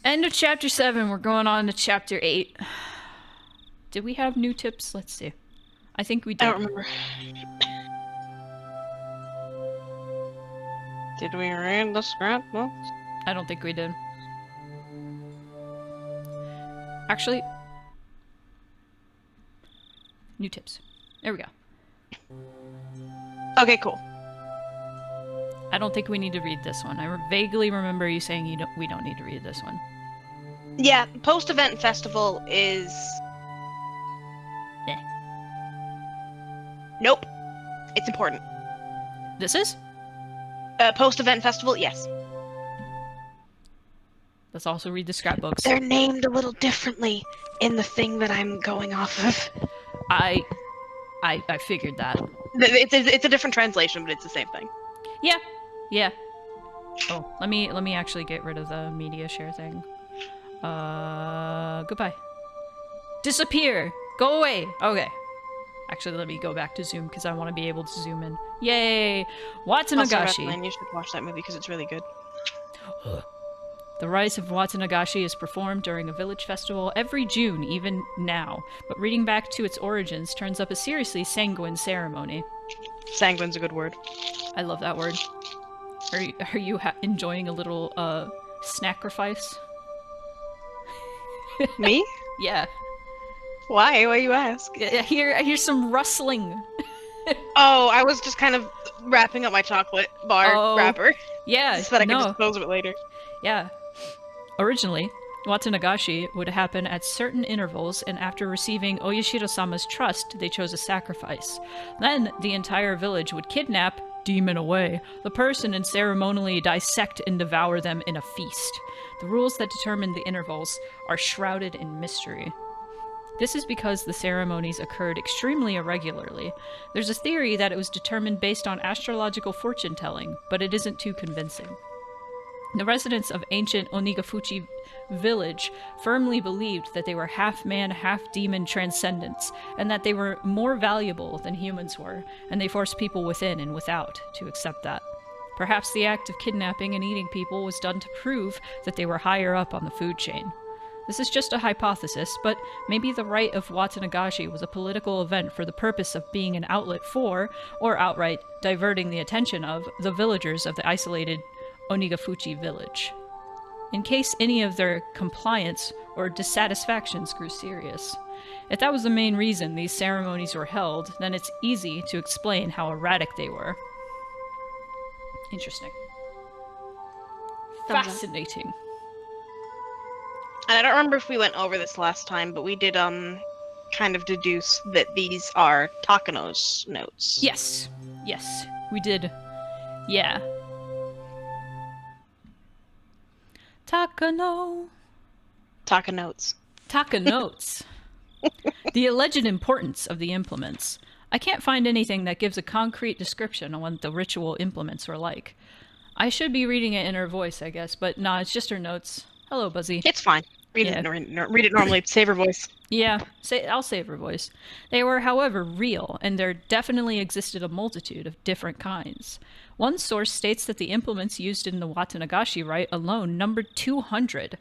End of chapter 7. We're going on to chapter 8. Did we have new tips? Let's see. I think we did. I don't remember. Did we read the scrapbooks? I don't think we did. Actually, new tips. There we go. Okay, cool. I don't think we need to read this one. I vaguely remember you saying we don't need to read this one. Yeah, post-event festival is... Eh. Nope. It's important. This is? Post-event festival, yes. Let's also read the scrapbooks. They're named a little differently in the thing that I'm going off of. I figured that. It's a different translation, but it's the same thing. Yeah. Yeah. Oh, let me actually get rid of the media share thing. Goodbye. Disappear! Go away! Okay. Actually, let me go back to Zoom because I want to be able to zoom in. Yay! Watanagashi. You should watch that movie because it's really good. The Rise of Watanagashi is performed during a village festival every June, even now. But reading back to its origins turns up a seriously sanguine ceremony. Sanguine's a good word. I love that word. Are you enjoying a little sacrifice? Me? Yeah. Why? Why you ask? I hear some rustling. Oh, I was just kind of wrapping up my chocolate bar wrapper. Yeah, so that I can dispose of it later. Yeah. Originally, Watanagashi would happen at certain intervals, and after receiving Oyashiro-sama's trust, they chose a sacrifice. Then, the entire village would kidnap, demon away, the person and ceremonially dissect and devour them in a feast. The rules that determine the intervals are shrouded in mystery. This is because the ceremonies occurred extremely irregularly. There's a theory that it was determined based on astrological fortune-telling, but it isn't too convincing. The residents of ancient Onigafuchi village firmly believed that they were half-man, half-demon transcendents, and that they were more valuable than humans were, and they forced people within and without to accept that. Perhaps the act of kidnapping and eating people was done to prove that they were higher up on the food chain. This is just a hypothesis, but maybe the rite of Watanagashi was a political event for the purpose of being an outlet for, or outright diverting the attention of, the villagers of the isolated Onigafuchi village. In case any of their compliance or dissatisfactions grew serious. If that was the main reason these ceremonies were held, then it's easy to explain how erratic they were. Interesting. Fascinating. And I don't remember if we went over this last time, but we did kind of deduce that these are Takano's notes. Yes. Yes, we did. Yeah. Takano. Taka notes. Taka notes. The alleged importance of the implements. I can't find anything that gives a concrete description on what the ritual implements were like. I should be reading it in her voice, I guess, but nah, it's just her notes. Hello, Buzzy. It's fine. Read it normally. Save her voice. Yeah, I'll save her voice. They were, however, real, and there definitely existed a multitude of different kinds. One source states that the implements used in the Watanagashi rite alone numbered 200.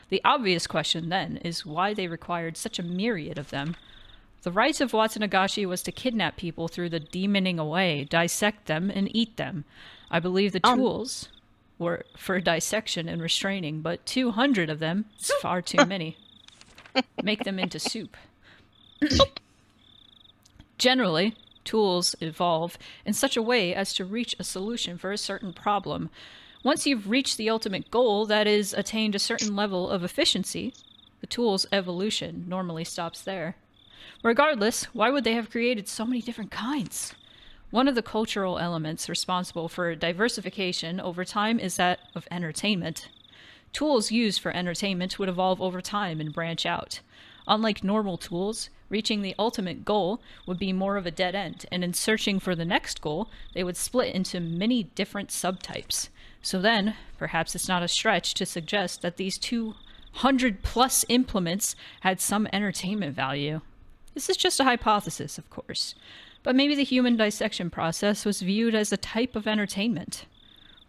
The obvious question, then, is why they required such a myriad of them. The rite of Watanagashi was to kidnap people through the demoning away, dissect them, and eat them. I believe the tools were for dissection and restraining, but 200 of them is far too many. Make them into soup. Generally, tools evolve in such a way as to reach a solution for a certain problem. Once you've reached the ultimate goal, that is, attained a certain level of efficiency, the tool's evolution normally stops there. Regardless, why would they have created so many different kinds? One of the cultural elements responsible for diversification over time is that of entertainment. Tools used for entertainment would evolve over time and branch out. Unlike normal tools, reaching the ultimate goal would be more of a dead end, and in searching for the next goal, they would split into many different subtypes. So then, perhaps it's not a stretch to suggest that these 200 plus implements had some entertainment value. This is just a hypothesis, of course. But maybe the human dissection process was viewed as a type of entertainment.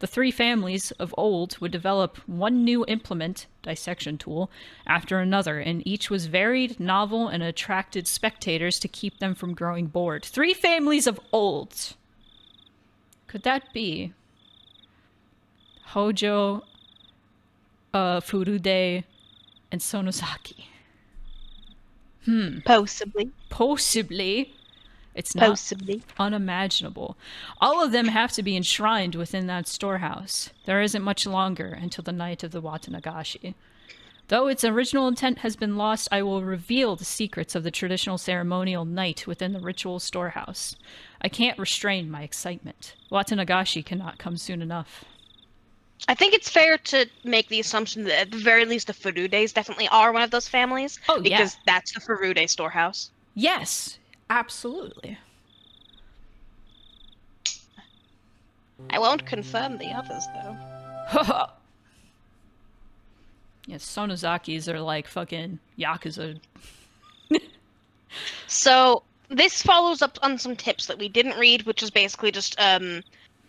The three families of old would develop one new implement, dissection tool, after another, and each was varied, novel, and attracted spectators to keep them from growing bored. Three families of old. Could that be Hojo, Furude, and Sonozaki? Possibly. Possibly. It's not Possibly. unimaginable. All of them have to be enshrined within that storehouse. There isn't much longer until the night of the Watanagashi. Though its original intent has been lost, I will reveal the secrets of the traditional ceremonial night within the ritual storehouse. I can't restrain my excitement. Watanagashi cannot come soon enough. I think it's fair to make the assumption that at the very least the Furudes definitely are one of those families. Oh, yeah. Because that's the Furude storehouse. Yes, absolutely. I won't confirm the others, though. Yeah, Sonozakis are like fucking Yakuza. So, this follows up on some tips that we didn't read, which is basically just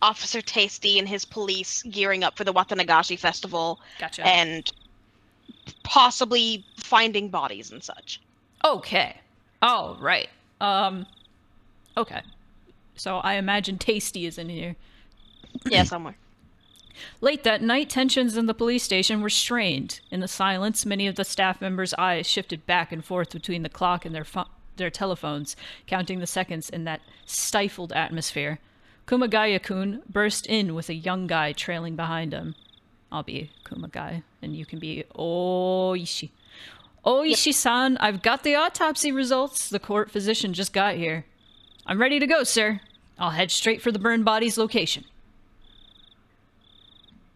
Officer Tasty and his police gearing up for the Watanagashi festival. Gotcha. And possibly finding bodies and such. Okay. Oh, right. Okay. So I imagine Tasty is in here. Yeah, somewhere. Late that night, tensions in the police station were strained. In the silence, many of the staff members' eyes shifted back and forth between the clock and their telephones, counting the seconds in that stifled atmosphere. Kumagaya-kun burst in with a young guy trailing behind him. I'll be Kumagai, and you can be Oishi. Oishi-san, I've got the autopsy results. The court physician just got here. I'm ready to go, sir. I'll head straight for the burned body's location.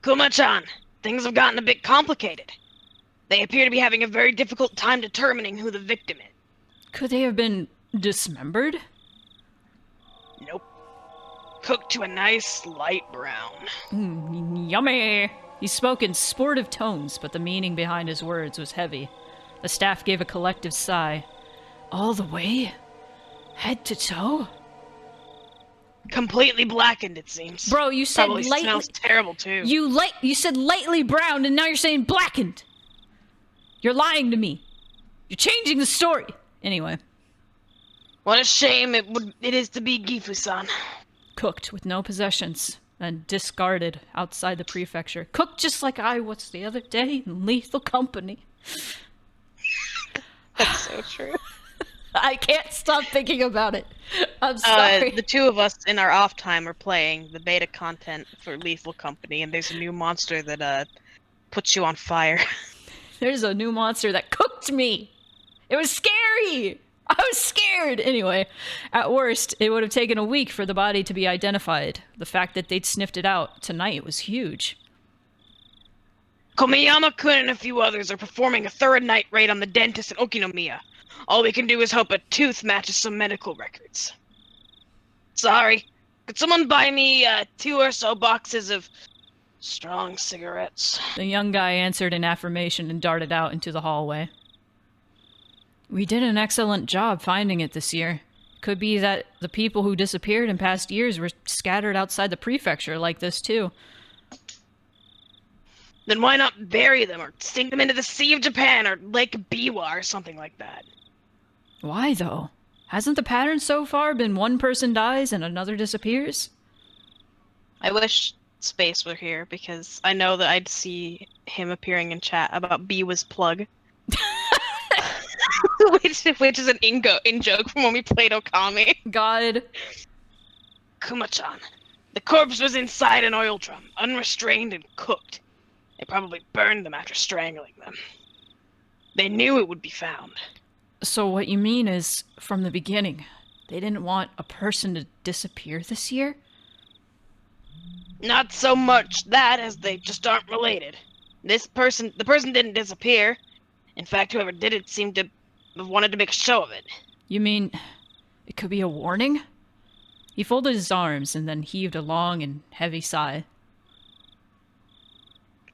Kuma-chan, things have gotten a bit complicated. They appear to be having a very difficult time determining who the victim is. Could they have been dismembered? Nope. Cooked to a nice light brown. Yummy! He spoke in sportive tones, but the meaning behind his words was heavy. The staff gave a collective sigh. All the way? Head to toe? Completely blackened, it seems. Bro, you said Probably lightly... smells terrible, too. You said lightly browned, and now you're saying blackened! You're lying to me. You're changing the story. Anyway. What a shame it is to be Gifu-san. Cooked with no possessions and discarded outside the prefecture. Cooked just like I was the other day in Lethal Company. That's so true. I can't stop thinking about it. I'm sorry. The two of us in our off time are playing the beta content for Lethal Company, and there's a new monster that puts you on fire. There's a new monster that cooked me. It was scary. I was scared. Anyway, at worst, it would have taken a week for the body to be identified. The fact that they'd sniffed it out tonight was huge. Komiyama-kun and a few others are performing a thorough night raid on the dentist in Okinomiya. All we can do is hope a tooth matches some medical records. Sorry. Could someone buy me 2 or so boxes of strong cigarettes? The young guy answered in affirmation and darted out into the hallway. We did an excellent job finding it this year. Could be that the people who disappeared in past years were scattered outside the prefecture like this too. Then why not bury them or sink them into the Sea of Japan or Lake Biwa or something like that? Why though? Hasn't the pattern so far been one person dies and another disappears? I wish Space were here because I know that I'd see him appearing in chat about Biwa's plug. which is an in-joke from when we played Okami. God. Kuma-chan, the corpse was inside an oil drum, unrestrained and cooked. They probably burned them after strangling them. They knew it would be found. So what you mean is, from the beginning, they didn't want a person to disappear this year? Not so much that as they just aren't related. The person didn't disappear. In fact, whoever did it seemed to have wanted to make a show of it. You mean, it could be a warning? He folded his arms and then heaved a long and heavy sigh.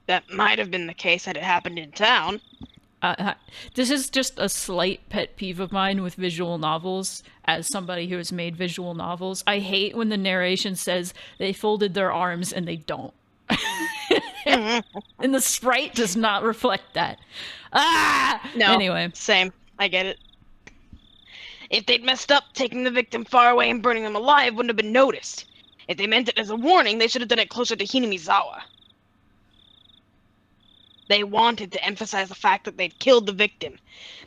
That might have been the case had it happened in town. This is just a slight pet peeve of mine with visual novels, as somebody who has made visual novels. I hate when the narration says they folded their arms and they don't. And the sprite does not reflect that. Ah! No. Anyway. Same. I get it. If they'd messed up, taking the victim far away and burning them alive wouldn't have been noticed. If they meant it as a warning, they should have done it closer to Hinamizawa. They wanted to emphasize the fact that they'd killed the victim,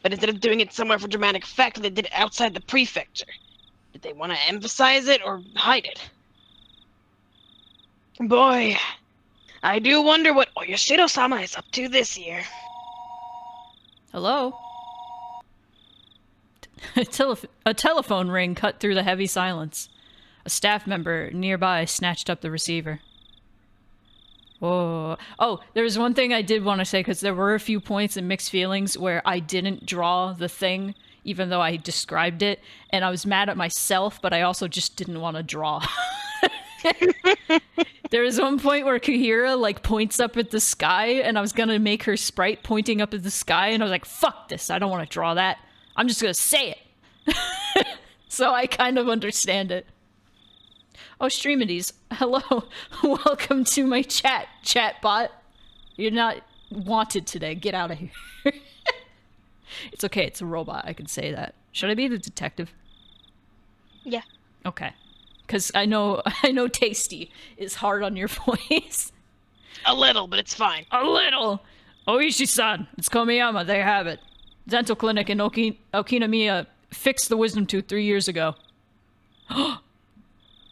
but instead of doing it somewhere for dramatic effect, they did it outside the prefecture. Did they want to emphasize it or hide it? Boy, I do wonder what Oyashiro-sama is up to this year. Hello? A telephone ring cut through the heavy silence. A staff member nearby snatched up the receiver. Whoa. Oh, there was one thing I did want to say, because there were a few points in Mixed Feelings where I didn't draw the thing, even though I described it, and I was mad at myself, but I also just didn't want to draw. There was one point where Kahira, like, points up at the sky, and I was gonna make her sprite pointing up at the sky, and I was like, fuck this, I don't want to draw that. I'm just gonna say it. So I kind of understand it. Oh, Streamities, hello. Welcome to my chatbot. You're not wanted today. Get out of here. It's okay, it's a robot. I can say that. Should I be the detective? Yeah. Okay. Because I know Tasty is hard on your voice. A little, but it's fine. A little! Oishi-san, it's Komiyama, there you have it. Dental clinic in Okinamiya fixed the wisdom tooth 3 years ago.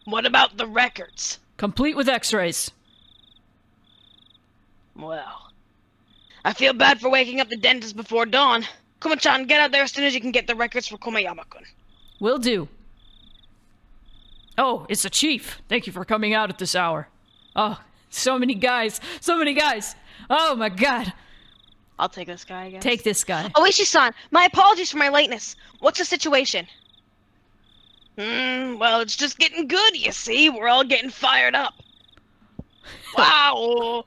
What about the records? Complete with x-rays. Well, I feel bad for waking up the dentist before dawn. Kuma-chan, get out there as soon as you can get the records for Komiyama-kun. Will do. Oh, it's the chief. Thank you for coming out at this hour. Oh, so many guys. So many guys. Oh my god. I'll take this guy, I guess. Take this guy. Oishi-san, my apologies for my lateness. What's the situation? Well, it's just getting good, you see. We're all getting fired up. Wow.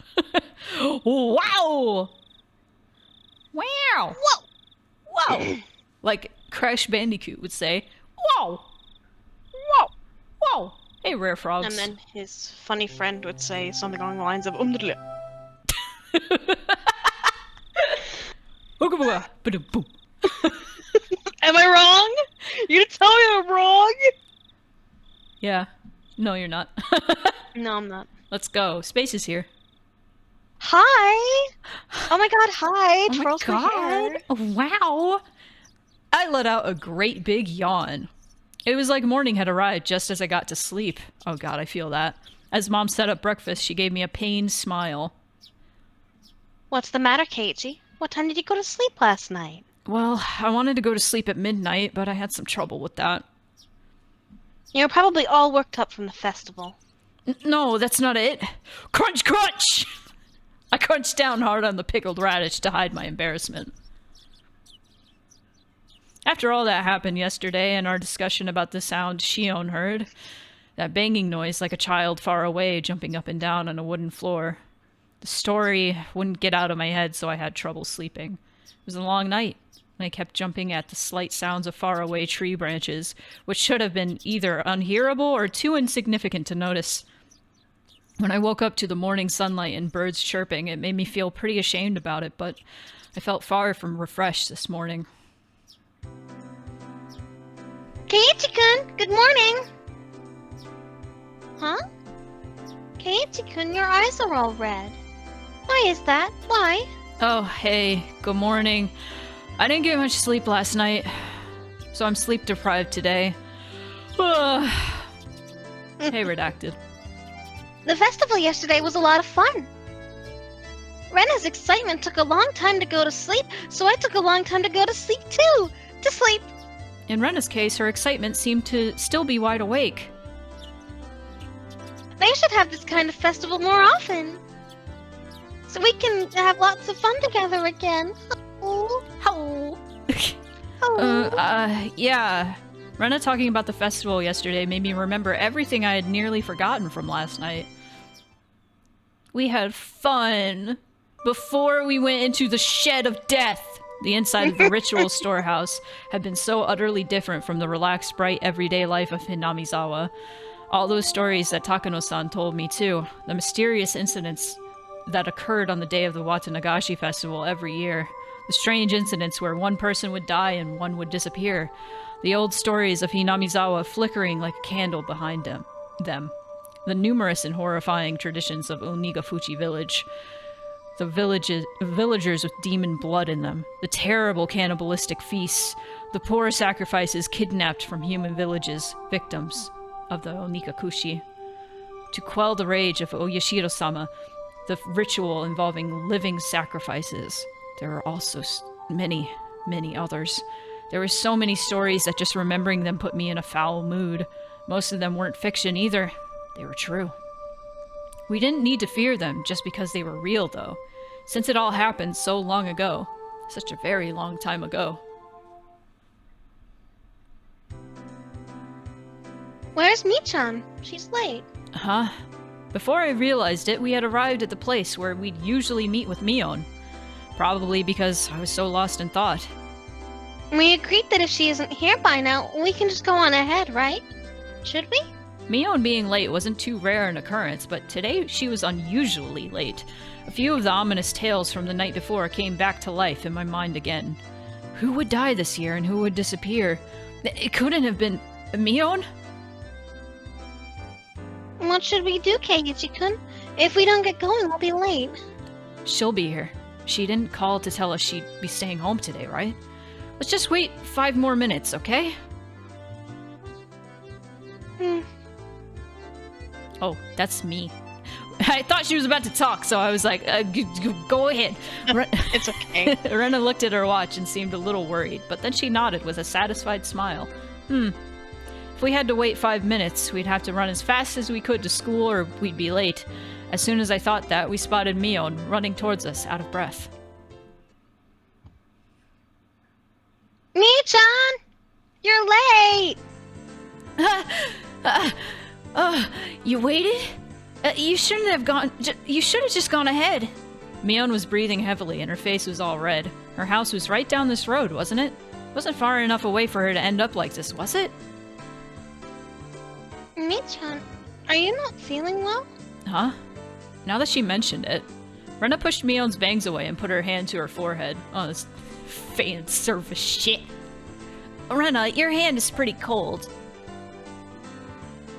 Wow. Wow. Whoa. Whoa. Like Crash Bandicoot would say, whoa. Whoa. Whoa. Hey, rare frogs. And then his funny friend would say something along the lines of Umdle. Ba-dum-boom. Am I wrong? You tell me I'm wrong? Yeah. No, you're not. No, I'm not. Let's go. Space is here. Hi! Oh my god, hi! Oh my Twirls my hair. god. Wow. I let out a great big yawn. It was like morning had arrived just as I got to sleep. Oh god, I feel that. As Mom set up breakfast, she gave me a pained smile. What's the matter, Keiichi? What time did you go to sleep last night? Well, I wanted to go to sleep at midnight, but I had some trouble with that. You were probably all worked up from the festival. No, that's not it. Crunch, crunch! I crunched down hard on the pickled radish to hide my embarrassment. After all that happened yesterday and our discussion about the sound Shion heard, that banging noise like a child far away jumping up and down on a wooden floor, the story wouldn't get out of my head, so I had trouble sleeping. It was a long night, and I kept jumping at the slight sounds of faraway tree branches, which should have been either unhearable or too insignificant to notice. When I woke up to the morning sunlight and birds chirping, it made me feel pretty ashamed about it, but I felt far from refreshed this morning. Keiichi-kun, good morning! Huh? Keiichi-kun, your eyes are all red. Why is that? Why? Oh, hey, good morning. I didn't get much sleep last night, so I'm sleep deprived today. Hey, redacted. The festival yesterday was a lot of fun. Rena's excitement took a long time to go to sleep, so I took a long time to go to sleep too. To sleep. In Rena's case, her excitement seemed to still be wide awake. They should have this kind of festival more often. So we can have lots of fun together again. Oh. How? Oh. Yeah. Rena talking about the festival yesterday made me remember everything I had nearly forgotten from last night. We had fun before we went into the shed of death. The inside of the ritual storehouse had been so utterly different from the relaxed, bright, everyday life of Hinamizawa. All those stories that Takano-san told me, too. The mysterious incidents that occurred on the day of the Watanagashi festival every year. The strange incidents where one person would die and one would disappear. The old stories of Hinamizawa flickering like a candle behind them. The numerous and horrifying traditions of Onigafuchi village. The villagers with demon blood in them. The terrible cannibalistic feasts. The poor sacrifices kidnapped from human villages, victims of the Onikakushi. To quell the rage of Oyashiro-sama, the ritual involving living sacrifices. There are also many, many others. There were so many stories that just remembering them put me in a foul mood. Most of them weren't fiction either. They were true. We didn't need to fear them just because they were real, though. Since it all happened so long ago. Such a very long time ago. Where's Michan? She's late. Huh? Before I realized it, we had arrived at the place where we'd usually meet with Mion. Probably because I was so lost in thought. We agreed that if she isn't here by now, we can just go on ahead, right? Should we? Mion being late wasn't too rare an occurrence, but today she was unusually late. A few of the ominous tales from the night before came back to life in my mind again. Who would die this year and who would disappear? It couldn't have been Mion? What should we do, Keiichi-kun? If we don't get going, we'll be late. She'll be here. She didn't call to tell us she'd be staying home today, right? Let's just wait 5 more minutes, okay? Oh, that's me. I thought she was about to talk, so I was like, go ahead. It's okay. Rena looked at her watch and seemed a little worried, but then she nodded with a satisfied smile. If we had to wait 5 minutes, we'd have to run as fast as we could to school or we'd be late. As soon as I thought that, we spotted Mion running towards us, out of breath. Michan! You're late! You waited? You shouldn't have gone. You should have just gone ahead. Mion was breathing heavily and her face was all red. Her house was right down this road, wasn't it? Wasn't far enough away for her to end up like this, was it? Michan, are you not feeling well? Huh? Now that she mentioned it, Rena pushed Mion's bangs away and put her hand to her forehead. Oh, this fan service shit. Rena, your hand is pretty cold.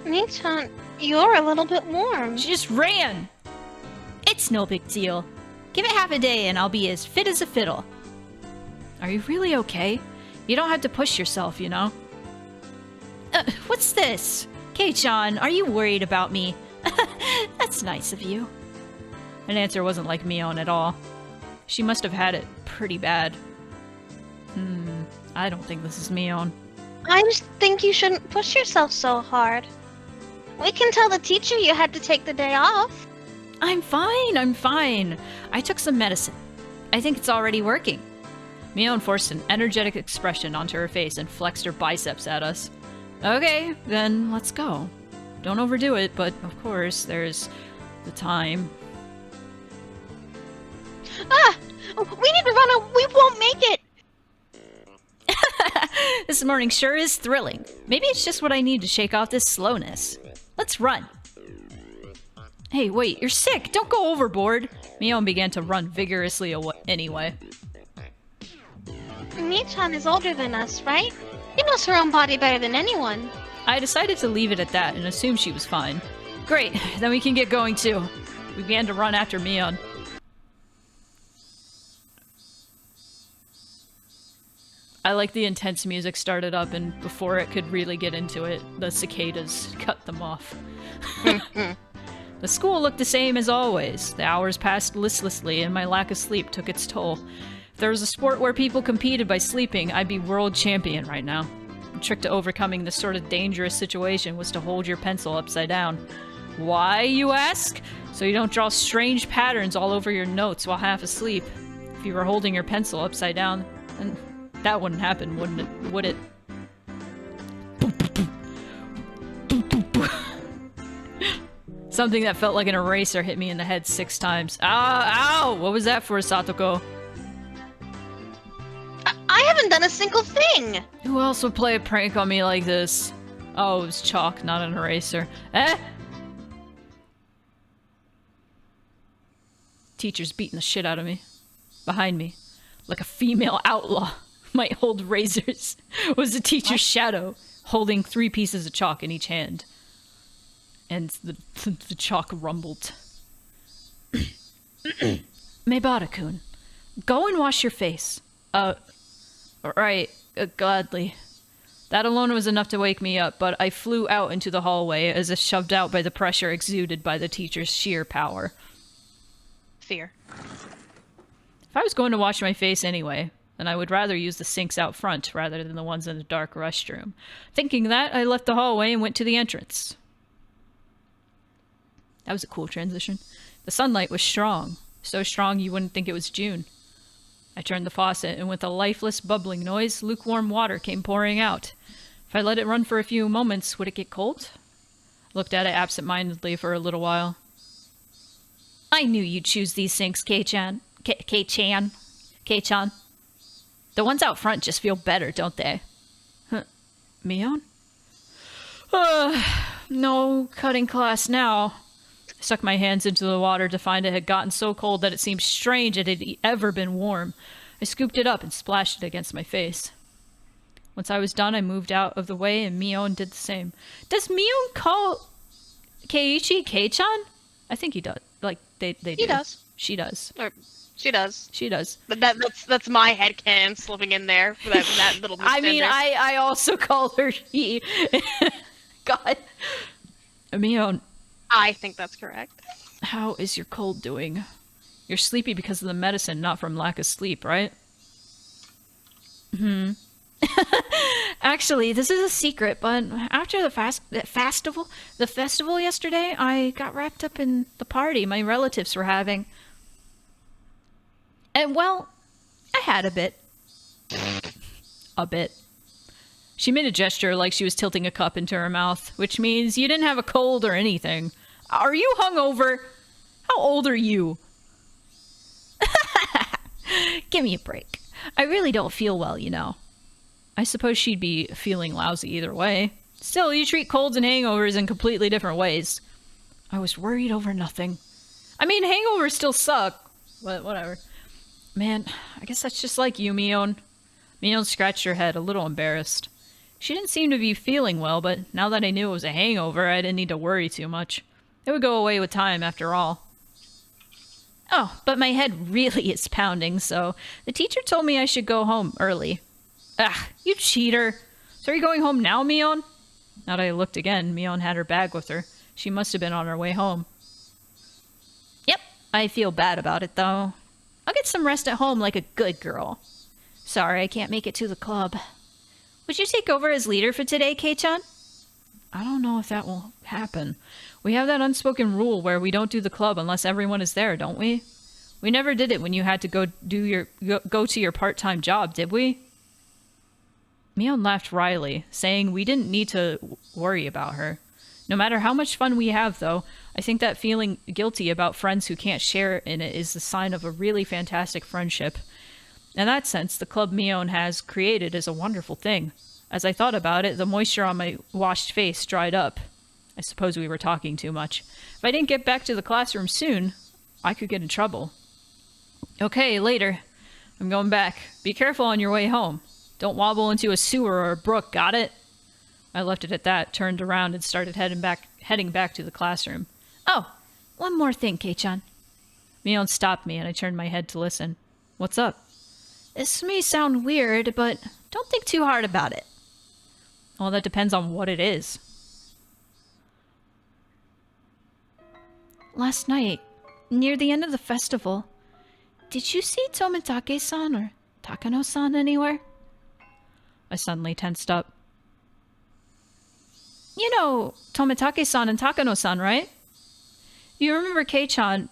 Michan, you're a little bit warm. She just ran! It's no big deal. Give it half a day and I'll be as fit as a fiddle. Are you really okay? You don't have to push yourself, you know? What's this? Kei-chan, are you worried about me? That's nice of you. An answer wasn't like Mion at all. She must have had it pretty bad. I don't think this is Mion. I just think you shouldn't push yourself so hard. We can tell the teacher you had to take the day off. I'm fine. I took some medicine. I think it's already working. Mion forced an energetic expression onto her face and flexed her biceps at us. Okay, then let's go. Don't overdo it, but of course, there's the time. We need to run out. We won't make it. This morning sure is thrilling. Maybe it's just what I need to shake off this slowness. Let's run. Hey, wait, you're sick. Don't go overboard. Mion began to run vigorously anyway. Michan is older than us, right? She knows her own body better than anyone. I decided to leave it at that and assume she was fine. Great, then we can get going too. We began to run after Mion. I like the intense music started up and before it could really get into it, the cicadas cut them off. The school looked the same as always. The hours passed listlessly and my lack of sleep took its toll. If there was a sport where people competed by sleeping, I'd be world champion right now. The trick to overcoming this sort of dangerous situation was to hold your pencil upside down. Why, you ask? So you don't draw strange patterns all over your notes while half asleep. If you were holding your pencil upside down, then that wouldn't happen, wouldn't it? Would it? Something that felt like an eraser hit me in the head 6 times. Ow! What was that for, Satoko? I haven't done a single thing! Who else would play a prank on me like this? Oh, it was chalk, not an eraser. Eh? teacher's beating the shit out of me. Behind me, like a female outlaw, might hold razors, was the teacher's shadow, holding 3 pieces of chalk in each hand. And the chalk rumbled. Meibara-kun, go and wash your face. Right, gladly. That alone was enough to wake me up, but I flew out into the hallway as if shoved out by the pressure exuded by the teacher's sheer power. Fear. If I was going to wash my face anyway, then I would rather use the sinks out front rather than the ones in the dark restroom. Thinking that, I left the hallway and went to the entrance. That was a cool transition. The sunlight was strong. So strong you wouldn't think it was June. I turned the faucet, and with a lifeless bubbling noise, lukewarm water came pouring out. If I let it run for a few moments, would it get cold? I looked at it absent-mindedly for a little while. I knew you'd choose these sinks, Kei-chan. Kei-chan. The ones out front just feel better, don't they? Huh. Mion? No cutting class now. I stuck my hands into the water to find it had gotten so cold that it seemed strange it had ever been warm. I scooped it up and splashed it against my face. Once I was done, I moved out of the way, and Mion did the same. Does Mion call Keiichi Kei-chan? I think he does. Like, they do. He does. She does. Or, she does. She does. That's my headcanon slipping in there for that little I mean, I also call her he. God. Mion. I think that's correct. How is your cold doing? You're sleepy because of the medicine, not from lack of sleep, right? Actually, this is a secret, but after the festival yesterday, I got wrapped up in the party my relatives were having. And, well, I had a bit. A bit. She made a gesture like she was tilting a cup into her mouth, which means you didn't have a cold or anything. Are you hungover? How old are you? Give me a break. I really don't feel well, you know. I suppose she'd be feeling lousy either way. Still, you treat colds and hangovers in completely different ways. I was worried over nothing. I mean, hangovers still suck, but whatever. Man, I guess that's just like you, Mion. Mion scratched her head, a little embarrassed. She didn't seem to be feeling well, but now that I knew it was a hangover, I didn't need to worry too much. It would go away with time, after all. Oh, but my head really is pounding, so the teacher told me I should go home early. Ah, you cheater. So are you going home now, Mion? Now that I looked again, Mion had her bag with her. She must have been on her way home. Yep, I feel bad about it, though. I'll get some rest at home like a good girl. Sorry, I can't make it to the club. Would you take over as leader for today, Kei-chan? I don't know if that will happen. We have that unspoken rule where we don't do the club unless everyone is there, don't we? We never did it when you had to go to your part-time job, did we? Mion laughed wryly, saying we didn't need to worry about her. No matter how much fun we have, though, I think that feeling guilty about friends who can't share in it is the sign of a really fantastic friendship. In that sense, the club Mion has created is a wonderful thing. As I thought about it, the moisture on my washed face dried up. I suppose we were talking too much. If I didn't get back to the classroom soon, I could get in trouble. Okay, later. I'm going back. Be careful on your way home. Don't wobble into a sewer or a brook, got it? I left it at that, turned around, and started heading back to the classroom. Oh, one more thing, Kei-chan. Mion stopped me, and I turned my head to listen. What's up? This may sound weird, but don't think too hard about it. Well, that depends on what it is. Last night, near the end of the festival, did you see Tomitake-san or Takano-san anywhere? I suddenly tensed up. You know Tomitake-san and Takano-san, right? You remember Kei-chan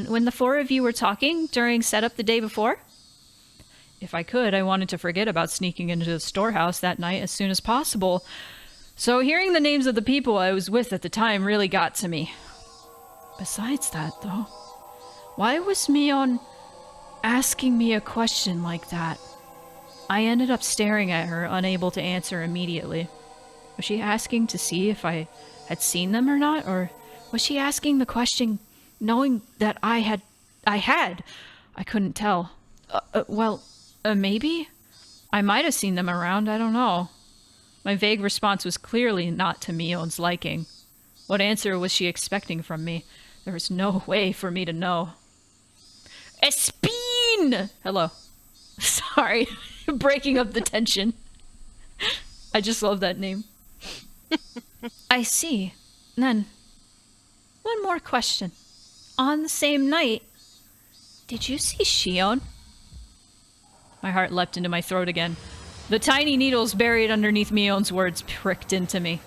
when the 4 of you were talking during setup the day before? If I could, I wanted to forget about sneaking into the storehouse that night as soon as possible. So hearing the names of the people I was with at the time really got to me. Besides that, though, why was Mion asking me a question like that? I ended up staring at her, unable to answer immediately. Was she asking to see if I had seen them or not? Or was she asking the question knowing that I couldn't tell. Maybe? I might have seen them around, I don't know. My vague response was clearly not to Mion's liking. What answer was she expecting from me? There was no way for me to know. Espine! Hello. Sorry, breaking up the tension. I just love that name. I see. Then, one more question. On the same night, did you see Shion? My heart leapt into my throat again. The tiny needles buried underneath Mion's words pricked into me.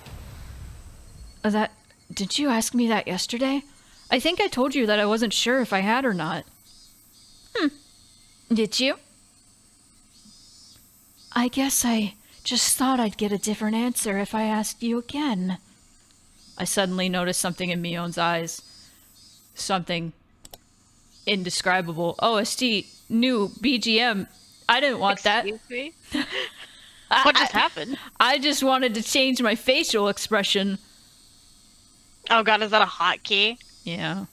Did you ask me that yesterday? I think I told you that I wasn't sure if I had or not. Did you? I guess I just thought I'd get a different answer if I asked you again. I suddenly noticed something in Mion's eyes. Something indescribable. OST, new BGM. I didn't want that. Excuse me? What just happened? I just wanted to change my facial expression. Oh god, is that a hotkey? Yeah.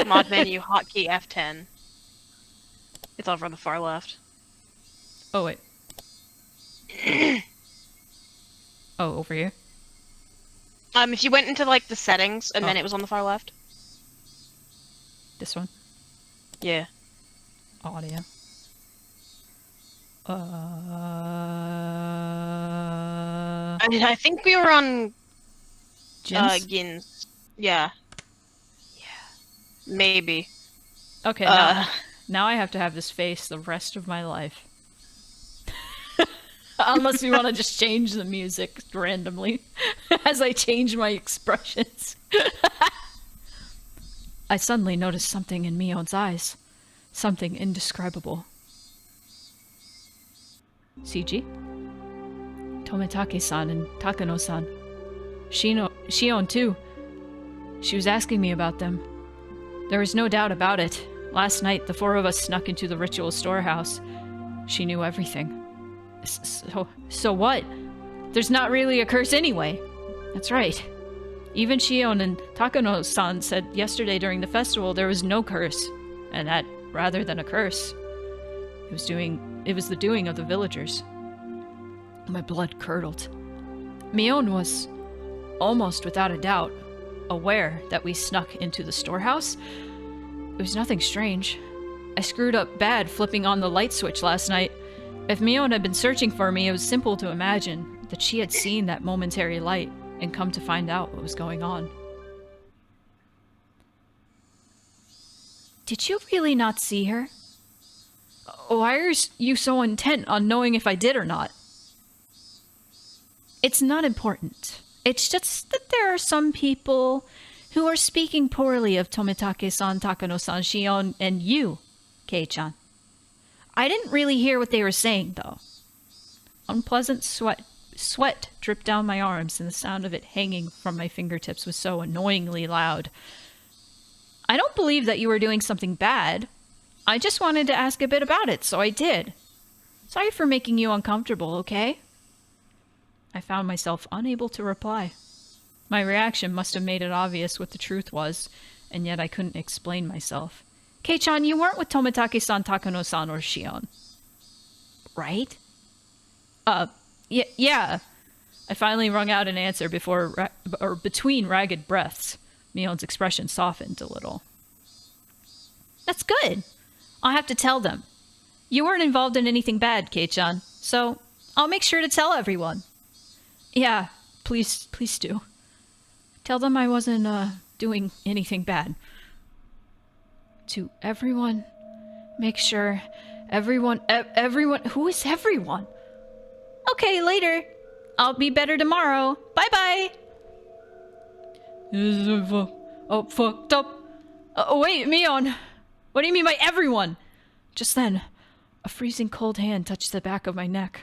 Mod menu, hotkey F10. It's over on the far left. Oh, wait. Oh, over here? If you went into, like, the settings, and then it was on the far left. This one? Yeah. Audio. I think we were on... Jins? Gins. Yeah. Maybe. Okay, now I have to have this face the rest of my life. Unless we want to just change the music randomly as I change my expressions. I suddenly noticed something in Mion's eyes. Something indescribable. CG? Tomitake-san and Takano-san. Shion too. She was asking me about them. There was no doubt about it. Last night, the four of us snuck into the ritual storehouse. She knew everything. So what? There's not really a curse anyway. That's right. Even Shion and Takano-san said yesterday during the festival there was no curse. And that, rather than a curse, it was the doing of the villagers. My blood curdled. Mion was, almost without a doubt, aware that we snuck into the storehouse. It was nothing strange. I screwed up bad flipping on the light switch last night. If Mion had been searching for me, it was simple to imagine that she had seen that momentary light and come to find out what was going on. Did you really not see her? Why are you so intent on knowing if I did or not? It's not important. It's just that there are some people who are speaking poorly of Tomitake-san, Takano-san, Shion, and you, Kei-chan. I didn't really hear what they were saying, though. Unpleasant sweat dripped down my arms, and the sound of it hanging from my fingertips was so annoyingly loud. I don't believe that you were doing something bad. I just wanted to ask a bit about it, so I did. Sorry for making you uncomfortable, okay? I found myself unable to reply. My reaction must have made it obvious what the truth was, and yet I couldn't explain myself. Kei-chan, you weren't with Tomitake-san, Takano-san, or Shion. Right? Yeah. I finally wrung out an answer between ragged breaths. Mion's expression softened a little. That's good. I'll have to tell them. You weren't involved in anything bad, Kei-chan, so I'll make sure to tell everyone. Yeah, please do. Tell them I wasn't, doing anything bad. To everyone, make sure everyone, who is everyone? Okay, later. I'll be better tomorrow. Bye-bye. Oh, fucked up. Wait, Mion. What do you mean by everyone? Just then, a freezing cold hand touched the back of my neck.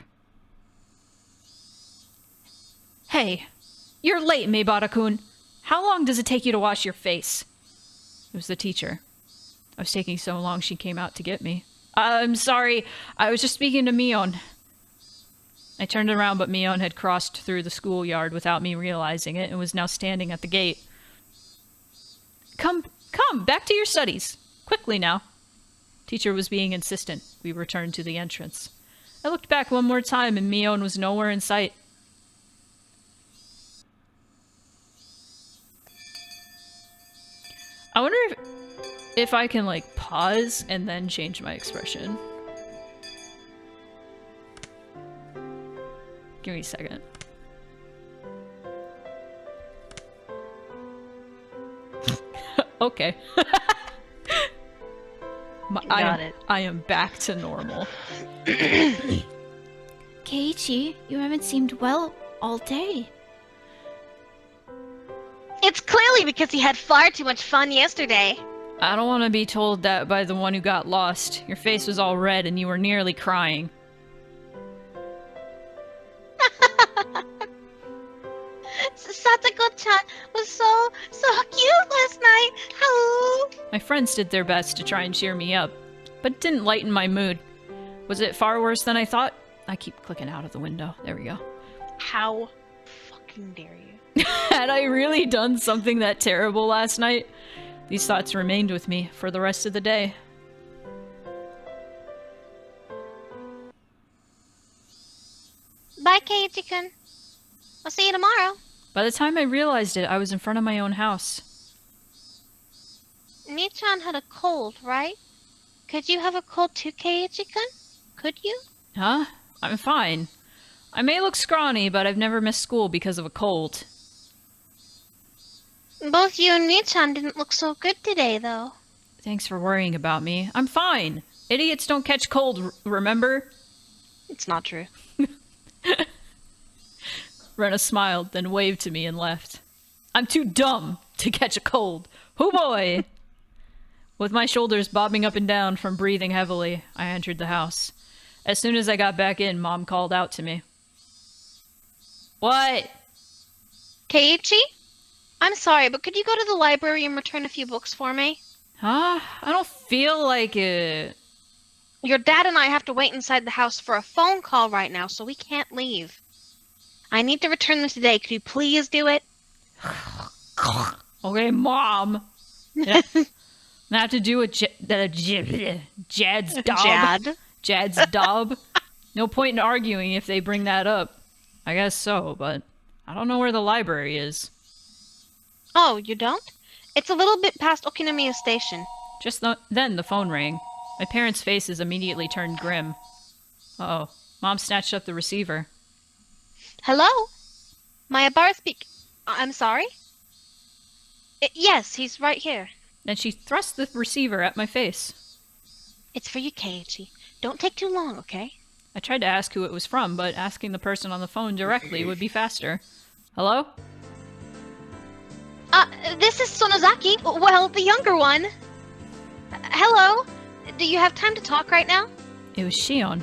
Hey, you're late, Meibara-kun. How long does it take you to wash your face? It was the teacher. I was taking so long she came out to get me. I'm sorry, I was just speaking to Mion. I turned around, but Mion had crossed through the schoolyard without me realizing it and was now standing at the gate. Come Come, back to your studies. Quickly now. Teacher was being insistent. We returned to the entrance. I looked back one more time and Mion was nowhere in sight. I wonder if I can, like, pause and then change my expression. Give me a second. Okay. I am back to normal. Keiichi, you haven't seemed well all day. It's clearly because he had far too much fun yesterday. I don't want to be told that by the one who got lost. Your face was all red and you were nearly crying. Satoko-chan was so cute last night. Hello. My friends did their best to try and cheer me up, but it didn't lighten my mood. Was it far worse than I thought? I keep clicking out of the window. There we go. How fucking dare you? Had I really done something that terrible last night? These thoughts remained with me for the rest of the day. Bye, Keiichi-kun. I'll see you tomorrow. By the time I realized it, I was in front of my own house. Nichan had a cold, right? Could you have a cold too, Keiichi-kun? Could you? Huh? I'm fine. I may look scrawny, but I've never missed school because of a cold. Both you and Nichan didn't look so good today, though. Thanks for worrying about me. I'm fine. Idiots don't catch cold, remember? It's not true. Rena smiled, then waved to me and left. I'm too dumb to catch a cold. Hoo boy! With my shoulders bobbing up and down from breathing heavily, I entered the house. As soon as I got back in, Mom called out to me. What? Keiichi? I'm sorry, but could you go to the library and return a few books for me? Huh? I don't feel like it. Your dad and I have to wait inside the house for a phone call right now, so we can't leave. I need to return them today. Could you please do it? Okay, Mom. Yeah. I have to do a Jad's dob. Jad's dob. No point in arguing if they bring that up. I guess so, but I don't know where the library is. Oh, you don't? It's a little bit past Okinomiya Station. Just then the phone rang. My parents' faces immediately turned grim. Uh-oh. Mom snatched up the receiver. Hello? My Abara speak... I'm sorry? Yes, he's right here. Then she thrust the receiver at my face. It's for you, Keiichi. Don't take too long, okay? I tried to ask who it was from, but asking the person on the phone directly would be faster. Hello? This is Sonozaki. Well, the younger one. Hello? Do you have time to talk right now? It was Shion.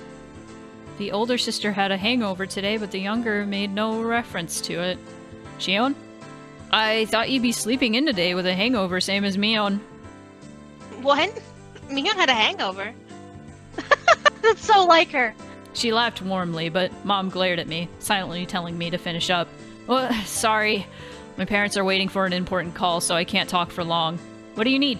The older sister had a hangover today, but the younger made no reference to it. Shion? I thought you'd be sleeping in today with a hangover, same as Mion. What? Mion had a hangover? That's so like her. She laughed warmly, but Mom glared at me, silently telling me to finish up. Oh, sorry. My parents are waiting for an important call, so I can't talk for long. What do you need?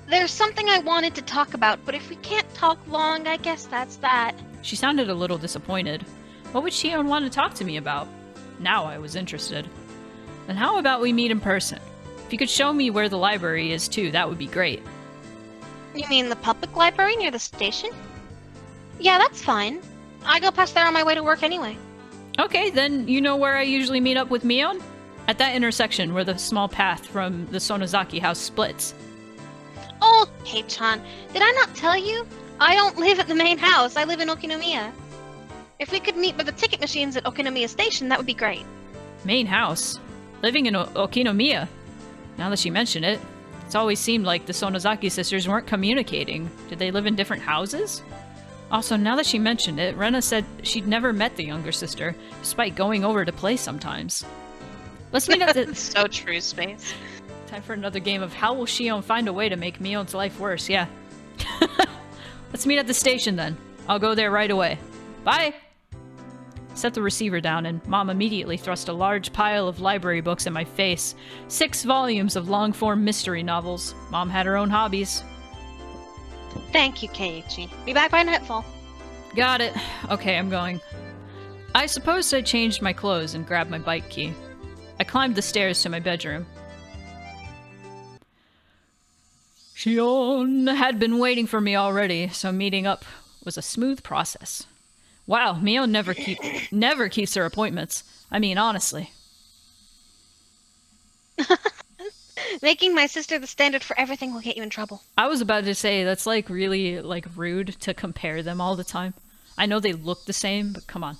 There's something I wanted to talk about, but if we can't talk long, I guess that's that. She sounded a little disappointed. What would Shion want to talk to me about? Now I was interested. Then how about we meet in person? If you could show me where the library is too, that would be great. You mean the public library near the station? Yeah, that's fine. I go past there on my way to work anyway. Okay, then you know where I usually meet up with Mion? At that intersection where the small path from the Sonozaki house splits. Oh, hey Chan, did I not tell you? I don't live at the main house, I live in Okinomiya. If we could meet by the ticket machines at Okinomiya Station, that would be great. Main house? Living in Okinomiya? Now that you mention it, it's always seemed like the Sonozaki sisters weren't communicating. Did they live in different houses? Also, now that she mentioned it, Rena said she'd never met the younger sister, despite going over to play sometimes. Let's meet at the... So true, Space. Time for another game of how will Shion find a way to make Mion's life worse, yeah. Let's meet at the station then. I'll go there right away. Bye! set the receiver down, and Mom immediately thrust a large pile of library books in my face. 6 volumes of long-form mystery novels. Mom had her own hobbies. Thank you, Keiichi. Be back by nightfall. Got it. Okay, I'm going. I suppose I changed my clothes and grabbed my bike key. I climbed the stairs to my bedroom. Shion had been waiting for me already, so meeting up was a smooth process. Wow, Mio never keeps her appointments. I mean, honestly. Making my sister the standard for everything will get you in trouble. I was about to say, that's like really like rude to compare them all the time. I know they look the same, but come on.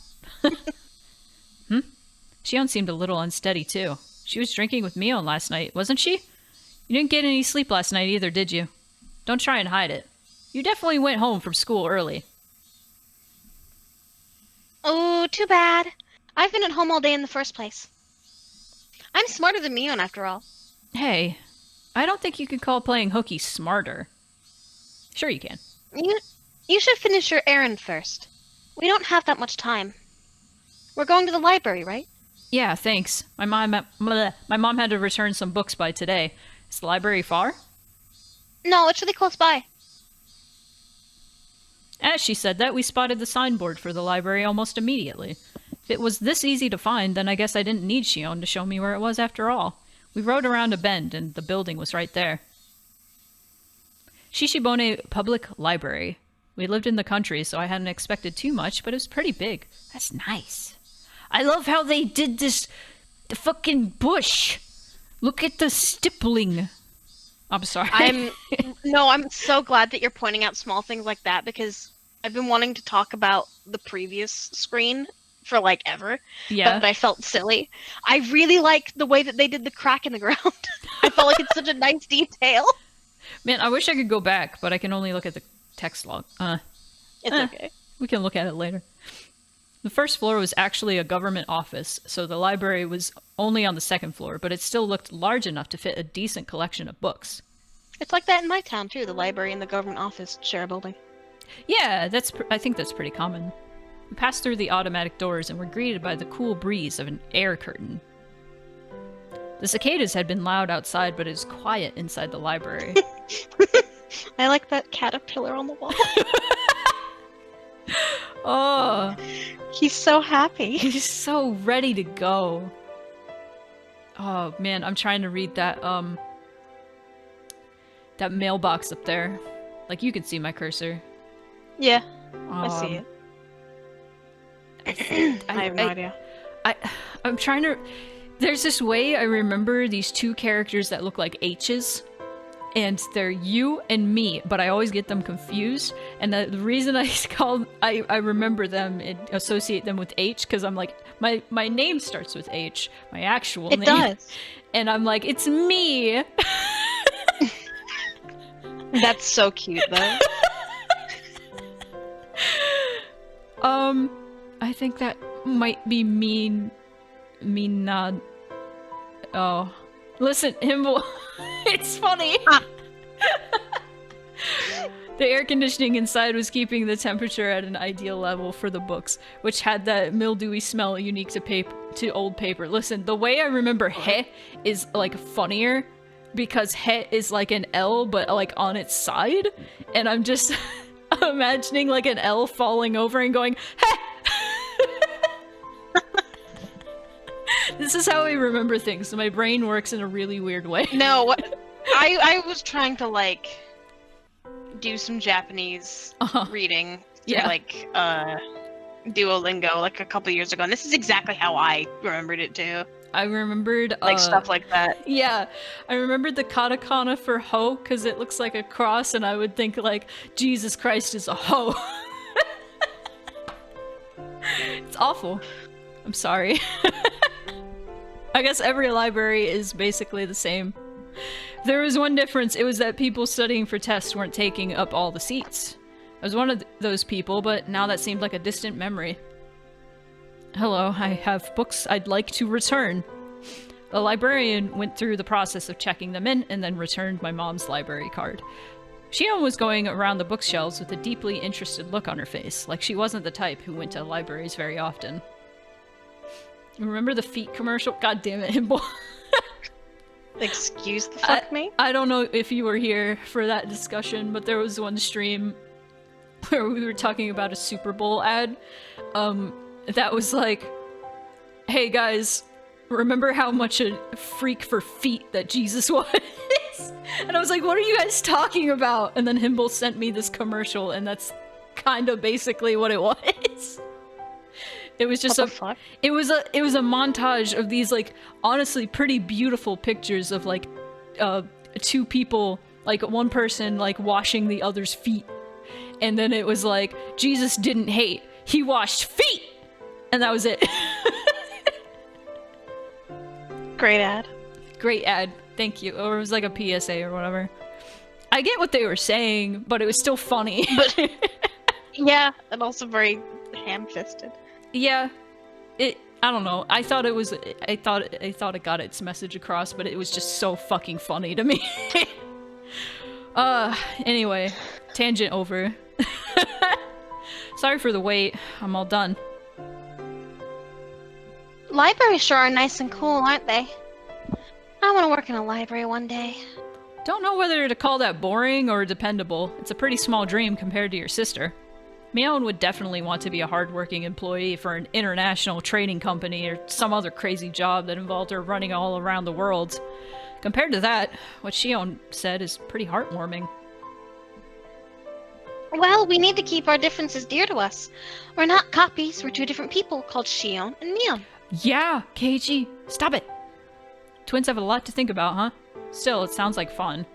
Shion seemed a little unsteady too. She was drinking with Mio last night, wasn't she? You didn't get any sleep last night either, did you? Don't try and hide it. You definitely went home from school early. Oh, too bad. I've been at home all day in the first place. I'm smarter than Mion, after all. Hey, I don't think you could call playing hooky smarter. Sure you can. You should finish your errand first. We don't have that much time. We're going to the library, right? Yeah, thanks. My mom had to return some books by today. Is the library far? No, it's really close by. As she said that, we spotted the signboard for the library almost immediately. If it was this easy to find, then I guess I didn't need Shion to show me where it was after all. We rode around a bend, and the building was right there. Shishibone Public Library. We lived in the country, so I hadn't expected too much, but it was pretty big. That's nice. I love how they did this... the fucking bush. Look at the stippling. I'm sorry. I'm so glad that you're pointing out small things like that, because I've been wanting to talk about the previous screen for like ever. Yeah. But I felt silly. I really like the way that they did the crack in the ground. I felt like it's such a nice detail. Man, I wish I could go back, but I can only look at the text log. It's okay. We can look at it later. The first floor was actually a government office, so the library was only on the second floor, but it still looked large enough to fit a decent collection of books. It's like that in my town, too. The library and the government office share a building. Yeah, I think that's pretty common. We passed through the automatic doors and were greeted by the cool breeze of an air curtain. The cicadas had been loud outside, but it was quiet inside the library. I like that caterpillar on the wall. Oh, He's so happy. he's so ready to go. Oh man, I'm trying to read that that mailbox up there. Like, you can see my cursor. Yeah, I see it. I have no idea. I'm trying to... There's this way I remember these two characters that look like H's, and they're you and me, but I always get them confused. And the reason I remember them and associate them with H, because I'm like, my name starts with H, my actual name. It does. And I'm like, it's me! That's so cute, though. I think that might be oh. Listen, Himble, it's funny! The air conditioning inside was keeping the temperature at an ideal level for the books, which had that mildewy smell unique to old paper. Listen, the way I remember he is, like, funnier, because he is like an L, but, like, on its side, and I'm just imagining, like, an L falling over and going, heh! This is how I remember things, so my brain works in a really weird way. No, I was trying to, like, do some Japanese reading to, like, Duolingo, like, a couple years ago, and this is exactly how I remembered it, too. I remembered... like, stuff like that. Yeah, I remembered the katakana for ho, because it looks like a cross, and I would think, like, Jesus Christ is a ho. It's awful. I'm sorry. I guess every library is basically the same. There was one difference. It was that people studying for tests weren't taking up all the seats. I was one of those people, but now that seemed like a distant memory. Hello, I have books I'd like to return. The librarian went through the process of checking them in and then returned my mom's library card. Shion was going around the bookshelves with a deeply interested look on her face, like she wasn't the type who went to libraries very often. Remember the feet commercial? God damn it, Himbo. Excuse the fuck me? I don't know if you were here for that discussion, but there was one stream where we were talking about a Super Bowl ad. That was like, hey guys, remember how much a freak for feet that Jesus was? And I was like, what are you guys talking about? And then Himbo sent me this commercial, and that's kind of basically what it was. It was just it was a montage of these like honestly pretty beautiful pictures of like two people, like one person like washing the other's feet. And then it was like, Jesus didn't hate, he washed feet. And that was it. Great ad. Great ad. Thank you. Or it was like a PSA or whatever. I get what they were saying, but it was still funny. But yeah, and also very ham-fisted. Yeah, I don't know. I thought it got its message across, but it was just so fucking funny to me. Anyway, tangent over. Sorry for the wait. I'm all done. Libraries sure are nice and cool, aren't they? I want to work in a library one day. Don't know whether to call that boring or dependable. It's a pretty small dream compared to your sister. Mion would definitely want to be a hardworking employee for an international trading company or some other crazy job that involved her running all around the world. Compared to that, what Shion said is pretty heartwarming. Well, we need to keep our differences dear to us. We're not copies, we're two different people called Shion and Mion. Yeah, Keiichi, stop it! Twins have a lot to think about, huh? Still, it sounds like fun.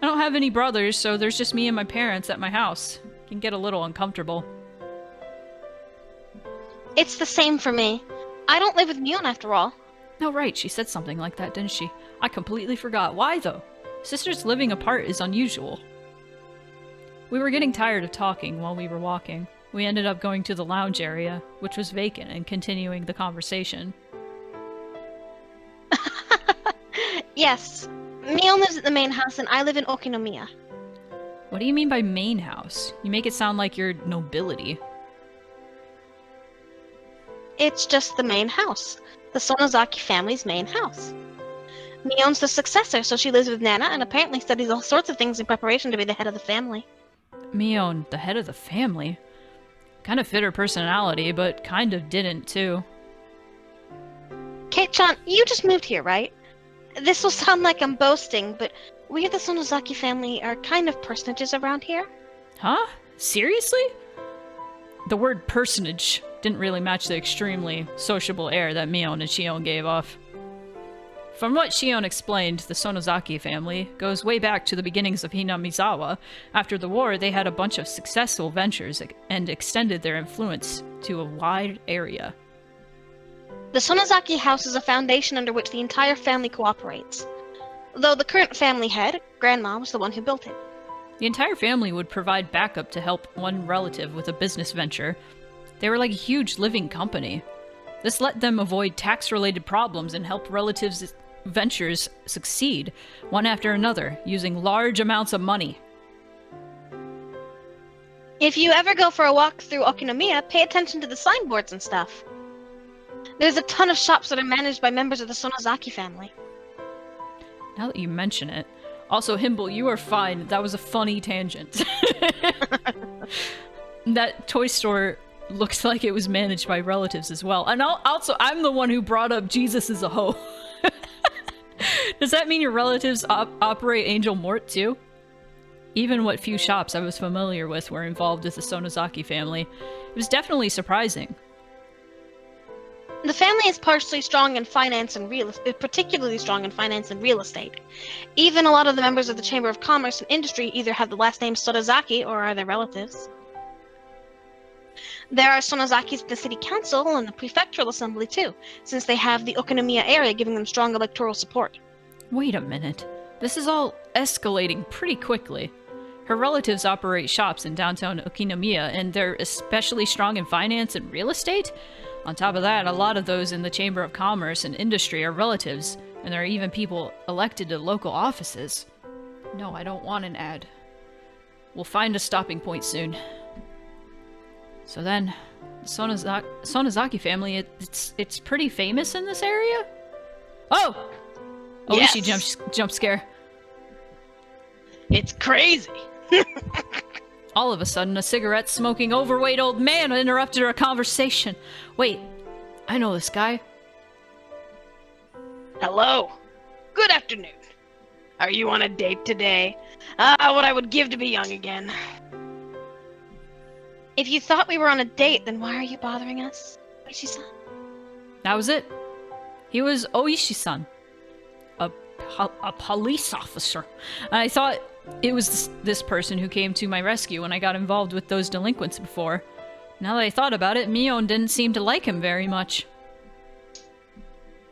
I don't have any brothers, so there's just me and my parents at my house. It can get a little uncomfortable. It's the same for me. I don't live with Mion after all. Oh right, she said something like that, didn't she? I completely forgot. Why though? Sisters living apart is unusual. We were getting tired of talking while we were walking. We ended up going to the lounge area, which was vacant, and continuing the conversation. Yes. Mion lives at the main house and I live in Okinomiya. What do you mean by main house? You make it sound like you're nobility. It's just the main house. The Sonozaki family's main house. Mion's the successor, so she lives with Nana and apparently studies all sorts of things in preparation to be the head of the family. Mion, the head of the family? Kind of fit her personality, but kind of didn't, too. Kate-chan, you just moved here, right? This will sound like I'm boasting, but we at the Sonozaki family are kind of personages around here. Huh? Seriously? The word personage didn't really match the extremely sociable air that Mion and Shion gave off. From what Shion explained, the Sonozaki family goes way back to the beginnings of Hinamizawa. After the war, they had a bunch of successful ventures and extended their influence to a wide area. The Sonozaki house is a foundation under which the entire family cooperates. Though the current family head, Grandma, was the one who built it. The entire family would provide backup to help one relative with a business venture. They were like a huge living company. This let them avoid tax-related problems and help relatives' ventures succeed, one after another, using large amounts of money. If you ever go for a walk through Okinomiya, pay attention to the signboards and stuff. There's a ton of shops that are managed by members of the Sonozaki family. Now that you mention it. Also, Himble, you are fine. That was a funny tangent. That toy store looks like it was managed by relatives as well. And also, I'm the one who brought up Jesus as a hoe. Does that mean your relatives operate Angel Mort too? Even what few shops I was familiar with were involved with the Sonozaki family. It was definitely surprising. The family is partially strong in finance and particularly strong in finance and real estate. Even a lot of the members of the Chamber of Commerce and Industry either have the last name Sonozaki or are their relatives. There are Sonozakis at the city council and the prefectural assembly too, since they have the Okinomiya area giving them strong electoral support. Wait a minute. This is all escalating pretty quickly. Her relatives operate shops in downtown Okinomiya, and they're especially strong in finance and real estate? On top of that, a lot of those in the Chamber of Commerce and Industry are relatives, and there are even people elected to local offices. No, I don't want an ad. We'll find a stopping point soon. So then, Sonozaki family, it's pretty famous in this area? Oh! Yes. Oishi jump scare. It's crazy. All of a sudden, a cigarette-smoking, overweight old man interrupted our conversation. Wait, I know this guy. Hello. Good afternoon. Are you on a date today? What I would give to be young again. If you thought we were on a date, then why are you bothering us? Oishi-san? That was it. He was Oishi-san. A police officer. I thought it was this person who came to my rescue when I got involved with those delinquents before. Now that I thought about it, Mion didn't seem to like him very much.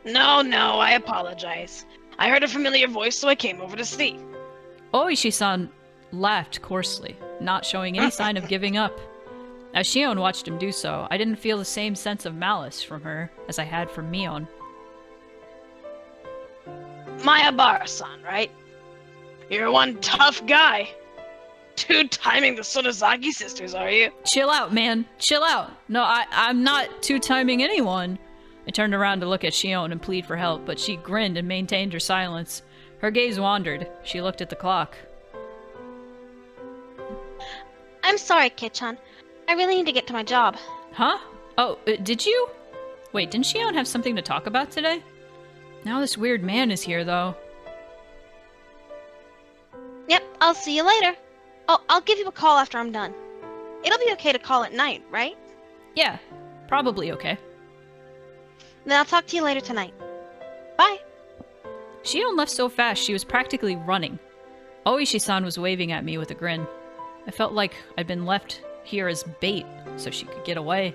No, I apologize. I heard a familiar voice, so I came over to see. Oishi-san laughed coarsely, not showing any sign of giving up. As Shion watched him do so, I didn't feel the same sense of malice from her as I had from Mion. Mayabara-san, right? You're one tough guy. Two-timing the Sonozaki sisters, are you? Chill out, man. Chill out. No, I'm not two-timing anyone. I turned around to look at Shion and plead for help, but she grinned and maintained her silence. Her gaze wandered. She looked at the clock. I'm sorry, Kit-chan. I really need to get to my job. Huh? Oh, did you? Wait, didn't Shion have something to talk about today? Now this weird man is here, though. Yep, I'll see you later. Oh, I'll give you a call after I'm done. It'll be okay to call at night, right? Yeah, probably okay. Then I'll talk to you later tonight. Bye. Shion left so fast she was practically running. Oishi-san was waving at me with a grin. I felt like I'd been left here as bait so she could get away.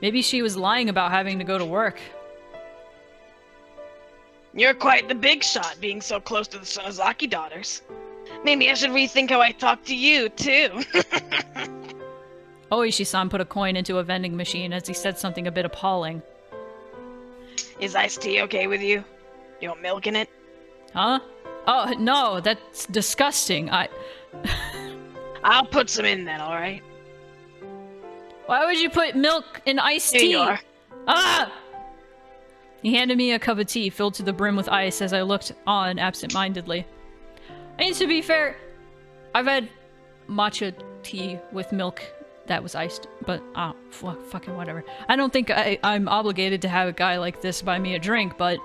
Maybe she was lying about having to go to work. You're quite the big shot, being so close to the Sonozaki daughters. Maybe I should rethink how I talk to you, too. Oishi-san put a coin into a vending machine as he said something a bit appalling. Is iced tea okay with you? You want milk in it? Huh? Oh, no, that's disgusting. I'll put some in then, alright? Why would you put milk in iced tea? Here you are. Ah! He handed me a cup of tea filled to the brim with ice as I looked on absent-mindedly. I mean, to be fair, I've had matcha tea with milk that was iced, but fucking whatever. I don't think I'm obligated to have a guy like this buy me a drink, but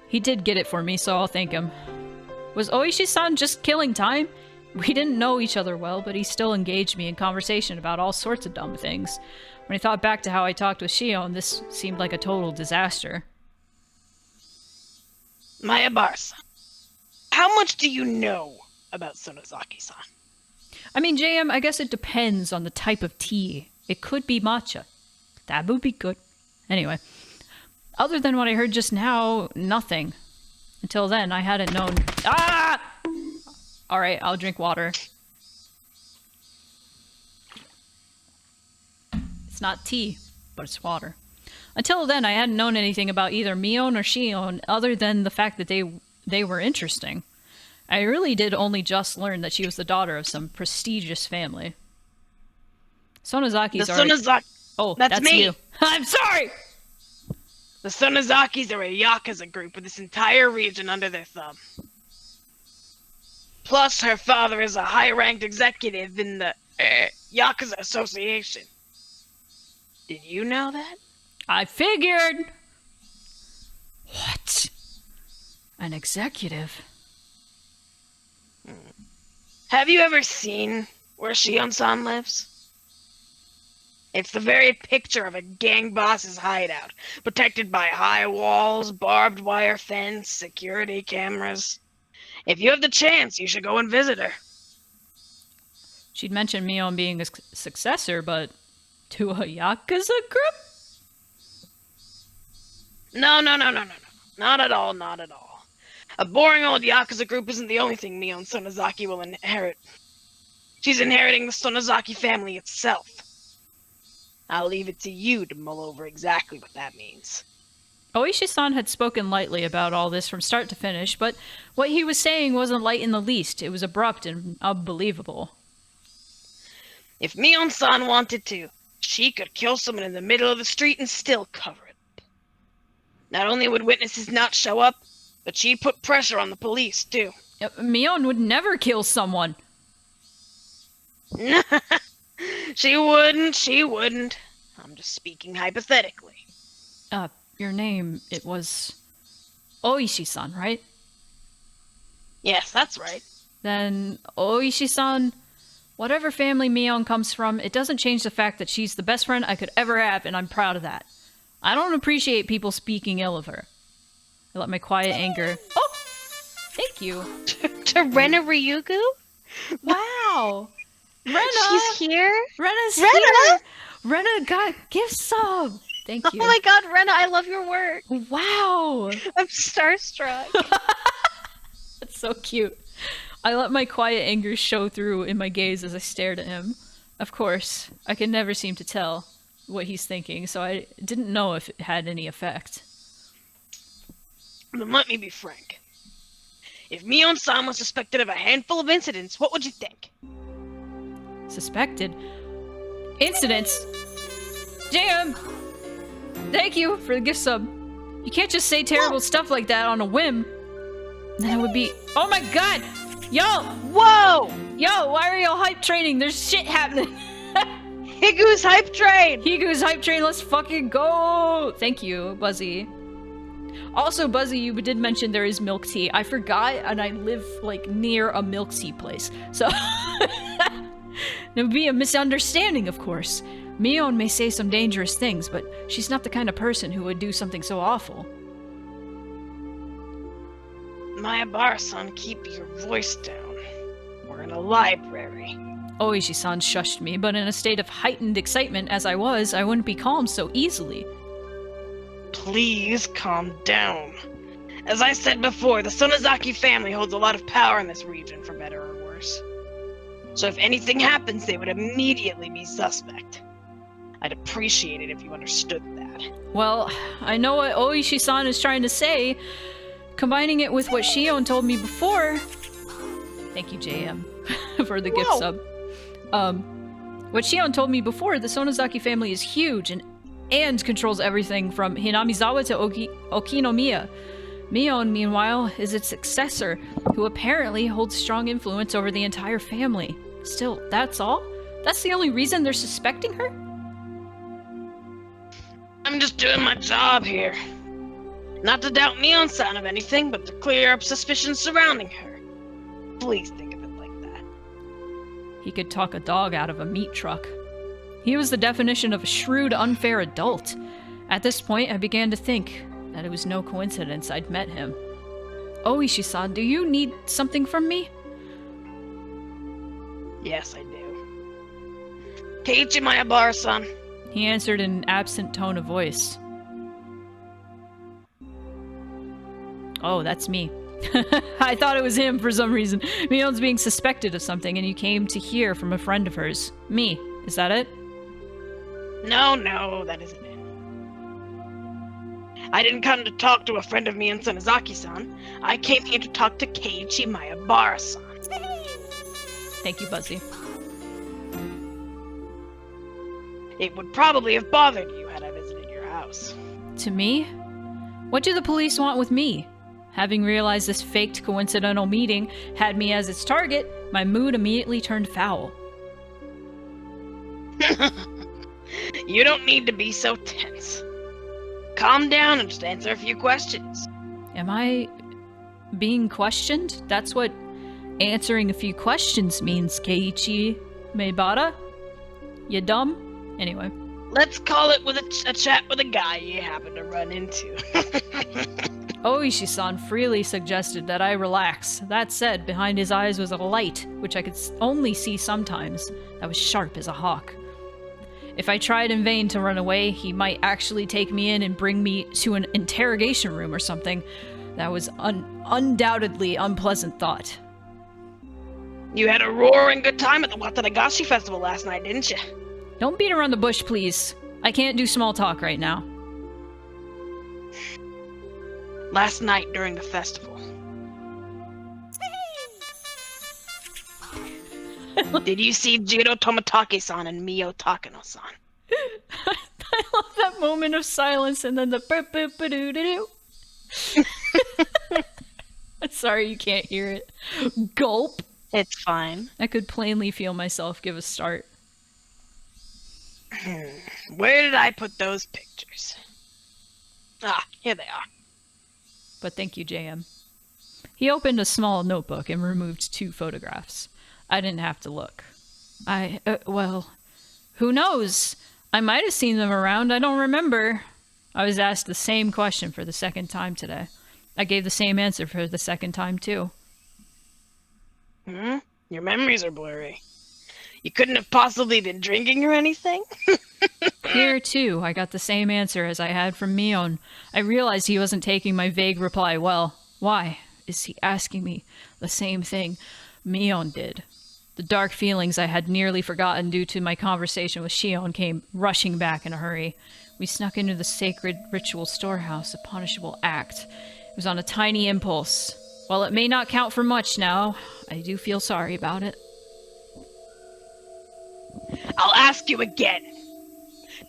he did get it for me, so I'll thank him. Was Oishi-san just killing time? We didn't know each other well, but he still engaged me in conversation about all sorts of dumb things. When I thought back to how I talked with Shion, this seemed like a total disaster. Mayabara-san, how much do you know about Sonozaki-san? I mean, JM, I guess it depends on the type of tea. It could be matcha. That would be good. Anyway, other than what I heard just now, nothing. Until then, I hadn't known... Ah! Alright, I'll drink water. It's not tea, but it's water. Until then, I hadn't known anything about either Mion or Shion other than the fact that they were interesting. I really did only just learn that she was the daughter of some prestigious family. Sonozaki's Oh, that's me. You. I'm sorry! The Sonozakis are a Yakuza group with this entire region under their thumb. Plus, her father is a high-ranked executive in the Yakuza Association. Did you know that? I figured! What? An executive? Have you ever seen where Shion-san lives? It's the very picture of a gang boss's hideout, protected by high walls, barbed wire fence, security cameras. If you have the chance, you should go and visit her. She'd mentioned Mion being a successor, but to a Yakuza group? No. Not at all, not at all. A boring old Yakuza group isn't the only thing Mion Sonozaki will inherit. She's inheriting the Sonozaki family itself. I'll leave it to you to mull over exactly what that means. Oishi-san had spoken lightly about all this from start to finish, but what he was saying wasn't light in the least. It was abrupt and unbelievable. If Mion-san wanted to, she could kill someone in the middle of the street and still cover it. Not only would witnesses not show up, but she'd put pressure on the police, too. Mion would never kill someone. She wouldn't. I'm just speaking hypothetically. Your name, it was Oishi-san, right? Yes, that's right. Then, Oishi-san, whatever family Mion comes from, it doesn't change the fact that she's the best friend I could ever have, and I'm proud of that. I don't appreciate people speaking ill of her. I let my quiet anger... Oh! Thank you. To Rena Ryugu? Wow! Rena! She's here? Rena's Rena! here! Rena got gift sub! Thank you. Oh my god, Rena, I love your work. Wow! I'm starstruck. That's so cute. I let my quiet anger show through in my gaze as I stared at him. Of course, I can never seem to tell what he's thinking, so I didn't know if it had any effect. Then let me be frank. If Mion-san was suspected of a handful of incidents, what would you think? Suspected? Incidents? Jam! Thank you for the gift sub. You can't just say terrible stuff like that on a whim. Then it would be... Oh my god! Yo! Whoa! Yo, why are y'all hype training? There's shit happening! Higu's hype train! Higu's hype train, let's fucking go! Thank you, Buzzy. Also, Buzzy, you did mention there is milk tea. I forgot, and I live, like, near a milk tea place. So... It would be a misunderstanding, of course. Mion may say some dangerous things, but she's not the kind of person who would do something so awful. Mayabara-san, keep your voice down. We're in a library. Oishi-san shushed me, but in a state of heightened excitement as I was, I wouldn't be calmed so easily. Please calm down. As I said before, the Sonozaki family holds a lot of power in this region, for better or worse. So if anything happens, they would immediately be suspect. I'd appreciate it if you understood that. Well, I know what Oishi-san is trying to say. Combining it with what Shion told me before... Thank you, JM, for the gift sub. What Shion told me before, the Sonozaki family is huge and controls everything from Hinamizawa to Okinomiya. Mion, meanwhile, is its successor, who apparently holds strong influence over the entire family. Still, that's all? That's the only reason they're suspecting her? I'm just doing my job here. Not to doubt Mion-san of anything, but to clear up suspicions surrounding her. Please think of it like that. He could talk a dog out of a meat truck. He was the definition of a shrewd, unfair adult. At this point, I began to think that it was no coincidence I'd met him. Oishi-san, do you need something from me? Yes, I do. Keiichi Mayabara-san. He answered in an absent tone of voice. Oh, that's me. I thought it was him for some reason. Mion's being suspected of something, and you came to hear from a friend of hers. Me. Is that it? No, that isn't it. I didn't come to talk to a friend of me and Sonozaki-san. I came here to talk to Keiichi Mayabara-san. Thank you, Buzzy. It would probably have bothered you had I visited your house. To me? What do the police want with me? Having realized this faked coincidental meeting had me as its target, my mood immediately turned foul. You don't need to be so tense. Calm down and just answer a few questions. Am I being questioned? That's what answering a few questions means, Keiichi Maibara? You dumb? Anyway. Let's call it with a chat with a guy you happen to run into. Oishi-san freely suggested that I relax. That said, behind his eyes was a light, which I could only see sometimes, that was sharp as a hawk. If I tried in vain to run away, he might actually take me in and bring me to an interrogation room or something. That was undoubtedly unpleasant thought. You had a roaring good time at the Watanagashi Festival last night, didn't you? Don't beat around the bush, please. I can't do small talk right now. Last night during the festival. Did you see Jiro Toмотake-san and Mio Takano-san? I love that moment of silence and then the boop-boop-ba-doo-doo-doo. Sorry you can't hear it. Gulp. It's fine. I could plainly feel myself give a start. Where did I put those pictures? Ah, here they are. But thank you, JM. He opened a small notebook and removed 2 photographs. I didn't have to look. Well, who knows? I might have seen them around, I don't remember. I was asked the same question for the second time today. I gave the same answer for the second time, too. Your memories are blurry. You couldn't have possibly been drinking or anything? Here, too, I got the same answer as I had from Mion. I realized he wasn't taking my vague reply well. Why is he asking me the same thing Mion did? The dark feelings I had nearly forgotten due to my conversation with Shion came rushing back in a hurry. We snuck into the sacred ritual storehouse, a punishable act. It was on a tiny impulse. While it may not count for much now, I do feel sorry about it. I'll ask you again.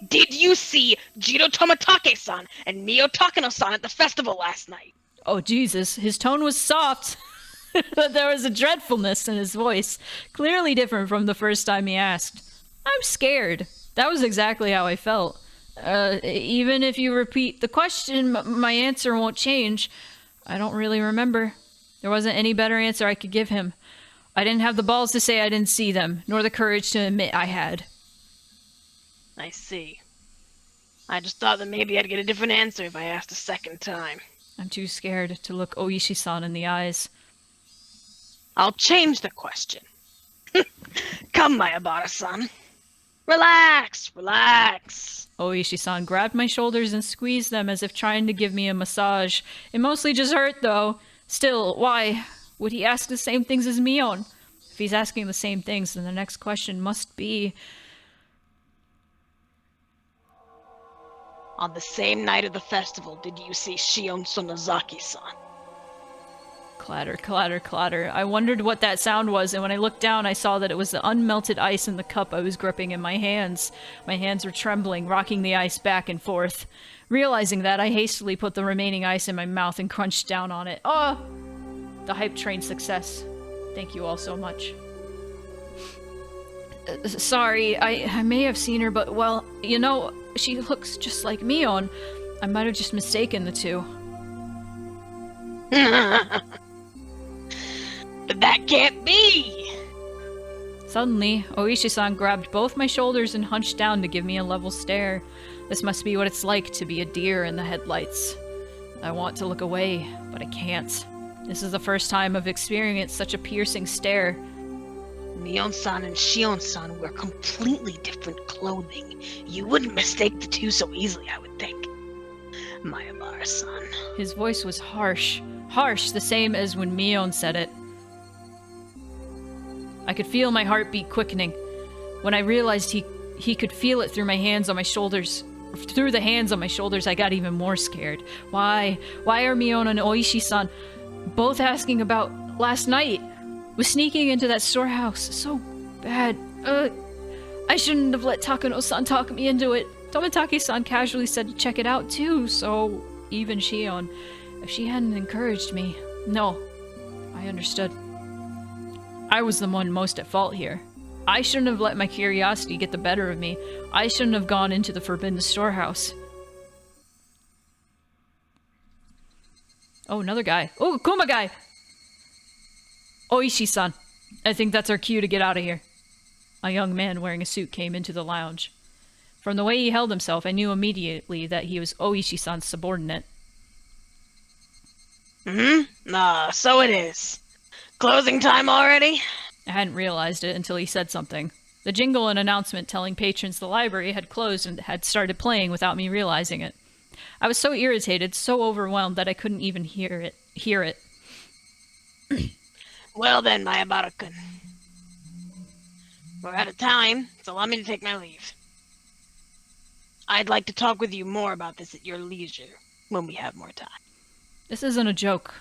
Did you see Jiro Tomatake-san and Mio Takano-san at the festival last night? Oh, Jesus. His tone was soft. But there was a dreadfulness in his voice, clearly different from the first time he asked. I'm scared. That was exactly how I felt. Even if you repeat the question, my answer won't change. I don't really remember. There wasn't any better answer I could give him. I didn't have the balls to say I didn't see them, nor the courage to admit I had. I see. I just thought that maybe I'd get a different answer if I asked a second time. I'm too scared to look Oishi-san in the eyes. I'll change the question. Come, Mayabara-san. Relax, relax. Oishi-san grabbed my shoulders and squeezed them as if trying to give me a massage. It mostly just hurt, though. Still, why would he ask the same things as Mion? If he's asking the same things, then the next question must be... On the same night of the festival, did you see Shion Sonozaki-san? Clatter, clatter, clatter. I wondered what that sound was, and when I looked down, I saw that it was the unmelted ice in the cup I was gripping in my hands. My hands were trembling, rocking the ice back and forth. Realizing that, I hastily put the remaining ice in my mouth and crunched down on it. Oh! The hype train success. Thank you all so much. Sorry, I may have seen her, but, well, you know, she looks just like Mion. I might have just mistaken the two. But that can't be! Suddenly, Oishi-san grabbed both my shoulders and hunched down to give me a level stare. This must be what it's like to be a deer in the headlights. I want to look away, but I can't. This is the first time I've experienced such a piercing stare. Mion-san and Shion-san wear completely different clothing. You wouldn't mistake the two so easily, I would think. Mayabara-san. His voice was harsh. Harsh, the same as when Mion said it. I could feel my heartbeat quickening. When I realized he could feel it through my hands on my shoulders, through the hands on my shoulders, I got even more scared. Why are Mion and Oishi-san both asking about last night? Was sneaking into that storehouse so bad. I shouldn't have let Takano-san talk me into it. Tomitake-san casually said to check it out too, so even Shion. If she hadn't encouraged me... No. I understood. I was the one most at fault here. I shouldn't have let my curiosity get the better of me. I shouldn't have gone into the forbidden storehouse. Oh, another guy. Oh, Kuma guy! Oishi-san. I think that's our cue to get out of here. A young man wearing a suit came into the lounge. From the way he held himself, I knew immediately that he was Oishi-san's subordinate. So it is. Closing time already? I hadn't realized it until he said something. The jingle and announcement telling patrons the library had closed and had started playing without me realizing it. I was so irritated, so overwhelmed that I couldn't even hear it. Well then, Mayabara-kun. We're out of time, so allow me to take my leave. I'd like to talk with you more about this at your leisure, when we have more time. This isn't a joke.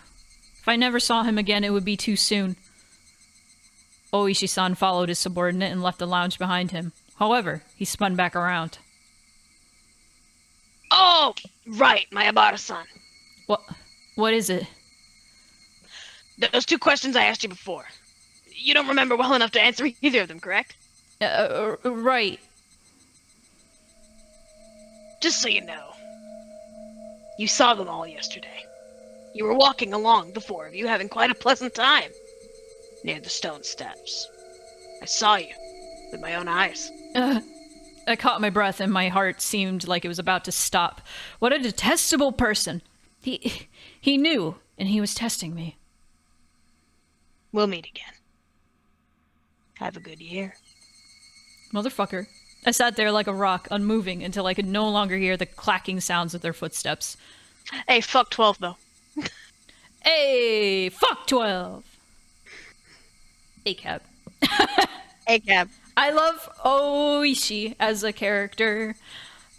If I never saw him again, it would be too soon. Oishi-san followed his subordinate and left the lounge behind him. However, he spun back around. Oh, right, my Abara-san. What is it? Those 2 questions I asked you before. You don't remember well enough to answer either of them, correct? Right. Just so you know, you saw them all yesterday. You were walking along, the 4 of you, having quite a pleasant time near the stone steps. I saw you with my own eyes. I caught my breath and my heart seemed like it was about to stop. What a detestable person. He knew, and he was testing me. We'll meet again. Have a good year. Motherfucker. I sat there like a rock, unmoving, until I could no longer hear the clacking sounds of their footsteps. Hey, fuck 12, though. Hey, fuck 12! ACAB. ACAB. I love Oishi as a character.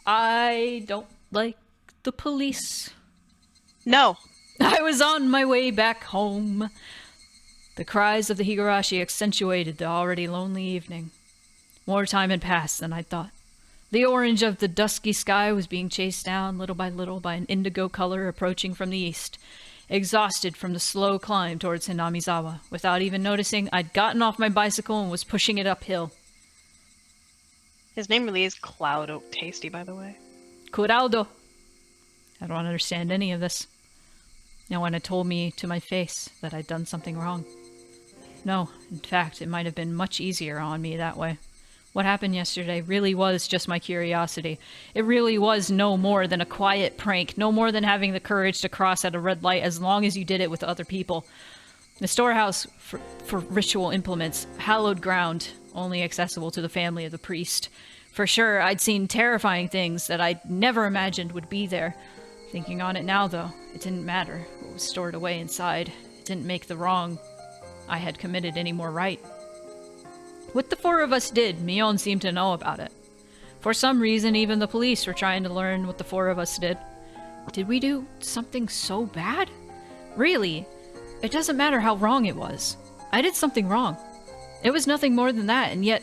I don't like the police. No. I was on my way back home. The cries of the Higurashi accentuated the already lonely evening. More time had passed than I thought. The orange of the dusky sky was being chased down little by an indigo color approaching from the east. Exhausted from the slow climb towards Hinamizawa, without even noticing, I'd gotten off my bicycle and was pushing it uphill. His name really is Cloud Oak Tasty, by the way. Curaldo. I don't understand any of this. No one had told me to my face that I'd done something wrong. No, in fact, it might have been much easier on me that way. What happened yesterday really was just my curiosity. It really was no more than a quiet prank, no more than having the courage to cross at a red light as long as you did it with other people. The storehouse for ritual implements, hallowed ground, only accessible to the family of the priest. For sure, I'd seen terrifying things that I'd never imagined would be there. Thinking on it now, though, it didn't matter what was stored away inside. It didn't make the wrong I had committed any more right. What the 4 of us did, Mion seemed to know about it. For some reason, even the police were trying to learn what the 4 of us did. Did we do something so bad? Really? It doesn't matter how wrong it was. I did something wrong. It was nothing more than that, and yet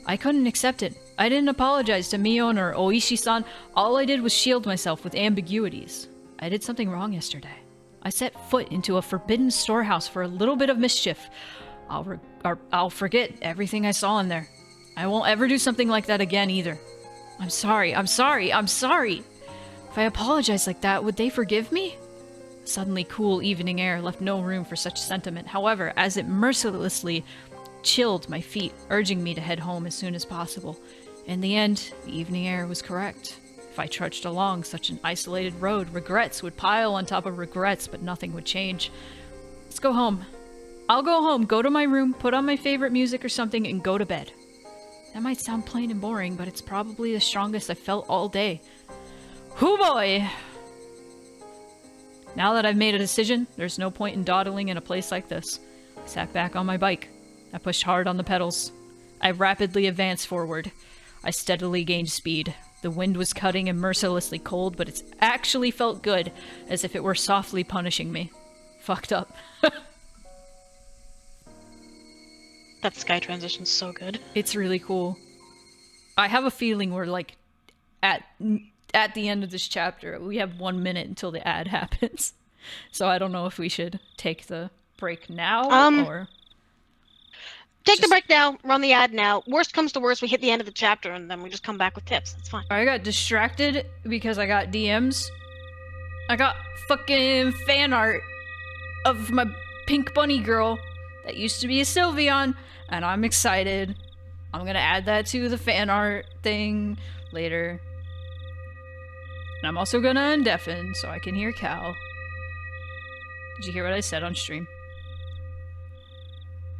I couldn't accept it. I didn't apologize to Mion or Oishi-san. All I did was shield myself with ambiguities. I did something wrong yesterday. I set foot into a forbidden storehouse for a little bit of mischief. I'll forget everything I saw in there. I won't ever do something like that again either. I'm sorry. If I apologize like that, would they forgive me? Suddenly cool evening air left no room for such sentiment. However, as it mercilessly chilled my feet, urging me to head home as soon as possible. In the end, the evening air was correct. If I trudged along such an isolated road, regrets would pile on top of regrets, but nothing would change. Let's go home. I'll go home, go to my room, put on my favorite music or something, and go to bed. That might sound plain and boring, but it's probably the strongest I've felt all day. Hoo boy! Now that I've made a decision, there's no point in dawdling in a place like this. I sat back on my bike. I pushed hard on the pedals. I rapidly advanced forward. I steadily gained speed. The wind was cutting and mercilessly cold, but it actually felt good, as if it were softly punishing me. Fucked up. That sky transition's so good. It's really cool. I have a feeling we're like at the end of this chapter. We have 1 minute until the ad happens. So I don't know if we should take the break now or Take the break now, run the ad now. Worst comes to worst, we hit the end of the chapter and then we just come back with tips. It's fine. I got distracted because I got DMs. I got fucking fan art of my pink bunny girl that used to be a Sylveon, and I'm excited. I'm gonna add that to the fan art thing later. And I'm also gonna undeafen so I can hear Cal. Did you hear what I said on stream?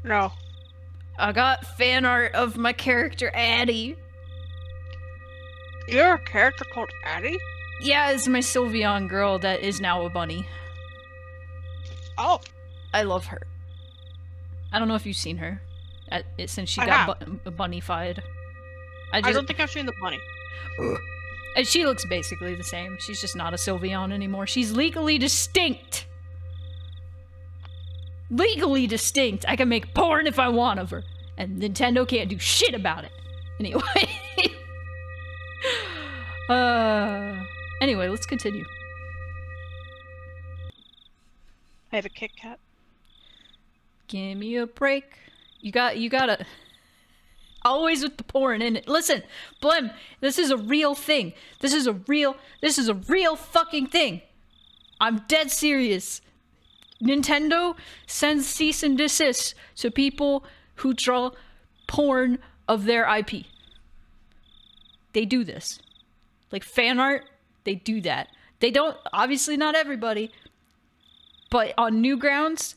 No. I got fan art of my character Addie. You're a character called Addie? Yeah, it's my Sylveon girl that is now a bunny. Oh. I love her. I don't know if you've seen her since she got bunny-fied. I don't think I've seen the bunny. And she looks basically the same. She's just not a Sylveon anymore. She's legally distinct. Legally distinct. I can make porn if I want of her. And Nintendo can't do shit about it. Anyway. Anyway, let's continue. I have a Kit Kat. Give me a break. You gotta... Always with the porn in it. Listen, Blim, this is a real thing. This is a real fucking thing. I'm dead serious. Nintendo sends cease and desist to people who draw porn of their IP. They do this. Like fan art, they do that. They don't, obviously not everybody, but on Newgrounds,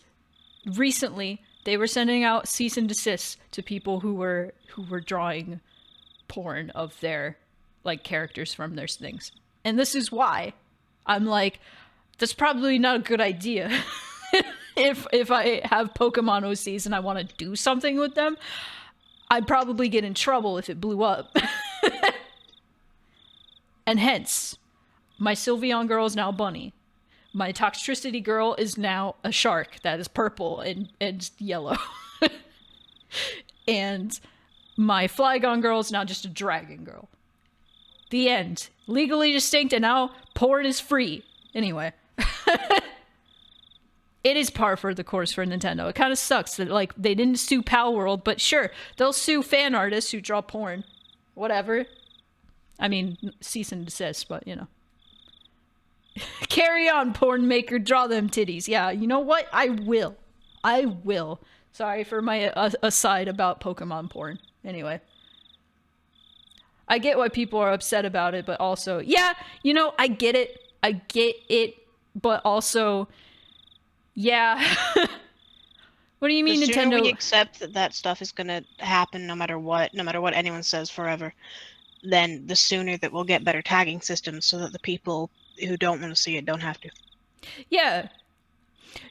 recently, they were sending out cease and desist to people who were drawing porn of their, like, characters from their things. And this is why I'm like, that's probably not a good idea. If I have Pokemon OCs and I want to do something with them, I'd probably get in trouble if it blew up. And hence, my Sylveon girl is now Bunny. My Toxtricity girl is now a shark that is purple and yellow. And my Flygon girl is now just a dragon girl. The end. Legally distinct, and now porn is free. Anyway. It is par for the course for Nintendo. It kind of sucks that, like, they didn't sue Pal World, but sure, they'll sue fan artists who draw porn. Whatever. I mean, cease and desist, but, you know. Carry on, porn maker, draw them titties. Yeah, you know what? I will. Sorry for my aside about Pokemon porn. Anyway. I get why people are upset about it, but also, yeah, you know, I get it, but also, yeah. What do you mean, the Nintendo? sooner we accept that stuff is gonna happen no matter what anyone says forever, then the sooner that we'll get better tagging systems so that the people who don't want to see it don't have to. Yeah.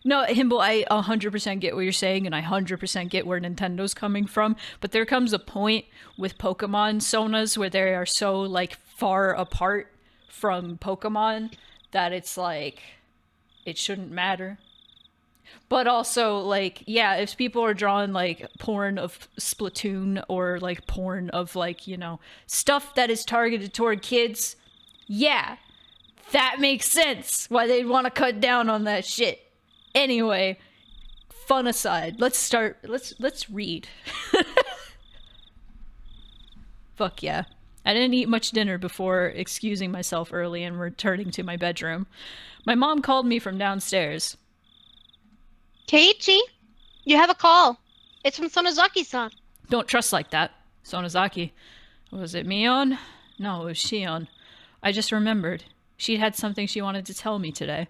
No, Himble, I 100% get what you're saying, and I 100% get where Nintendo's coming from, but there comes a point with Pokemon Sonas where they are so, like, far apart from Pokemon that it's like, it shouldn't matter. But also, like, yeah, if people are drawing, like, porn of Splatoon or, like, porn of, like, you know, stuff that is targeted toward kids, yeah, that makes sense why they'd want to cut down on that shit. Anyway, fun aside, let's read. Fuck yeah. I didn't eat much dinner before excusing myself early and returning to my bedroom. My mom called me from downstairs. Keiichi, you have a call. It's from Sonozaki-san. Don't trust like that. Sonozaki. Was it Mion? No, it was Shion. I just remembered. She had something she wanted to tell me today.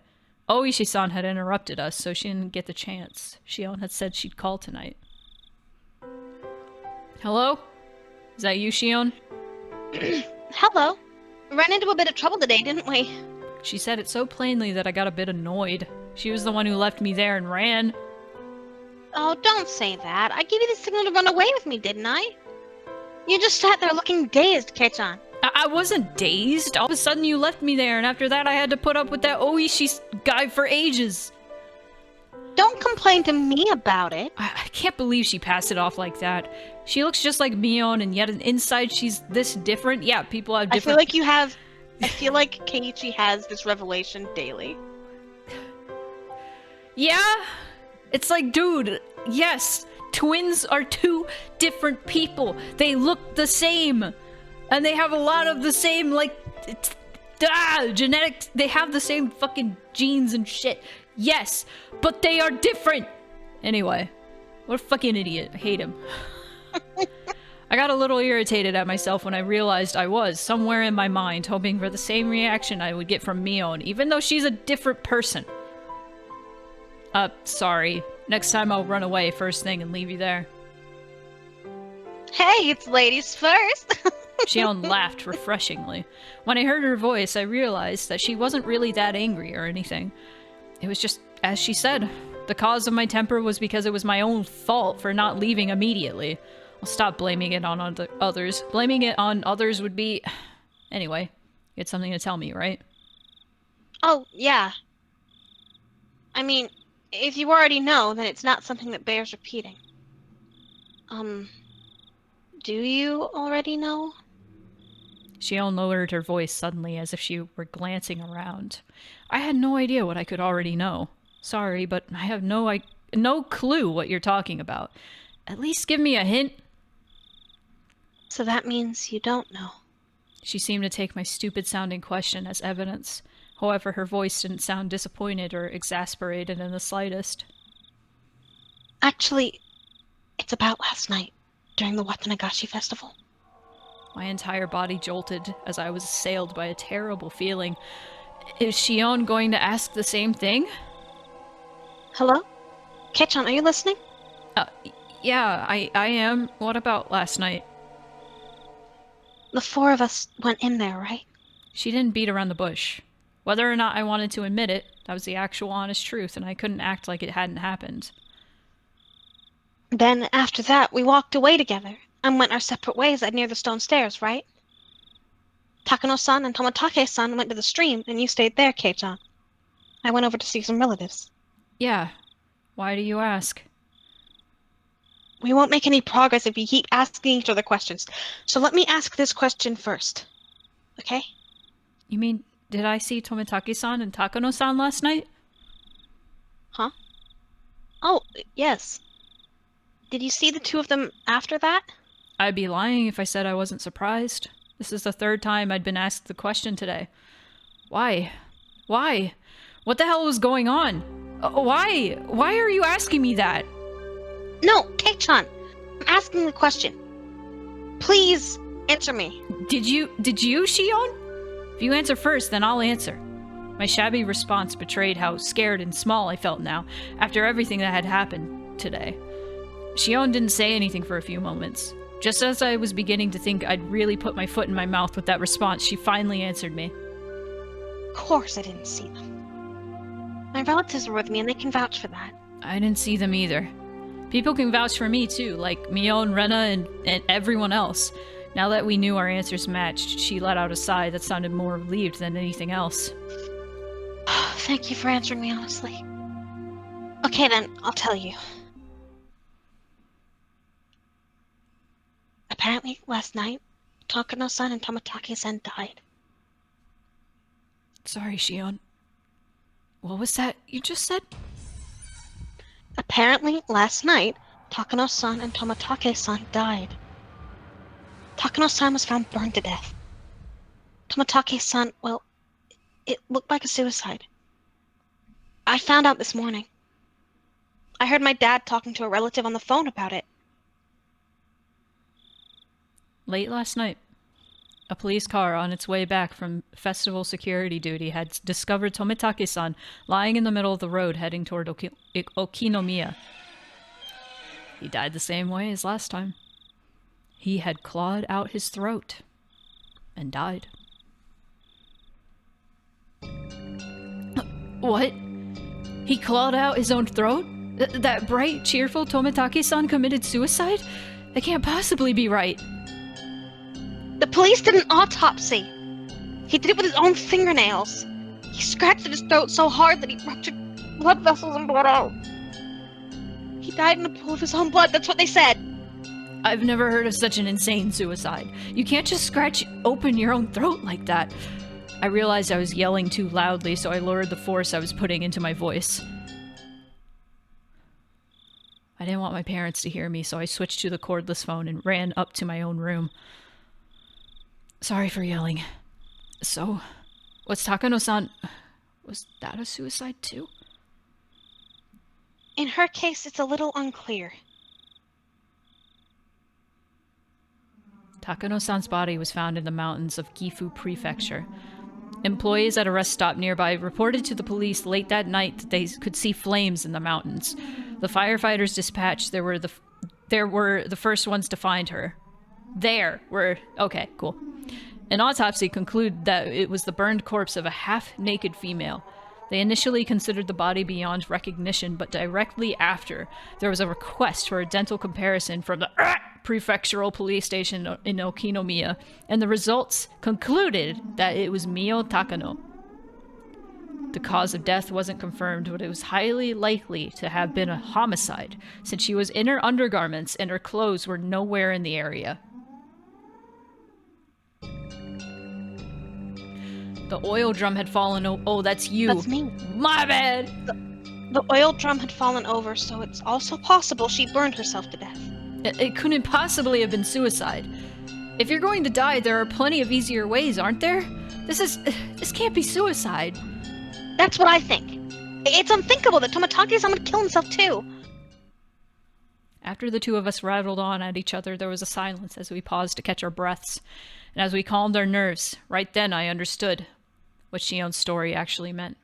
Oishi-san had interrupted us, so she didn't get the chance. Shion had said she'd call tonight. Hello? Is that you, Shion? Hello. We ran into a bit of trouble today, didn't we? She said it so plainly that I got a bit annoyed. She was the one who left me there and ran. Oh, don't say that. I gave you the signal to run away with me, didn't I? You just sat there looking dazed, Kei-chan. I wasn't dazed. All of a sudden you left me there, and after that I had to put up with that Oishi guy for ages. Don't complain to me about it. I can't believe she passed it off like that. She looks just like Mion, and yet inside she's this different. Yeah, people have different... I feel like Keiichi has this revelation daily. Yeah? It's like, dude, yes, twins are two different people. They look the same. And they have a lot of the same, like, genetics. They have the same fucking genes and shit. Yes, but they are different. Anyway, what a fucking idiot. I hate him. I got a little irritated at myself when I realized I was, somewhere in my mind, hoping for the same reaction I would get from Mion, even though she's a different person. Sorry. Next time I'll run away first thing and leave you there. Hey, it's ladies first. Shion laughed refreshingly. When I heard her voice, I realized that she wasn't really that angry or anything. It was just, as she said, the cause of my temper was because it was my own fault for not leaving immediately. I'll stop blaming it on others. Blaming it on others would be... Anyway, you had something to tell me, right? Oh, yeah. I mean, if you already know, then it's not something that bears repeating. Do you already know? Shion lowered her voice suddenly as if she were glancing around. I had no idea what I could already know. Sorry, but I have no clue what you're talking about. At least give me a hint. So that means you don't know. She seemed to take my stupid-sounding question as evidence. However, her voice didn't sound disappointed or exasperated in the slightest. Actually, it's about last night, during the Watanagashi festival. My entire body jolted as I was assailed by a terrible feeling. Is Shion going to ask the same thing? Hello? Kei-chan, are you listening? Yeah, I am. What about last night? The four of us went in there, right? She didn't beat around the bush. Whether or not I wanted to admit it, that was the actual honest truth, and I couldn't act like it hadn't happened. Then, after that, we walked away together, and went our separate ways at near the stone stairs, right? Takano-san and Toмотake-san went to the stream, and you stayed there, Kei-chan. I went over to see some relatives. Yeah. Why do you ask? We won't make any progress if we keep asking each other questions. So let me ask this question first. Okay? You mean, did I see Tomitake-san and Takano-san last night? Huh? Oh, yes. Did you see the two of them after that? I'd be lying if I said I wasn't surprised. This is the third time I'd been asked the question today. Why? Why? What the hell was going on? Why? Why are you asking me that? No, Kei-chan. I'm asking the question. Please answer me. Did you, Shion? If you answer first, then I'll answer. My shabby response betrayed how scared and small I felt now, after everything that had happened today. Shion didn't say anything for a few moments. Just as I was beginning to think I'd really put my foot in my mouth with that response, she finally answered me. Of course I didn't see them. My relatives were with me and they can vouch for that. I didn't see them either. People can vouch for me too, like Mio and Rena and everyone else. Now that we knew our answers matched, she let out a sigh that sounded more relieved than anything else. Thank you for answering me honestly. Okay then, I'll tell you. Apparently, last night, Takano-san and Tomitake-san died. Sorry, Shion. What was that you just said? Apparently, last night, Takano-san and Tomitake-san died. Takano-san was found burned to death. Tomitake-san, well, it looked like a suicide. I found out this morning. I heard my dad talking to a relative on the phone about it. Late last night, a police car on its way back from festival security duty had discovered Tomitake-san lying in the middle of the road heading toward Okinomiya. He died the same way as last time. He had clawed out his throat and died. What? He clawed out his own throat? That bright, cheerful Tomitake-san committed suicide? That can't possibly be right. The police did an autopsy. He did it with his own fingernails. He scratched at his throat so hard that he ruptured blood vessels and bled out. He died in a pool of his own blood, that's what they said. I've never heard of such an insane suicide. You can't just scratch open your own throat like that. I realized I was yelling too loudly, so I lowered the force I was putting into my voice. I didn't want my parents to hear me, so I switched to the cordless phone and ran up to my own room. Sorry for yelling. So, was Takano-san... was that a suicide too? In her case, it's a little unclear. Takano-san's body was found in the mountains of Gifu Prefecture. Employees at a rest stop nearby reported to the police late that night that they could see flames in the mountains. The firefighters dispatched there were the first ones to find her. Okay, cool. An autopsy concluded that it was the burned corpse of a half-naked female. They initially considered the body beyond recognition, but directly after, there was a request for a dental comparison from the prefectural police station in Okinomiya, and the results concluded that it was Mio Takano. The cause of death wasn't confirmed, but it was highly likely to have been a homicide, since she was in her undergarments and her clothes were nowhere in the area. The oil drum had fallen. Oh, that's you. That's me. My bad. The oil drum had fallen over, so it's also possible she burned herself to death. It couldn't possibly have been suicide. If you're going to die, there are plenty of easier ways, aren't there? This can't be suicide. That's what I think. It's unthinkable that Tomotage-san would kill himself too. After the two of us rattled on at each other, there was a silence as we paused to catch our breaths. And as we calmed our nerves, right then I understood what Shion's story actually meant.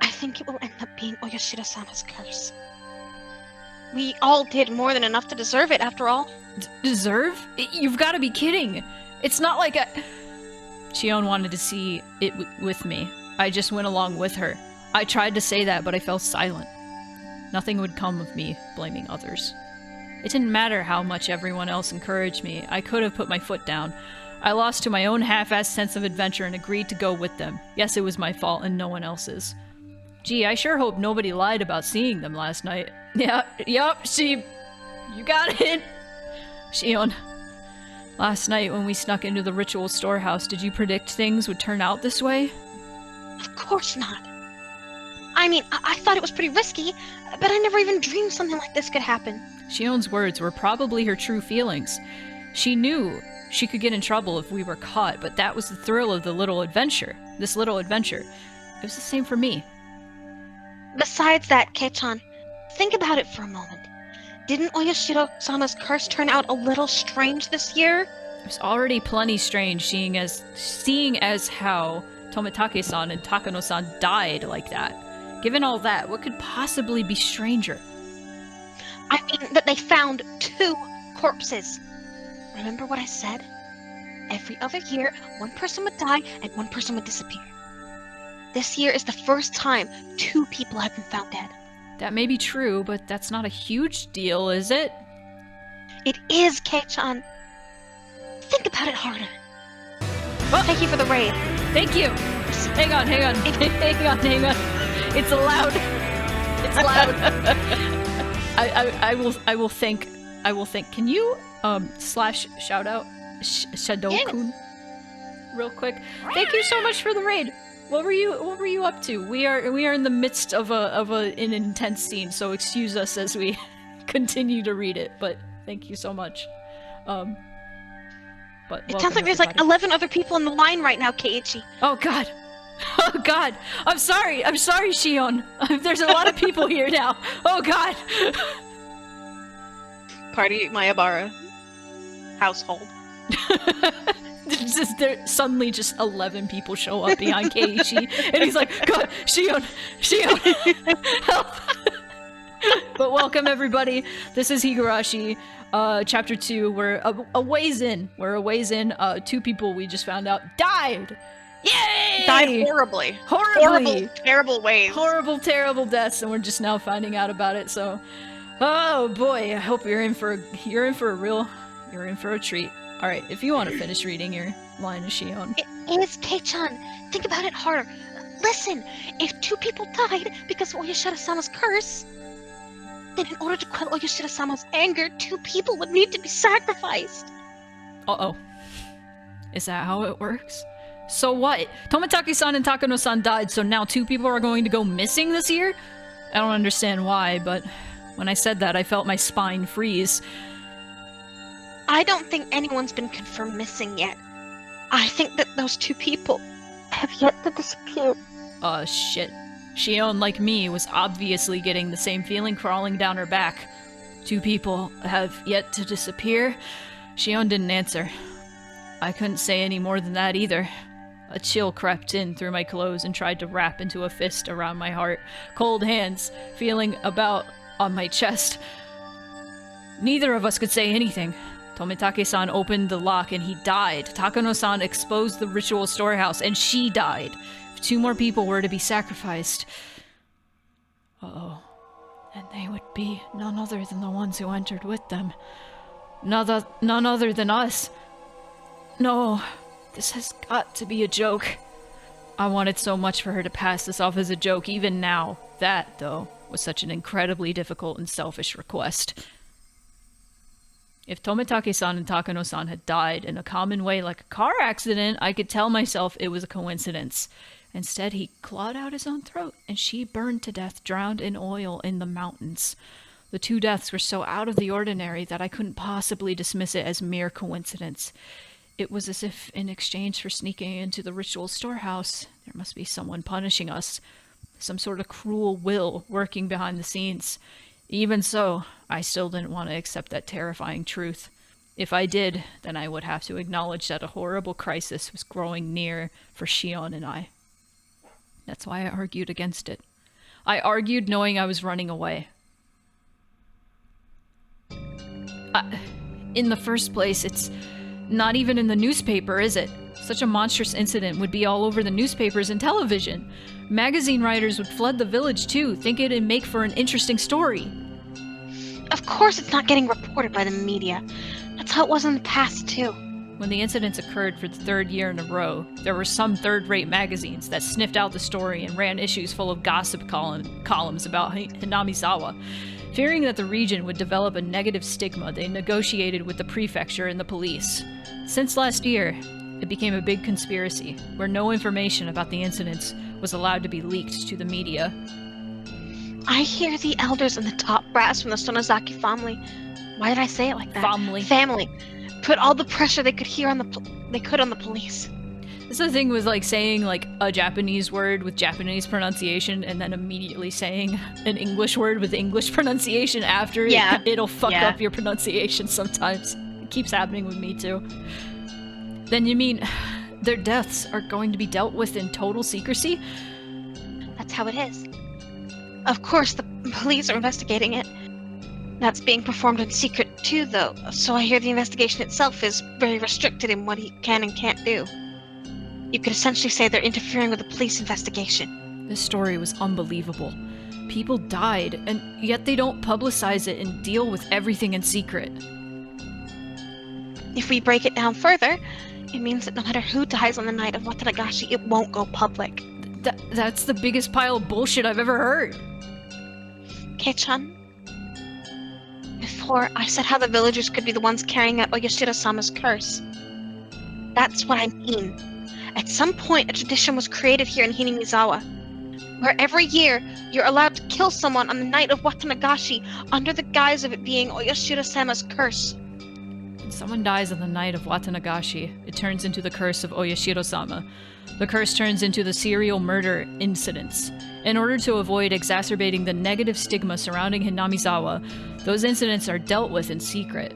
I think it will end up being Oyashiro-sama's curse. We all did more than enough to deserve it, after all. Deserve? You've got to be kidding. It's not like Shion wanted to see it with me. I just went along with her. I tried to say that, but I fell silent. Nothing would come of me blaming others. It didn't matter how much everyone else encouraged me. I could have put my foot down. I lost to my own half-assed sense of adventure and agreed to go with them. Yes, it was my fault and no one else's. Gee, I sure hope nobody lied about seeing them last night. Yeah, yup, you got it. Shion, last night when we snuck into the ritual storehouse, did you predict things would turn out this way? Of course not. I mean, I thought it was pretty risky, but I never even dreamed something like this could happen. Shion's words were probably her true feelings. She knew she could get in trouble if we were caught, but that was the thrill of the little adventure. This little adventure. It was the same for me. Besides that, Kei-chan, think about it for a moment. Didn't Oyashiro-sama's curse turn out a little strange this year? It was already plenty strange seeing as how Tomitake-san and Takano-san died like that. Given all that, what could possibly be stranger? I mean that they found 2 corpses. Remember what I said? Every other year, one person would die and one person would disappear. This year is the first time 2 people have been found dead. That may be true, but that's not a huge deal, is it? It is, Kei-chan. Think about it harder. Oh. Thank you for the raid. Thank you. Hang on. Hang on. It's loud. It's loud. I will think. Can you slash shout out Shadow-kun real quick? Thank you so much for the raid. What were you up to? We are in the midst of an intense scene, so excuse us as we continue to read it. But thank you so much. But it sounds like there's like 11 other people on the line right now, Keiichi. Oh god. Oh god. I'm sorry, Shion. There's a lot of people here now. Oh god. Party Mayabara household. Suddenly just 11 people show up behind Keiichi, and he's like, God, Shion, help! But welcome everybody. This is Higurashi, chapter 2. We're a ways in. 2 people we just found out died. Yay! Died horribly. Horribly. Terrible ways. Horrible, terrible deaths, and we're just now finding out about it. So, oh boy, I hope you're in for a treat. All right, if you want to finish reading your line of Shion. It is, Kei-chan. Think about it harder. Listen, if 2 people died because of Oyashiro-sama's curse, then in order to quell Oyashiro-sama's anger, 2 people would need to be sacrificed. Uh-oh. Is that how it works? So what? Tomitake-san and Takano-san died, so now 2 people are going to go missing this year? I don't understand why, but when I said that, I felt my spine freeze. I don't think anyone's been confirmed missing yet. I think that those 2 people have yet to disappear. Shit. Shion, like me, was obviously getting the same feeling crawling down her back. 2 people have yet to disappear? Shion didn't answer. I couldn't say any more than that either. A chill crept in through my clothes and tried to wrap into a fist around my heart. Cold hands feeling about on my chest. Neither of us could say anything. Tomitake-san opened the lock and he died. Takano-san exposed the ritual storehouse and she died. If 2 more people were to be sacrificed... Uh-oh. And they would be none other than the ones who entered with them. None other than us. No, this has got to be a joke. I wanted so much for her to pass this off as a joke, even now. That, though, was such an incredibly difficult and selfish request. If Tomitake-san and Takano-san had died in a common way like a car accident, I could tell myself it was a coincidence. Instead, he clawed out his own throat, and she burned to death, drowned in oil in the mountains. The two deaths were so out of the ordinary that I couldn't possibly dismiss it as mere coincidence. It was as if, in exchange for sneaking into the ritual storehouse, there must be someone punishing us. Some sort of cruel will working behind the scenes. Even so, I still didn't want to accept that terrifying truth. If I did, then I would have to acknowledge that a horrible crisis was growing near for Shion and I. That's why I argued against it. I argued knowing I was running away. In the first place, it's not even in the newspaper, is it? Such a monstrous incident would be all over the newspapers and television. Magazine writers would flood the village too, think it'd make for an interesting story. Of course it's not getting reported by the media. That's how it was in the past, too. When the incidents occurred for the third year in a row, there were some third-rate magazines that sniffed out the story and ran issues full of gossip columns about Hinamizawa. Fearing that the region would develop a negative stigma, they negotiated with the prefecture and the police. Since last year, it became a big conspiracy, where no information about the incidents was allowed to be leaked to the media. I hear the elders and the top brass from the Sonozaki family. Why did I say it like that? Family. Put all the pressure they could on the police. This is the thing with like saying like a Japanese word with Japanese pronunciation and then immediately saying an English word with English pronunciation after. Yeah. It'll fuck up your pronunciation sometimes. It keeps happening with me too. Then you mean their deaths are going to be dealt with in total secrecy? That's how it is. Of course, the police are investigating it. That's being performed in secret too, though, so I hear the investigation itself is very restricted in what he can and can't do. You could essentially say they're interfering with the police investigation. This story was unbelievable. People died, and yet they don't publicize it and deal with everything in secret. If we break it down further, it means that no matter who dies on the night of Watanagashi, it won't go public. That's the biggest pile of bullshit I've ever heard. Kei-chan, before I said how the villagers could be the ones carrying out Oyashiro-sama's curse. That's what I mean. At some point, a tradition was created here in Hinamizawa, where every year you're allowed to kill someone on the night of Watanagashi under the guise of it being Oyashiro-sama's curse. When someone dies on the night of Watanagashi, it turns into the curse of Oyashiro-sama. The curse turns into the serial murder incidents. In order to avoid exacerbating the negative stigma surrounding Hinamizawa, those incidents are dealt with in secret.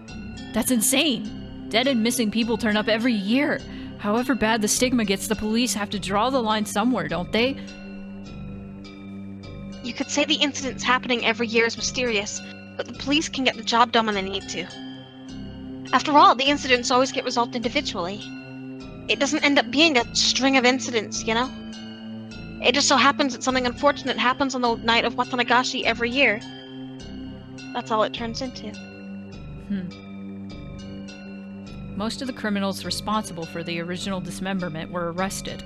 That's insane! Dead and missing people turn up every year. However bad the stigma gets, the police have to draw the line somewhere, don't they? You could say the incidents happening every year is mysterious, but the police can get the job done when they need to. After all, the incidents always get resolved individually. It doesn't end up being a string of incidents, you know? It just so happens that something unfortunate happens on the night of Watanagashi every year. That's all it turns into. Most of the criminals responsible for the original dismemberment were arrested.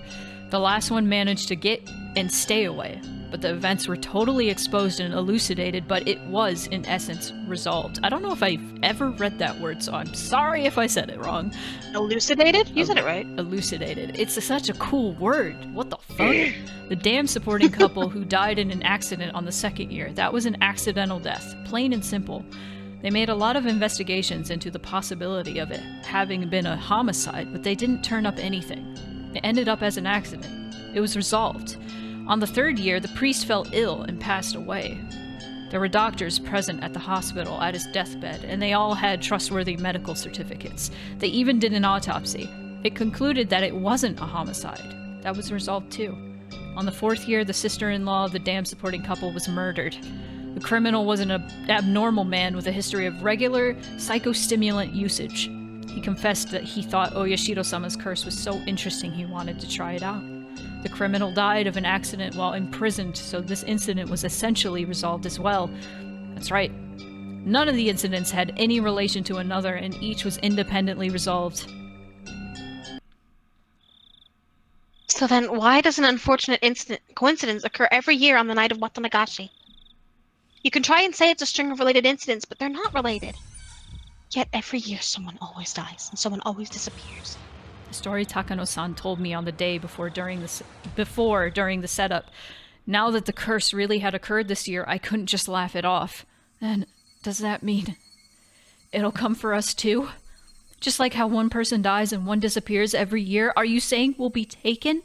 The last one managed to get and stay away, but the events were totally exposed and elucidated, but it was, in essence, resolved. I don't know if I've ever read that word, so I'm sorry if I said it wrong. Elucidated? You said it right. Elucidated. It's such a cool word. What the fuck? The dam supporting couple who died in an accident on the second year, that was an accidental death, plain and simple. They made a lot of investigations into the possibility of it having been a homicide, but they didn't turn up anything. It ended up as an accident. It was resolved. On the third year, the priest fell ill and passed away. There were doctors present at the hospital at his deathbed, and they all had trustworthy medical certificates. They even did an autopsy. It concluded that it wasn't a homicide. That was resolved too. On the fourth year, the sister-in-law of the dam-supporting couple was murdered. The criminal was an abnormal man with a history of regular psychostimulant usage. He confessed that he thought Oyashiro-sama's curse was so interesting he wanted to try it out. The criminal died of an accident while imprisoned, so this incident was essentially resolved as well. That's right. None of the incidents had any relation to another, and each was independently resolved. So then, why does an unfortunate coincidence occur every year on the night of Watanagashi? You can try and say it's a string of related incidents, but they're not related. Yet every year someone always dies, and someone always disappears. The story Takano-san told me on the day before during the setup. Now that the curse really had occurred this year, I couldn't just laugh it off. And does that mean it'll come for us too? Just like how one person dies and one disappears every year, are you saying we'll be taken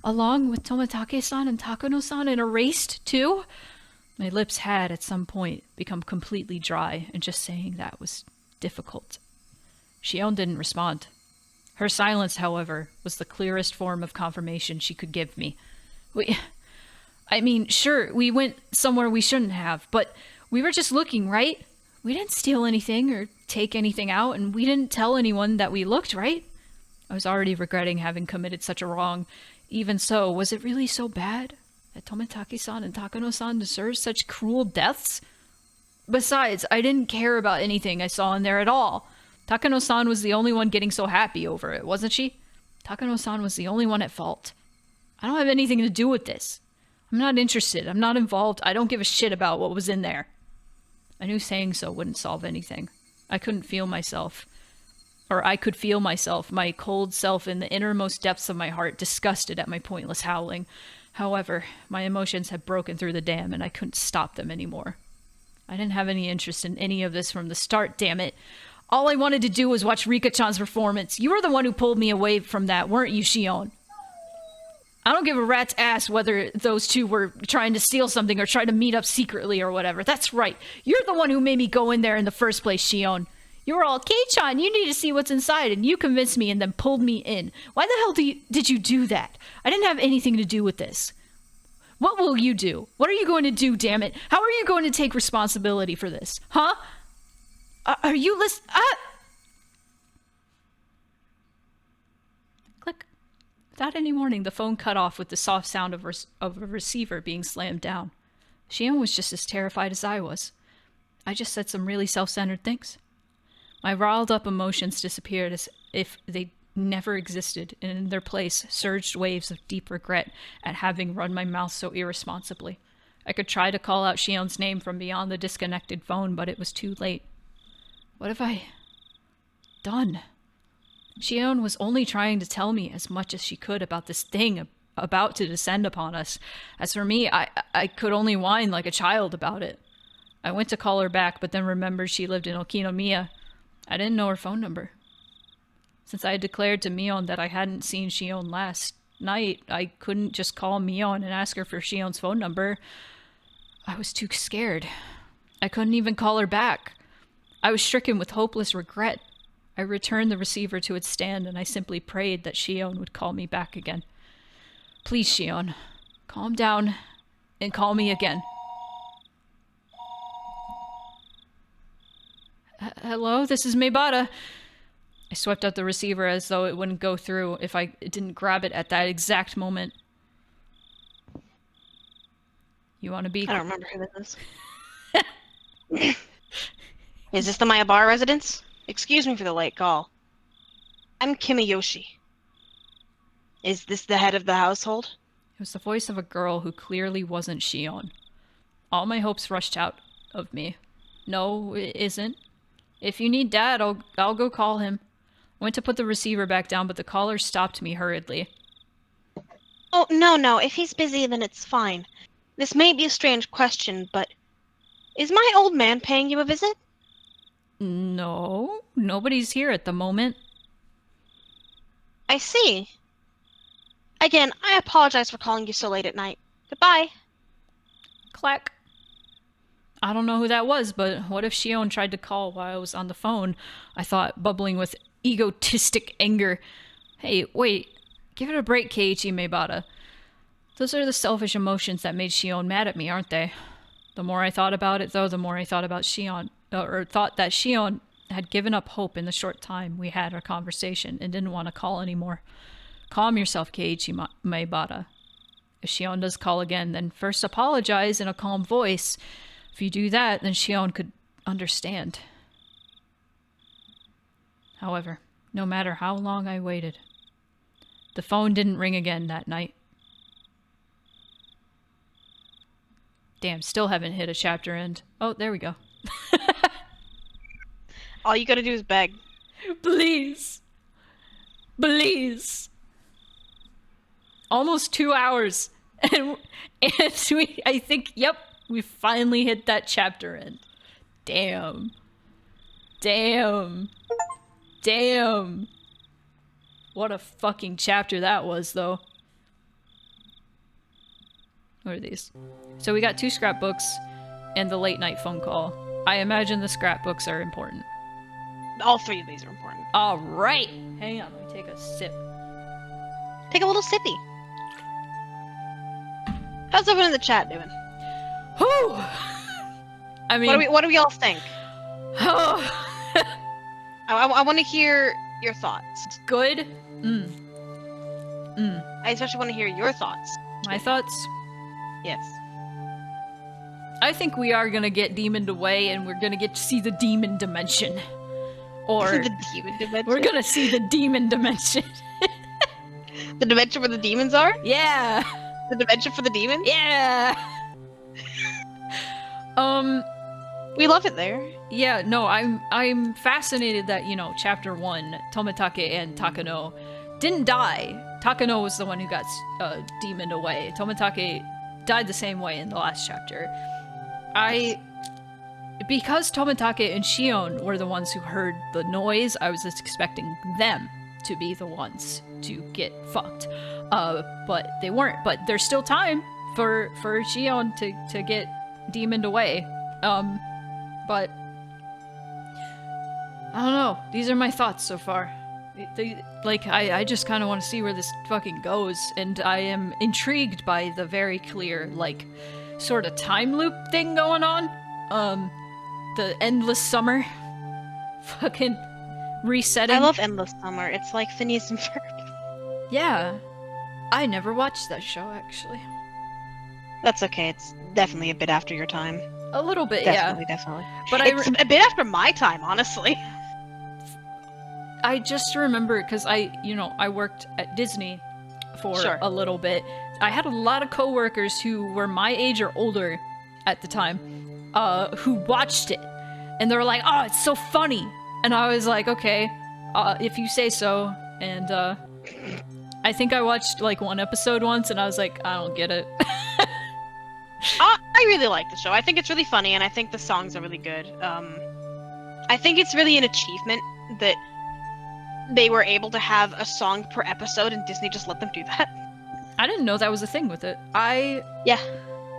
along with Tomitake-san and Takano-san and erased too? My lips had, at some point, become completely dry, and just saying that was difficult. Shion didn't respond. Her silence, however, was the clearest form of confirmation she could give me. Sure, we went somewhere we shouldn't have, but we were just looking, right? We didn't steal anything or take anything out, and we didn't tell anyone that we looked, right? I was already regretting having committed such a wrong. Even so, was it really so bad that Tomitake-san and Takano-san deserved such cruel deaths? Besides, I didn't care about anything I saw in there at all. Takano-san was the only one getting so happy over it, wasn't she? Takano-san was the only one at fault. I don't have anything to do with this. I'm not interested. I'm not involved. I don't give a shit about what was in there. I knew saying so wouldn't solve anything. I could feel myself, my cold self in the innermost depths of my heart, disgusted at my pointless howling. However, my emotions had broken through the dam and I couldn't stop them anymore. I didn't have any interest in any of this from the start, damn it. All I wanted to do was watch Rika-chan's performance. You were the one who pulled me away from that, weren't you, Shion? I don't give a rat's ass whether those two were trying to steal something or try to meet up secretly or whatever. That's right. You're the one who made me go in there in the first place, Shion. You were all, Kei-chan, you need to see what's inside, and you convinced me and then pulled me in. Why the hell did you do that? I didn't have anything to do with this. What will you do? What are you going to do, damn it? How are you going to take responsibility for this? Huh? Are you listening? Click. Without any warning, the phone cut off with the soft sound of a receiver being slammed down. Shion was just as terrified as I was. I just said some really self-centered things. My riled up emotions disappeared as if they never existed, and in their place surged waves of deep regret at having run my mouth so irresponsibly. I could try to call out Shion's name from beyond the disconnected phone, but it was too late. What have I done? Shion was only trying to tell me as much as she could about this thing about to descend upon us. As for me, I could only whine like a child about it. I went to call her back, but then remembered she lived in Okinomiya. I didn't know her phone number. Since I had declared to Mion that I hadn't seen Shion last night, I couldn't just call Mion and ask her for Shion's phone number. I was too scared. I couldn't even call her back. I was stricken with hopeless regret. I returned the receiver to its stand, and I simply prayed that Shion would call me back again. Please, Shion, calm down and call me again. Hello, this is Maebata. I swept out the receiver as though it wouldn't go through if I didn't grab it at that exact moment. You want to be... I don't remember who this is. Is this the Mayabar residence? Excuse me for the late call. I'm Kimiyoshi. Is this the head of the household? It was the voice of a girl who clearly wasn't Shion. All my hopes rushed out of me. No, it isn't. If you need Dad, I'll go call him. I went to put the receiver back down, but the caller stopped me hurriedly. Oh, no. If he's busy, then it's fine. This may be a strange question, but... is my old man paying you a visit? No, nobody's here at the moment. I see. Again, I apologize for calling you so late at night. Goodbye. Clack. I don't know who that was, but what if Shion tried to call while I was on the phone? I thought, bubbling with egotistic anger. Hey, wait. Give it a break, Keiichi Maebata. Those are the selfish emotions that made Shion mad at me, aren't they? The more I thought about it, though, the more I thought about Shion, or thought that Shion had given up hope in the short time we had our conversation and didn't want to call anymore. Calm yourself, Keiichi Maebata. If Shion does call again, then first apologize in a calm voice. If you do that, then Shion could understand. However, no matter how long I waited, the phone didn't ring again that night. Damn, still haven't hit a chapter end. Oh, there we go. All you gotta do is beg. Please. Please. Almost 2 hours. And I think, yep, we finally hit that chapter end. Damn. Damn. Damn. What a fucking chapter that was, though. What are these? So we got 2 scrapbooks and the late night phone call. I imagine the scrapbooks are important. All 3 of these are important. All right. Hang on, let me take a sip. Take a little sippy. How's everyone in the chat doing? Whew. I mean, what do we all think? oh, I want to hear your thoughts. good. I especially want to hear your thoughts. My thoughts. Yes. I think we are gonna get demoned away, and we're gonna get to see the demon dimension, or The demon dimension. we're gonna see the demon dimension. The dimension where the demons are? Yeah. The dimension for the demons? Yeah. We love it there. Yeah, no, I'm fascinated that, you know, chapter 1, Tomitake and Takano didn't die. Takano was the one who got demoned away. Tomitake died the same way in the last chapter. Because Tomitake and Shion were the ones who heard the noise, I was just expecting them to be the ones to get fucked. But they weren't. But there's still time for Shion to get demoned away. But I don't know. These are my thoughts so far. I just kind of want to see where this fucking goes, and I am intrigued by the very clear, like, sort of time loop thing going on. The endless summer. Fucking resetting. I love Endless Summer. It's like Phineas and Ferb. Yeah. I never watched that show, actually. That's okay. It's definitely a bit after your time. A little bit, Definitely, yeah. definitely. But It's a bit after my time, honestly. I just remember, because I worked at Disney for Sure. a little bit. I had a lot of coworkers who were my age or older at the time, who watched it. And they were like, oh, it's so funny. And I was like, okay, if you say so. And I think I watched like 1 episode once, and I was like, I don't get it. I really like the show. I think it's really funny, and I think the songs are really good. I think it's really an achievement that they were able to have a song per episode, and Disney just let them do that. I didn't know that was a thing with it. Yeah.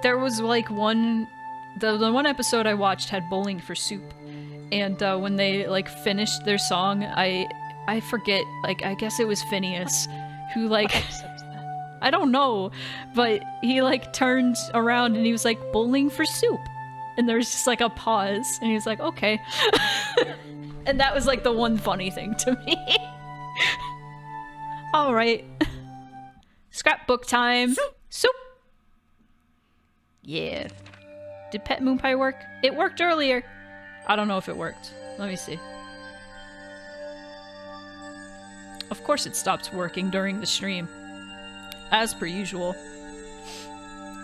There was like the one episode I watched had Bowling for Soup, and when they like finished their song, I forget, like, I guess it was Phineas who like I don't know, but he like turned around and he was like, bowling for soup, and there was just like a pause, and he was like, okay. And that was like the one funny thing to me. All right. Scrapbook time. Soup. Yeah. Did Pet Moon Pie work? It worked earlier. I don't know if it worked. Let me see. Of course it stops working during the stream. As per usual.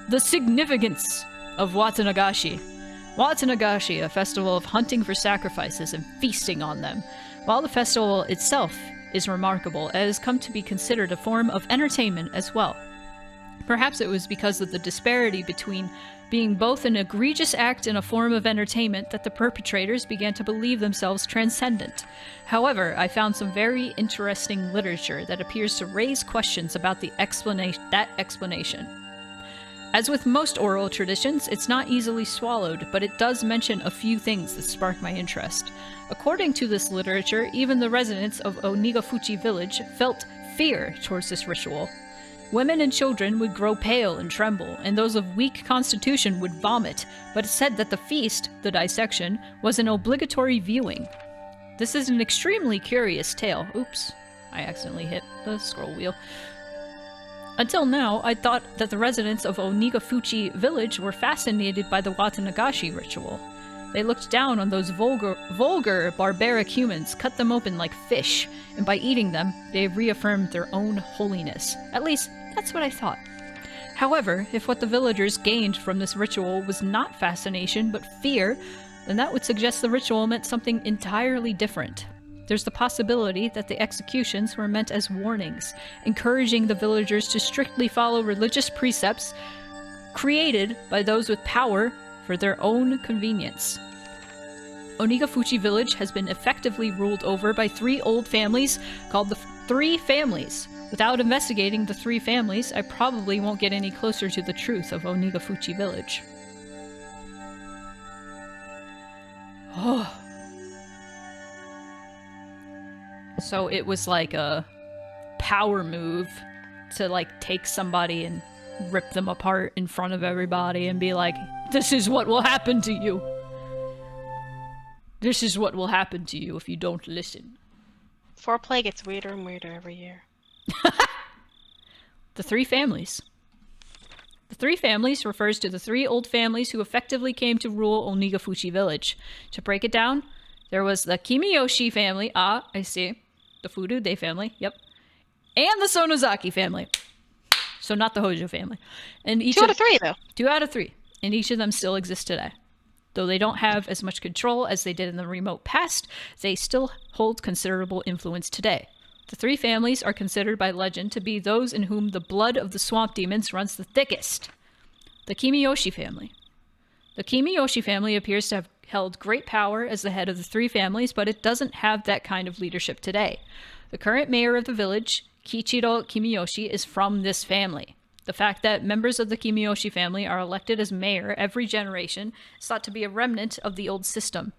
The significance of Watanagashi. Watanagashi, a festival of hunting for sacrifices and feasting on them. While the festival itself is remarkable, it has come to be considered a form of entertainment as well. Perhaps it was because of the disparity between being both an egregious act and a form of entertainment that the perpetrators began to believe themselves transcendent. However, I found some very interesting literature that appears to raise questions about that explanation. As with most oral traditions, it's not easily swallowed, but it does mention a few things that spark my interest. According to this literature, even the residents of Onigafuchi village felt fear towards this ritual. Women and children would grow pale and tremble, and those of weak constitution would vomit, but it said that the feast, the dissection, was an obligatory viewing. This is an extremely curious tale. Oops, I accidentally hit the scroll wheel. Until now, I thought that the residents of Onigafuchi village were fascinated by the Watanagashi ritual. They looked down on those vulgar, barbaric humans, cut them open like fish, and by eating them, they reaffirmed their own holiness. At least, that's what I thought. However, if what the villagers gained from this ritual was not fascination but fear, then that would suggest the ritual meant something entirely different. There's the possibility that the executions were meant as warnings, encouraging the villagers to strictly follow religious precepts created by those with power for their own convenience. Onigafuchi village has been effectively ruled over by 3 old families called the Three Families. Without investigating the 3 families, I probably won't get any closer to the truth of Onigafuchi village. Oh. So it was like a power move to like take somebody and rip them apart in front of everybody and be like, this is what will happen to you. This is what will happen to you if you don't listen. Foreplay gets weirder and weirder every year. The 3 families. The 3 families refers to the 3 old families who effectively came to rule Onigafuchi village. To break it down, there was the Kimiyoshi family. Ah, I see. The Furude family. Yep. And the Sonozaki family. So not the Hojo family. And each 2 out of 3, though. 2 out of 3. And each of them still exists today. Though they don't have as much control as they did in the remote past, they still hold considerable influence today. The 3 families are considered by legend to be those in whom the blood of the swamp demons runs the thickest. The Kimiyoshi family. The Kimiyoshi family appears to have held great power as the head of the 3 families, but it doesn't have that kind of leadership today. The current mayor of the village, Kichiro Kimiyoshi, is from this family. The fact that members of the Kimiyoshi family are elected as mayor every generation is thought to be a remnant of the old system.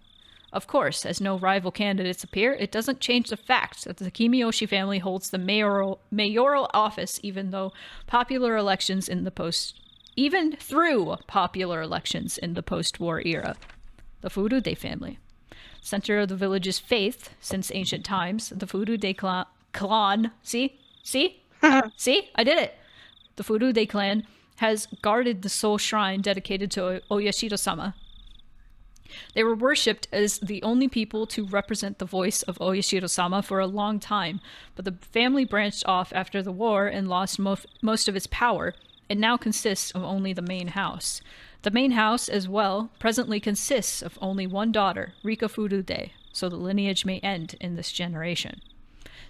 Of course, as no rival candidates appear, it doesn't change the fact that the Kimiyoshi family holds the mayoral office even through popular elections in the post-war era. The Furude family. Center of the village's faith since ancient times, the Furude clan. See? See? I did it! The Furude clan has guarded the sole shrine dedicated to Oyashiro-sama. They were worshipped as the only people to represent the voice of Oyashiro-sama for a long time, but the family branched off after the war and lost most of its power. It now consists of only the main house. The main house, as well, presently consists of only one daughter, Rika Furude, so the lineage may end in this generation.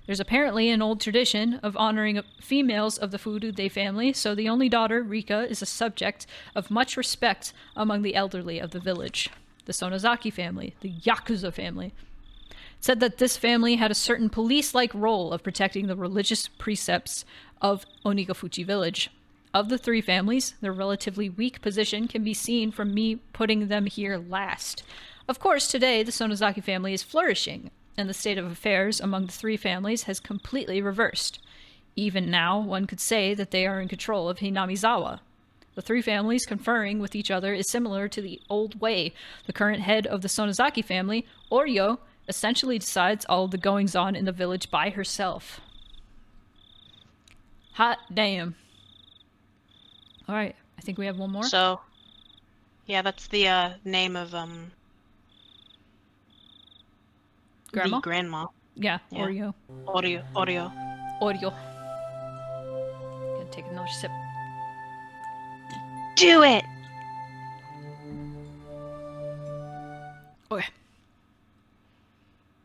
There's apparently an old tradition of honoring females of the Furude family, so the only daughter, Rika, is a subject of much respect among the elderly of the village. The Sonozaki family, the Yakuza family, said that this family had a certain police-like role of protecting the religious precepts of Onigafuchi village. Of the 3 families, their relatively weak position can be seen from me putting them here last. Of course, today the Sonozaki family is flourishing, and the state of affairs among the 3 families has completely reversed. Even now, one could say that they are in control of Hinamizawa. The 3 families conferring with each other is similar to the old way. The current head of the Sonozaki family, Oryo, essentially decides all of the goings-on in the village by herself. Hot damn. Alright, I think we have one more. So, yeah, that's the name of Grandma? the grandma. Yeah, Yeah. Oryo. Oreo. Oryo. Gonna take another sip. Do it! Okay.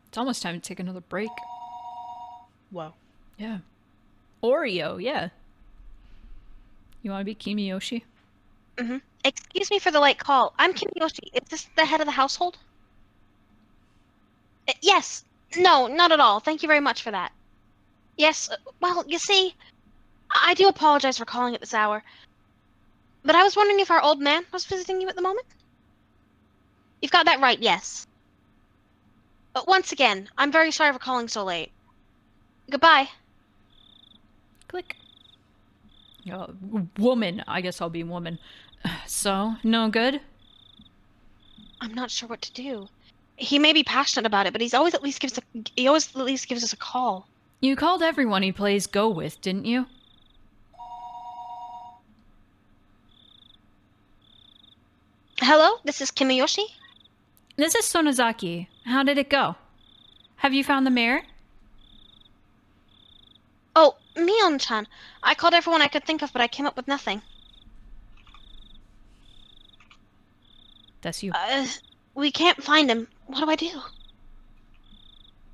It's almost time to take another break. Whoa. Yeah. Oreo, yeah. You want to be Kimiyoshi? Mm-hmm. Excuse me for the late call. I'm Kimiyoshi. Is this the head of the household? Yes. No, not at all. Thank you very much for that. Yes, well, you see, I do apologize for calling at this hour. But I was wondering if our old man was visiting you at the moment? You've got that right, yes. But once again, I'm very sorry for calling so late. Goodbye. Click. Woman. I guess I'll be woman. So, no good? I'm not sure what to do. He may be passionate about it, but he always at least gives us a call. You called everyone he plays Go with, didn't you? Hello, this is Kimiyoshi. This is Sonozaki. How did it go? Have you found the mayor? Oh, Mion-chan. I called everyone I could think of, but I came up with nothing. That's you. we can't find him. What do I do?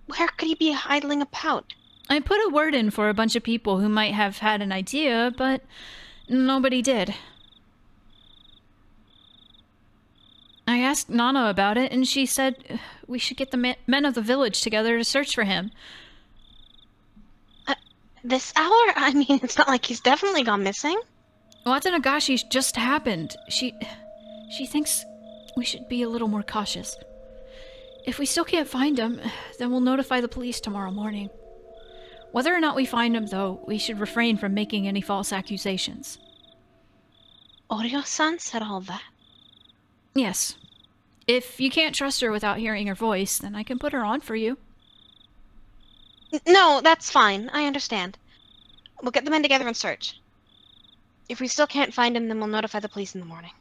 Where could he be idling about? I put a word in for a bunch of people who might have had an idea, but nobody did. I asked Nana about it, and she said we should get the men of the village together to search for him. This hour? I mean, it's not like he's definitely gone missing. Watanagashi just happened. She thinks we should be a little more cautious. If we still can't find him, then we'll notify the police tomorrow morning. Whether or not we find him, though, we should refrain from making any false accusations. Oryo-san said all that? Yes. If you can't trust her without hearing her voice, then I can put her on for you. No, that's fine. I understand. We'll get the men together and search. If we still can't find him, then we'll notify the police in the morning.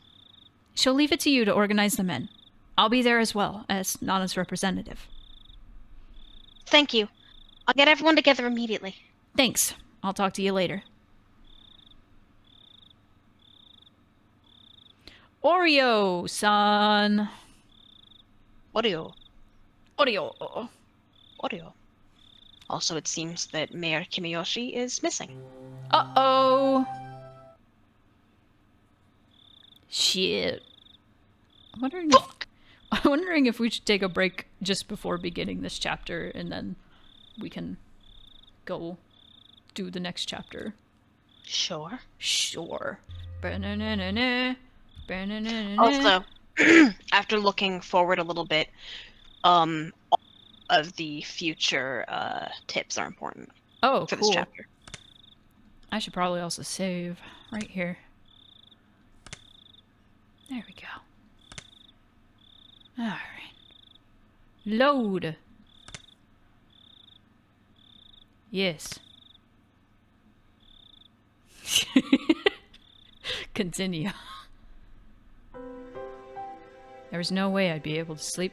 She'll leave it to you to organize the men. I'll be there as well, as Nana's representative. Thank you. I'll get everyone together immediately. Thanks. I'll talk to you later. Oreo-san. Oryo. Oreo. Oryo. Also, it seems that Mayor Kimiyoshi is missing. Uh-oh. Shit. I'm wondering if we should take a break just before beginning this chapter, and then we can go do the next chapter. Sure. Sure. Ba-na-na-na-na. Ba-na-na-na-na. Also, after looking forward a little bit, of the future tips are important Oh, for cool. this chapter. I should probably also save right here. There we go. Alright. Load. Yes. Continue. There was no way I'd be able to sleep.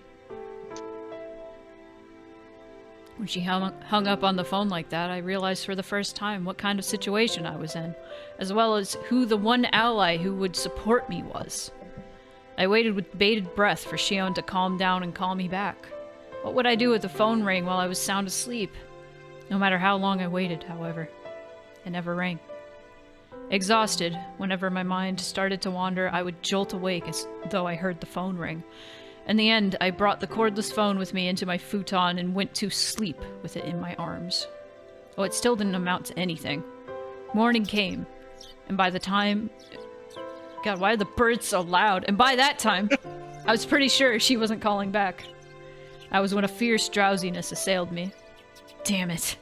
When she hung up on the phone like that, I realized for the first time what kind of situation I was in, as well as who the one ally who would support me was. I waited with bated breath for Shion to calm down and call me back. What would I do if the phone rang while I was sound asleep? No matter how long I waited, however, it never rang. Exhausted, whenever my mind started to wander, I would jolt awake as though I heard the phone ring. In the end, I brought the cordless phone with me into my futon and went to sleep with it in my arms. Oh, it still didn't amount to anything. Morning came, and by the time... God, why are the birds so loud? And by that time, I was pretty sure she wasn't calling back. That was when a fierce drowsiness assailed me. Damn it.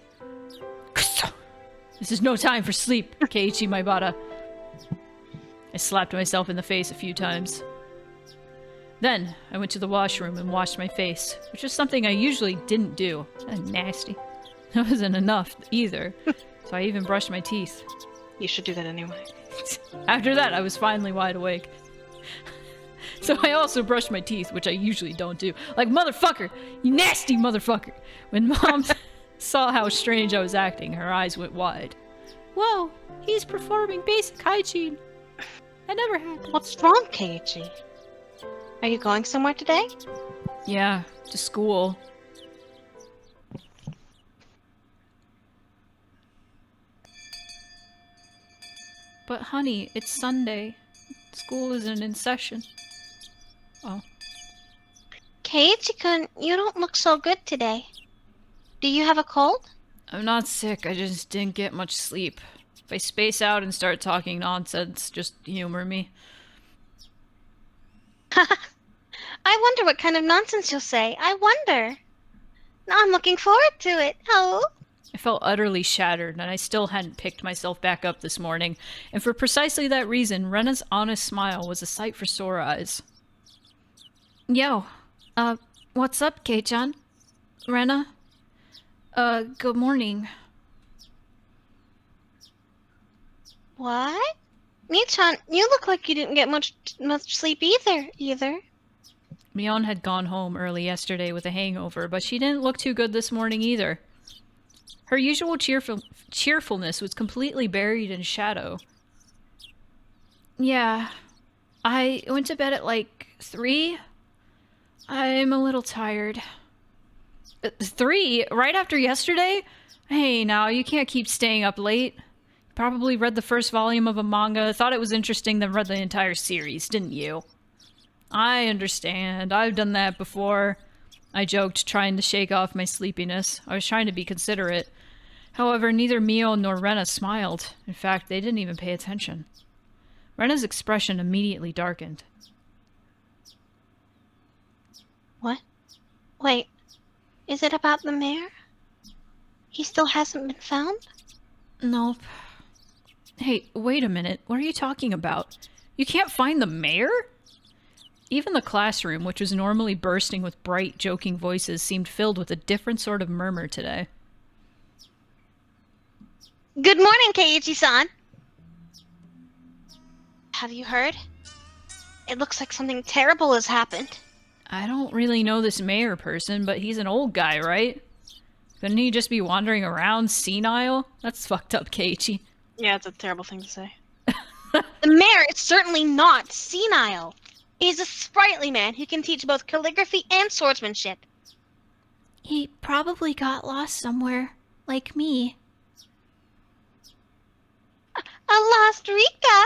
This is no time for sleep, Keiichi Maibara. I slapped myself in the face a few times. Then, I went to the washroom and washed my face, which was something I usually didn't do. Nasty. That wasn't enough, either. So I even brushed my teeth. You should do that anyway. After that, I was finally wide awake. So I also brushed my teeth, which I usually don't do. Like, motherfucker! You nasty motherfucker! When Mom saw how strange I was acting, her eyes went wide. Whoa! He's performing basic hygiene! That never happened. What's wrong, Keiichi? Are you going somewhere today? Yeah, to school. But honey, it's Sunday. School isn't in session. Oh. Keiichi-kun, you don't look so good today. Do you have a cold? I'm not sick, I just didn't get much sleep. If I space out and start talking nonsense, just humor me. I wonder what kind of nonsense you'll say. I wonder. Now I'm looking forward to it. Oh. I felt utterly shattered, and I still hadn't picked myself back up this morning. And for precisely that reason, Rena's honest smile was a sight for sore eyes. Yo, what's up, Kei-chan? Rena? Good morning. What? Mii-chan, you look like you didn't get much sleep either. Mion had gone home early yesterday with a hangover, but she didn't look too good this morning either. Her usual cheerfulness was completely buried in shadow. Yeah, I went to bed at like 3. I'm a little tired. 3? Right after yesterday? Hey, now, you can't keep staying up late. Probably read the first volume of a manga, thought it was interesting, then read the entire series, didn't you? I understand. I've done that before. I joked, trying to shake off my sleepiness. I was trying to be considerate. However, neither Mio nor Rena smiled. In fact, they didn't even pay attention. Rena's expression immediately darkened. What? Wait, is it about the mayor? He still hasn't been found? Nope. Hey, wait a minute. What are you talking about? You can't find the mayor? Even the classroom, which was normally bursting with bright, joking voices, seemed filled with a different sort of murmur today. Good morning, Keiichi-san! Have you heard? It looks like something terrible has happened. I don't really know this mayor person, but he's an old guy, right? Couldn't he just be wandering around senile? That's fucked up, Keiichi. Yeah, it's a terrible thing to say. The mayor is certainly not senile. He's a sprightly man who can teach both calligraphy and swordsmanship. He probably got lost somewhere, like me. A lost Rika!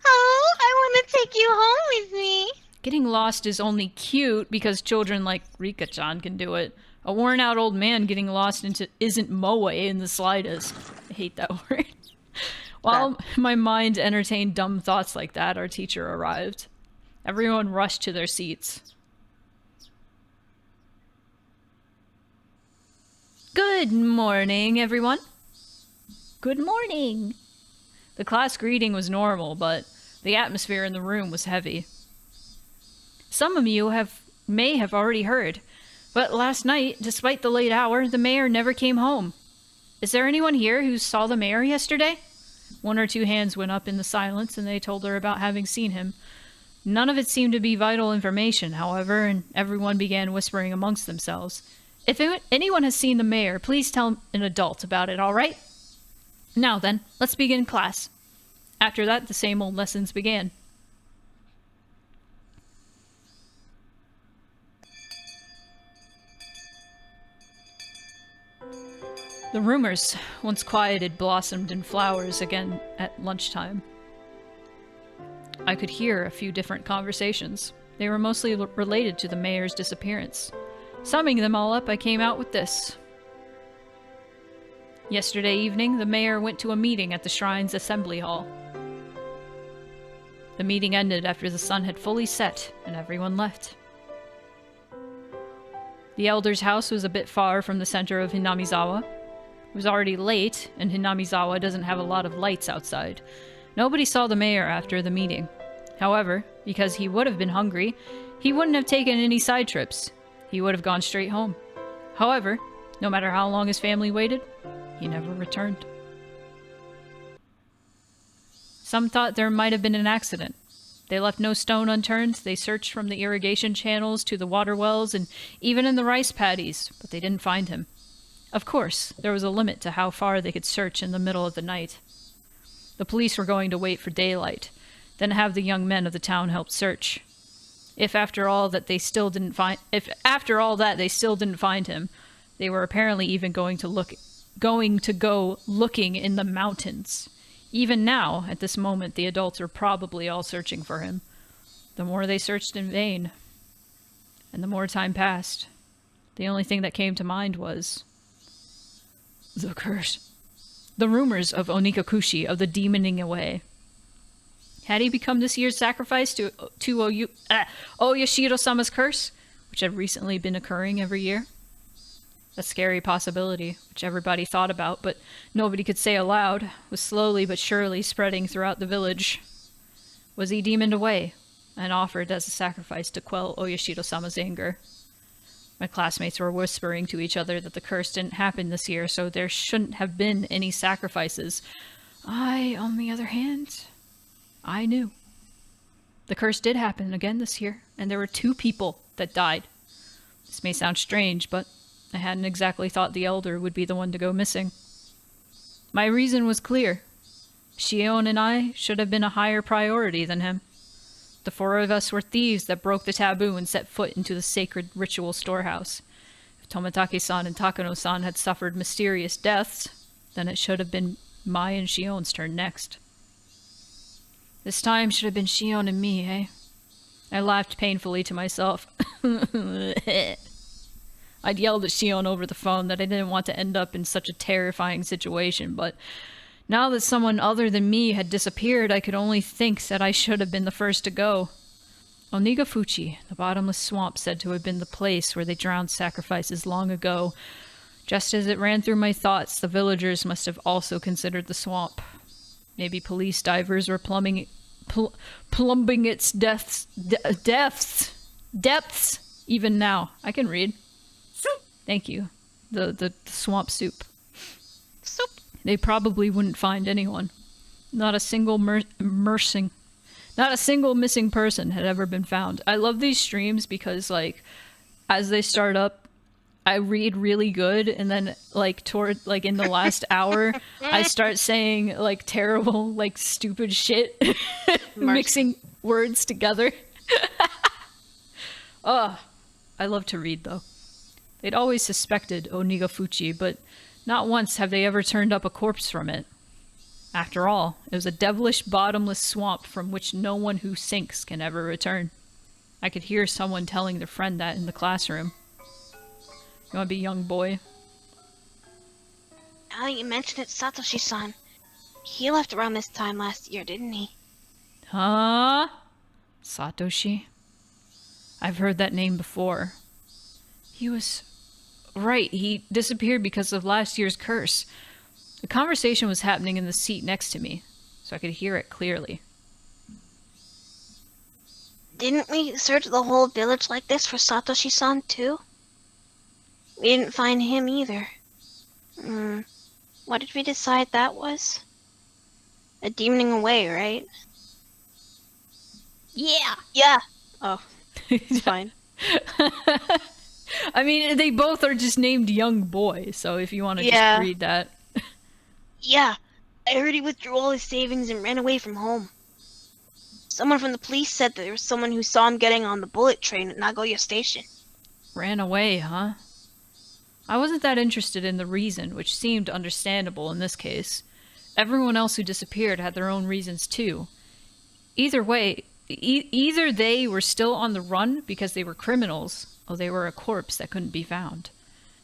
Oh, I want to take you home with me. Getting lost is only cute because children like Rika-chan can do it. A worn-out old man getting lost isn't moe in the slightest. I hate that word. While my mind entertained dumb thoughts like that, our teacher arrived. Everyone rushed to their seats. Good morning, everyone. Good morning. The class greeting was normal, but the atmosphere in the room was heavy. Some of you may have already heard, but last night, despite the late hour, the mayor never came home. Is there anyone here who saw the mayor yesterday? One or two hands went up in the silence, and they told her about having seen him. None of it seemed to be vital information, however, and everyone began whispering amongst themselves. If anyone has seen the mayor, please tell an adult about it, all right? Now then, let's begin class. After that, the same old lessons began. The rumors, once quieted, blossomed in flowers again at lunchtime. I could hear a few different conversations. They were mostly related to the mayor's disappearance. Summing them all up, I came out with this. Yesterday evening, the mayor went to a meeting at the Shrine's Assembly Hall. The meeting ended after the sun had fully set and everyone left. The elder's house was a bit far from the center of Hinamizawa. It was already late, and Hinamizawa doesn't have a lot of lights outside. Nobody saw the mayor after the meeting. However, because he would have been hungry, he wouldn't have taken any side trips. He would have gone straight home. However, no matter how long his family waited, he never returned. Some thought there might have been an accident. They left no stone unturned. They searched from the irrigation channels to the water wells and even in the rice paddies, but they didn't find him. Of course, there was a limit to how far they could search in the middle of the night. The police were going to wait for daylight, then have the young men of the town help search. If after all that they still didn't find him, they were apparently even going to go looking in the mountains. Even now, at this moment, the adults were probably all searching for him. The more they searched in vain, and the more time passed, the only thing that came to mind was the curse. The rumors of Onikakushi, of the demoning away. Had he become this year's sacrifice to Oyashiro-sama's curse, which had recently been occurring every year? A scary possibility, which everybody thought about, but nobody could say aloud, was slowly but surely spreading throughout the village. Was he demoned away, and offered as a sacrifice to quell Oyashiro-sama's anger? My classmates were whispering to each other that the curse didn't happen this year, so there shouldn't have been any sacrifices. I, on the other hand, I knew. The curse did happen again this year, and there were 2 people that died. This may sound strange, but I hadn't exactly thought the elder would be the one to go missing. My reason was clear. Shion and I should have been a higher priority than him. The 4 of us were thieves that broke the taboo and set foot into the sacred ritual storehouse. If Tomitake-san and Takano-san had suffered mysterious deaths, then it should have been Mai and Shion's turn next. This time should have been Shion and me, eh? I laughed painfully to myself. I'd yelled at Shion over the phone that I didn't want to end up in such a terrifying situation, but now that someone other than me had disappeared, I could only think that I should have been the first to go. Onigafuchi, the bottomless swamp, said to have been the place where they drowned sacrifices long ago. Just as it ran through my thoughts, the villagers must have also considered the swamp. Maybe police divers were plumbing its depths. Even now, I can read. Thank you. The swamp soup. Soup. They probably wouldn't find anyone. Not a single missing person had ever been found. I love these streams because, like, as they start up, I read really good, and then, like, in the last hour, I start saying, like, terrible, like, stupid shit, mixing words together. I love to read, though. They'd always suspected Onigafuchi, but not once have they ever turned up a corpse from it. After all, it was a devilish bottomless swamp from which no one who sinks can ever return. I could hear someone telling their friend that in the classroom. You wanna be young boy? Now that you mention it, Satoshi-san. He left around this time last year, didn't he? Huh? Satoshi? I've heard that name before. He was... right, he disappeared because of last year's curse. The conversation was happening in the seat next to me, so I could hear it clearly. Didn't we search the whole village like this for Satoshi-san, too? We didn't find him either. What did we decide that was? A demoning away, right? Yeah. Yeah. Oh, it's fine. I mean, they both are just named Young Boy, so if you want to just read that. Yeah, I heard he withdrew all his savings and ran away from home. Someone from the police said that there was someone who saw him getting on the bullet train at Nagoya Station. Ran away, huh? I wasn't that interested in the reason, which seemed understandable in this case. Everyone else who disappeared had their own reasons too. Either way, either they were still on the run because they were criminals, or they were a corpse that couldn't be found.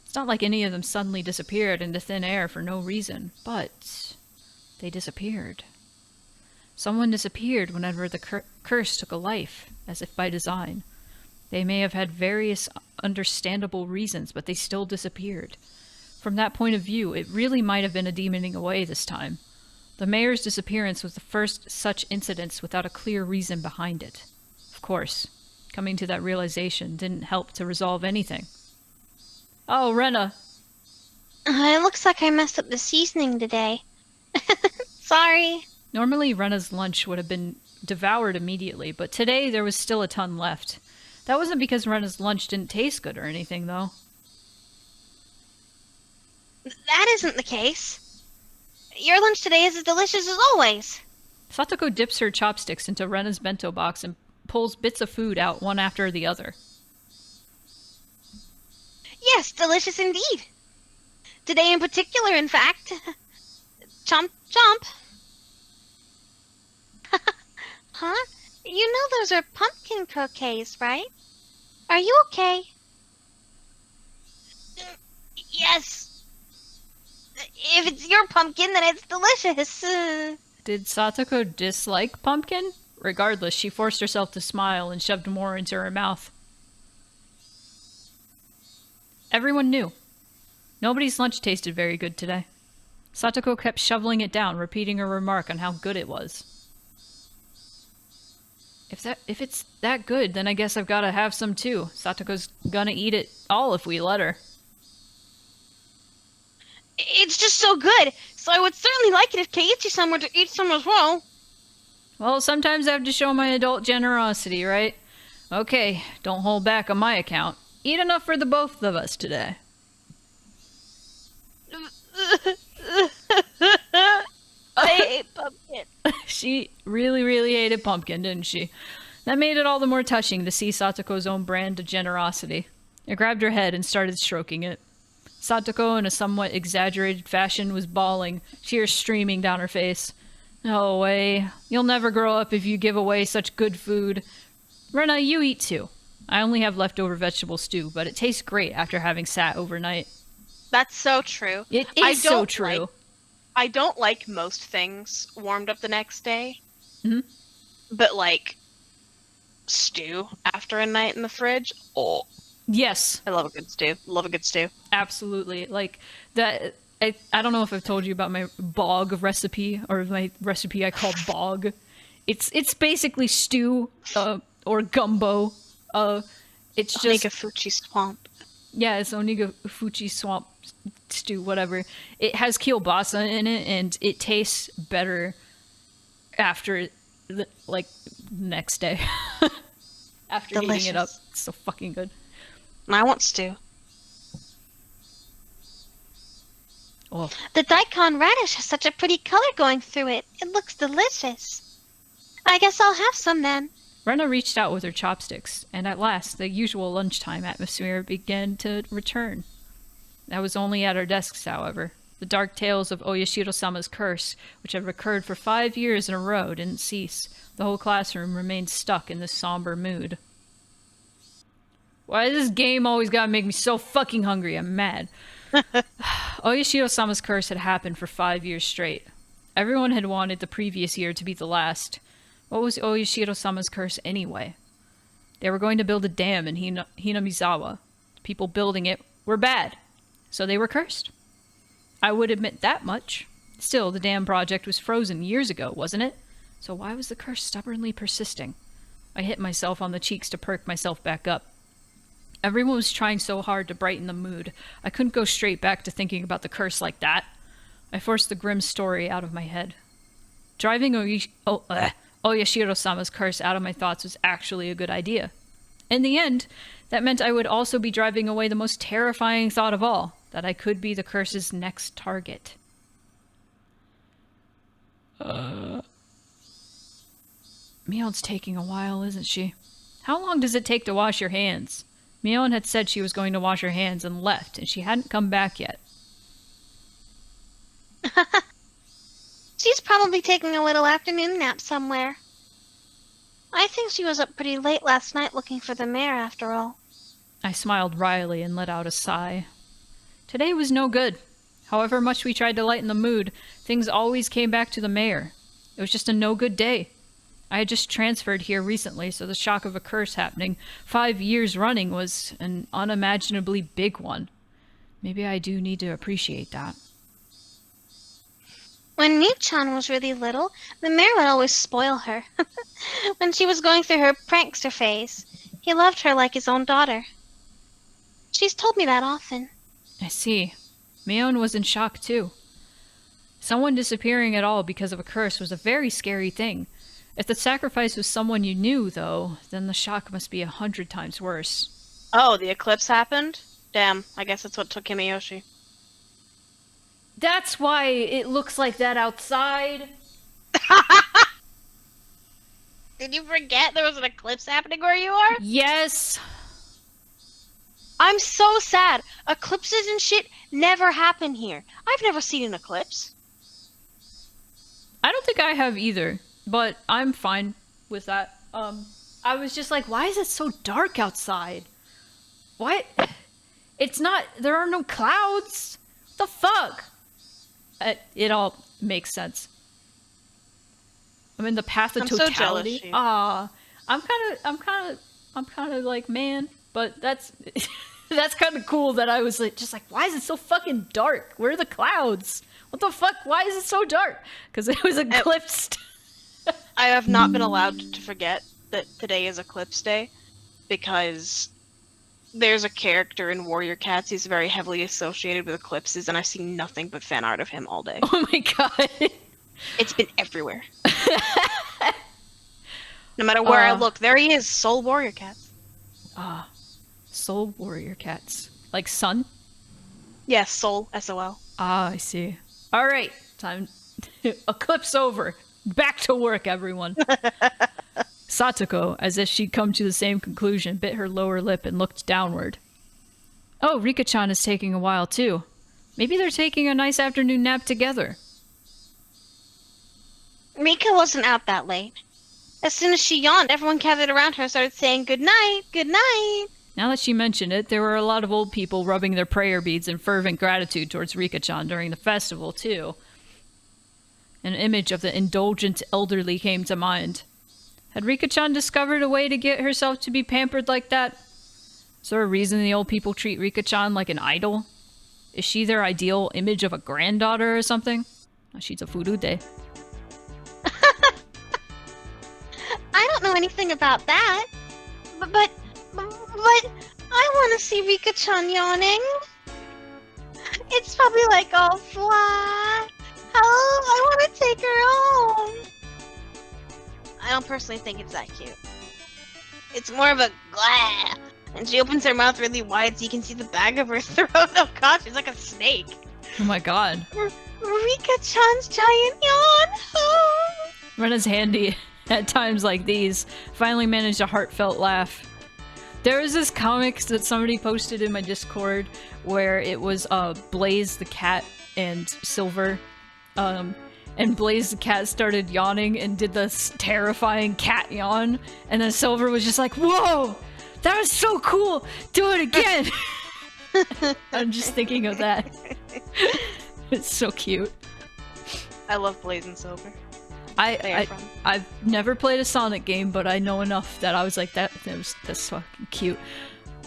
It's not like any of them suddenly disappeared into thin air for no reason, but they disappeared. Someone disappeared whenever the curse took a life, as if by design. They may have had various understandable reasons, but they still disappeared. From that point of view, it really might have been a demoning away this time. The mayor's disappearance was the first such incident without a clear reason behind it. Of course, coming to that realization didn't help to resolve anything. Oh, Rena! It looks like I messed up the seasoning today. Sorry. Normally, Rena's lunch would have been devoured immediately, but today there was still a ton left. That wasn't because Rena's lunch didn't taste good or anything, though. That isn't the case. Your lunch today is as delicious as always. Satoko dips her chopsticks into Rena's bento box and pulls bits of food out one after the other. Yes, delicious indeed. Today in particular, in fact. Chomp, chomp. Huh? You know those are pumpkin croquets, right? Are you okay? Yes. If it's your pumpkin, then it's delicious. Did Satoko dislike pumpkin? Regardless, she forced herself to smile and shoved more into her mouth. Everyone knew. Nobody's lunch tasted very good today. Satoko kept shoveling it down, repeating her remark on how good it was. If it's that good, then I guess I've got to have some too. Satoko's gonna eat it all if we let her. It's just so good, so I would certainly like it if Keiichi-san were to eat some as well. Well, sometimes I have to show my adult generosity, right? Okay, don't hold back on my account. Eat enough for the both of us today. I hate pumpkin. She really, really hated pumpkin, didn't she? That made it all the more touching to see Satoko's own brand of generosity. I grabbed her head and started stroking it. Satoko, in a somewhat exaggerated fashion, was bawling, tears streaming down her face. No way. You'll never grow up if you give away such good food. Rena, you eat too. I only have leftover vegetable stew, but it tastes great after having sat overnight. That's so true. It is so true. I don't like most things warmed up the next day. Mhm. But, like, stew after a night in the fridge? Oh. Yes. I love a good stew. Love a good stew. Absolutely. Like, that... I don't know if I've told you about my bog recipe, or my recipe I call bog. It's basically stew, or gumbo. It's just... Onigafuchi swamp. Yeah, it's Onigafuchi swamp stew, whatever. It has kielbasa in it, and it tastes better after, next day. After heating it up. It's so fucking good. I want stew. Oh. The daikon radish has such a pretty color going through it. It looks delicious. I guess I'll have some then. Rena reached out with her chopsticks, and at last the usual lunchtime atmosphere began to return. I was only at our desks, however. The dark tales of Oyashiro-sama's curse, which had recurred for 5 years in a row, didn't cease. The whole classroom remained stuck in this somber mood. Why does this game always gotta make me so fucking hungry? I'm mad. Oyashiro-sama's curse had happened for 5 years straight. Everyone had wanted the previous year to be the last. What was Oyashiro-sama's curse anyway? They were going to build a dam in Hinamizawa. The people building it were bad, so they were cursed. I would admit that much. Still, the dam project was frozen years ago, wasn't it? So why was the curse stubbornly persisting? I hit myself on the cheeks to perk myself back up. Everyone was trying so hard to brighten the mood. I couldn't go straight back to thinking about the curse like that. I forced the grim story out of my head. Driving Oyashiro-sama's curse out of my thoughts was actually a good idea. In the end, that meant I would also be driving away the most terrifying thought of all, that I could be the curse's next target. Mion's taking a while, isn't she? How long does it take to wash your hands? Mion had said she was going to wash her hands and left, and she hadn't come back yet. She's probably taking a little afternoon nap somewhere. I think she was up pretty late last night looking for the mayor after all. I smiled wryly and let out a sigh. Today was no good. However much we tried to lighten the mood, things always came back to the mayor. It was just a no-good day. I had just transferred here recently, so the shock of a curse happening 5 years running was an unimaginably big one. Maybe I do need to appreciate that. When Mii-chan was really little, the mayor would always spoil her. When she was going through her prankster phase, he loved her like his own daughter. She's told me that often. I see. Mion was in shock too. Someone disappearing at all because of a curse was a very scary thing. If the sacrifice was someone you knew, though, then the shock must be 100 times worse. Oh, the eclipse happened? Damn, I guess that's what took Himiyoshi. That's why it looks like that outside. Did you forget there was an eclipse happening where you are? Yes. I'm so sad. Eclipses and shit never happen here. I've never seen an eclipse. I don't think I have either, but I'm fine with that. I was just like, why is it so dark outside? What? It's not, there are no clouds. What the fuck? It all makes sense. I'm in the path of totality. So Ah, I'm kind of like, man, but that's that's kind of cool that I was like, just like, why is it so fucking dark? Where are the clouds? What the fuck? Why is it so dark? Because it was eclipsed. I have not been allowed to forget that today is Eclipse Day because there's a character in Warrior Cats who's very heavily associated with eclipses, and I've seen nothing but fan art of him all day. Oh my god. It's been everywhere. No matter where I look, there he is, Soul Warrior Cats. Soul Warrior Cats. Like Sun? Yes, Soul, S-O-L. Ah, I see. Alright, time. Eclipse over. Back to work, everyone. Satoko, as if she'd come to the same conclusion, bit her lower lip and looked downward. Oh, Rika-chan is taking a while too. Maybe they're taking a nice afternoon nap together. Rika wasn't out that late. As soon as she yawned, everyone gathered around her and started saying good night, good night. Now that she mentioned it, there were a lot of old people rubbing their prayer beads in fervent gratitude towards Rika-chan during the festival, too. An image of the indulgent elderly came to mind. Had Rika-chan discovered a way to get herself to be pampered like that? Is there a reason the old people treat Rika-chan like an idol? Is she their ideal image of a granddaughter or something? Oh, she's a furude. I don't know anything about that. But I want to see Rika-chan yawning. It's probably like all flat. Oh, I want to take her home. I don't personally think it's that cute. It's more of a glah. And she opens her mouth really wide so you can see the back of her throat. Oh god, she's like a snake. Oh my god. Rika-chan's giant yawn. Oh. Rena's handy at times like these. Finally managed a heartfelt laugh. There was this comic that somebody posted in my Discord where it was Blaze the cat and Silver. And Blaze the cat started yawning and did this terrifying cat yawn. And then Silver was just like, whoa! That was so cool! Do it again! I'm just thinking of that. It's so cute. I love Blaze and Silver. I've never played a Sonic game, but I know enough that I was like, that's fucking cute.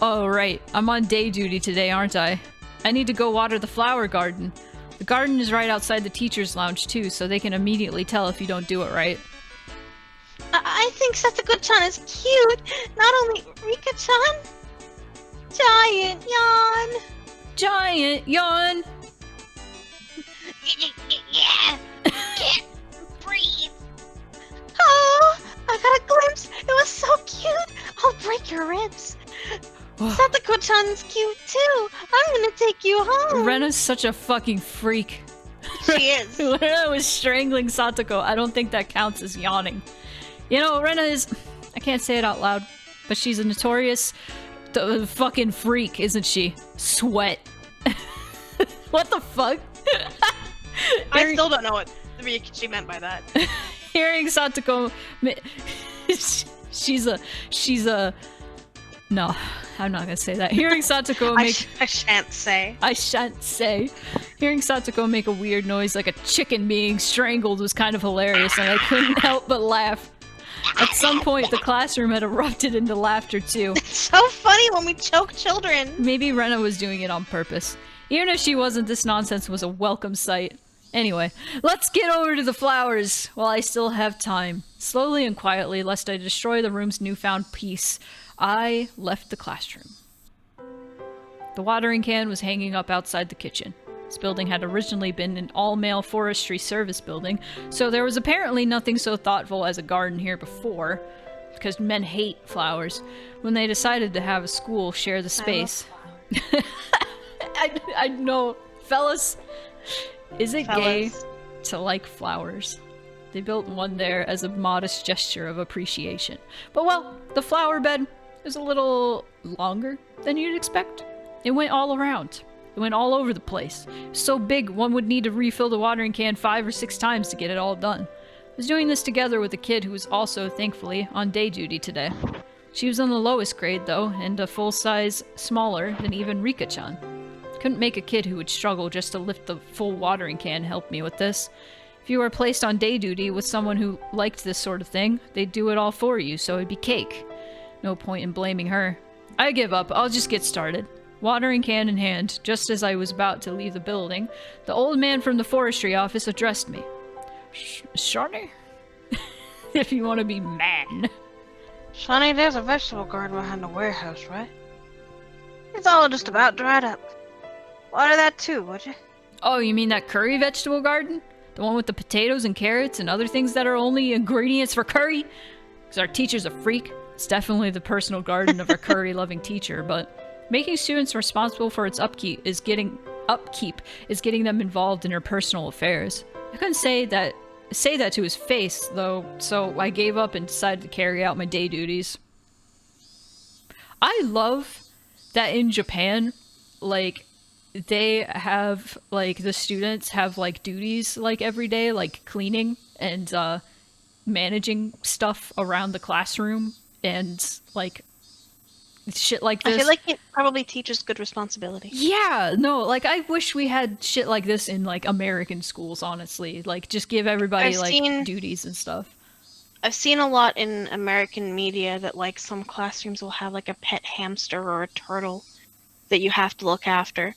Oh, right. I'm on day duty today, aren't I? I need to go water the flower garden. The garden is right outside the teacher's lounge, too, so they can immediately tell if you don't do it right. I think Satoko-chan is cute. Not only Rika-chan. Giant yawn. Giant yawn! Yeah. Can't breathe. Oh, I got a glimpse. It was so cute. I'll break your ribs. Satoko-chan's cute too. I'm gonna take you home. Rena's such a fucking freak. She is. Rena was strangling Satoko. I don't think that counts as yawning. You know, Rena is... I can't say it out loud, but she's a notorious fucking freak, isn't she? Sweat. What the fuck? I still don't know what she meant by that. Hearing Satoko... she's a... No, I'm not gonna say that. Hearing Satoko make... I shan't say. I shan't say. Hearing Satoko make a weird noise like a chicken being strangled was kind of hilarious, and I couldn't help but laugh. At some point, the classroom had erupted into laughter too. It's so funny when we choke children. Maybe Rena was doing it on purpose. Even if she wasn't, this nonsense was a welcome sight. Anyway, let's get over to the flowers while I still have time. Slowly and quietly, lest I destroy the room's newfound peace, I left the classroom. The watering can was hanging up outside the kitchen. This building had originally been an all-male forestry service building, so there was apparently nothing so thoughtful as a garden here before, because men hate flowers, when they decided to have a school share the space. I know, fellas, is it gay to like flowers? They built one there as a modest gesture of appreciation. But well, the flower bed is a little longer than you'd expect. It went all around. It went all over the place. It was so big, one would need to refill the watering can 5 or 6 times to get it all done. I was doing this together with a kid who was also, thankfully, on day duty today. She was on the lowest grade, though, and a full size smaller than even Rika-chan. Couldn't make a kid who would struggle just to lift the full watering can help me with this. If you were placed on day duty with someone who liked this sort of thing, they'd do it all for you, so it'd be cake. No point in blaming her. I give up, I'll just get started. Watering can in hand, just as I was about to leave the building, the old man from the forestry office addressed me. Shawnee? If you want to be man. Shawnee, there's a vegetable garden behind the warehouse, right? It's all just about dried up. Water that too, would you? Oh, you mean that curry vegetable garden? The one with the potatoes and carrots and other things that are only ingredients for curry? Because our teacher's a freak. It's definitely the personal garden of a curry-loving teacher, but making students responsible for its upkeep is getting them involved in her personal affairs. I couldn't say that say that to his face, though, so I gave up and decided to carry out my day duties. I love that in Japan, like, they have, like, the students have, like, duties, like, every day, like cleaning and managing stuff around the classroom and, like, shit like this. I feel like it probably teaches good responsibility. Yeah, no, like, I wish we had shit like this in, like, American schools, honestly. Like, just give everybody, duties and stuff. I've seen a lot in American media that, like, some classrooms will have, like, a pet hamster or a turtle that you have to look after.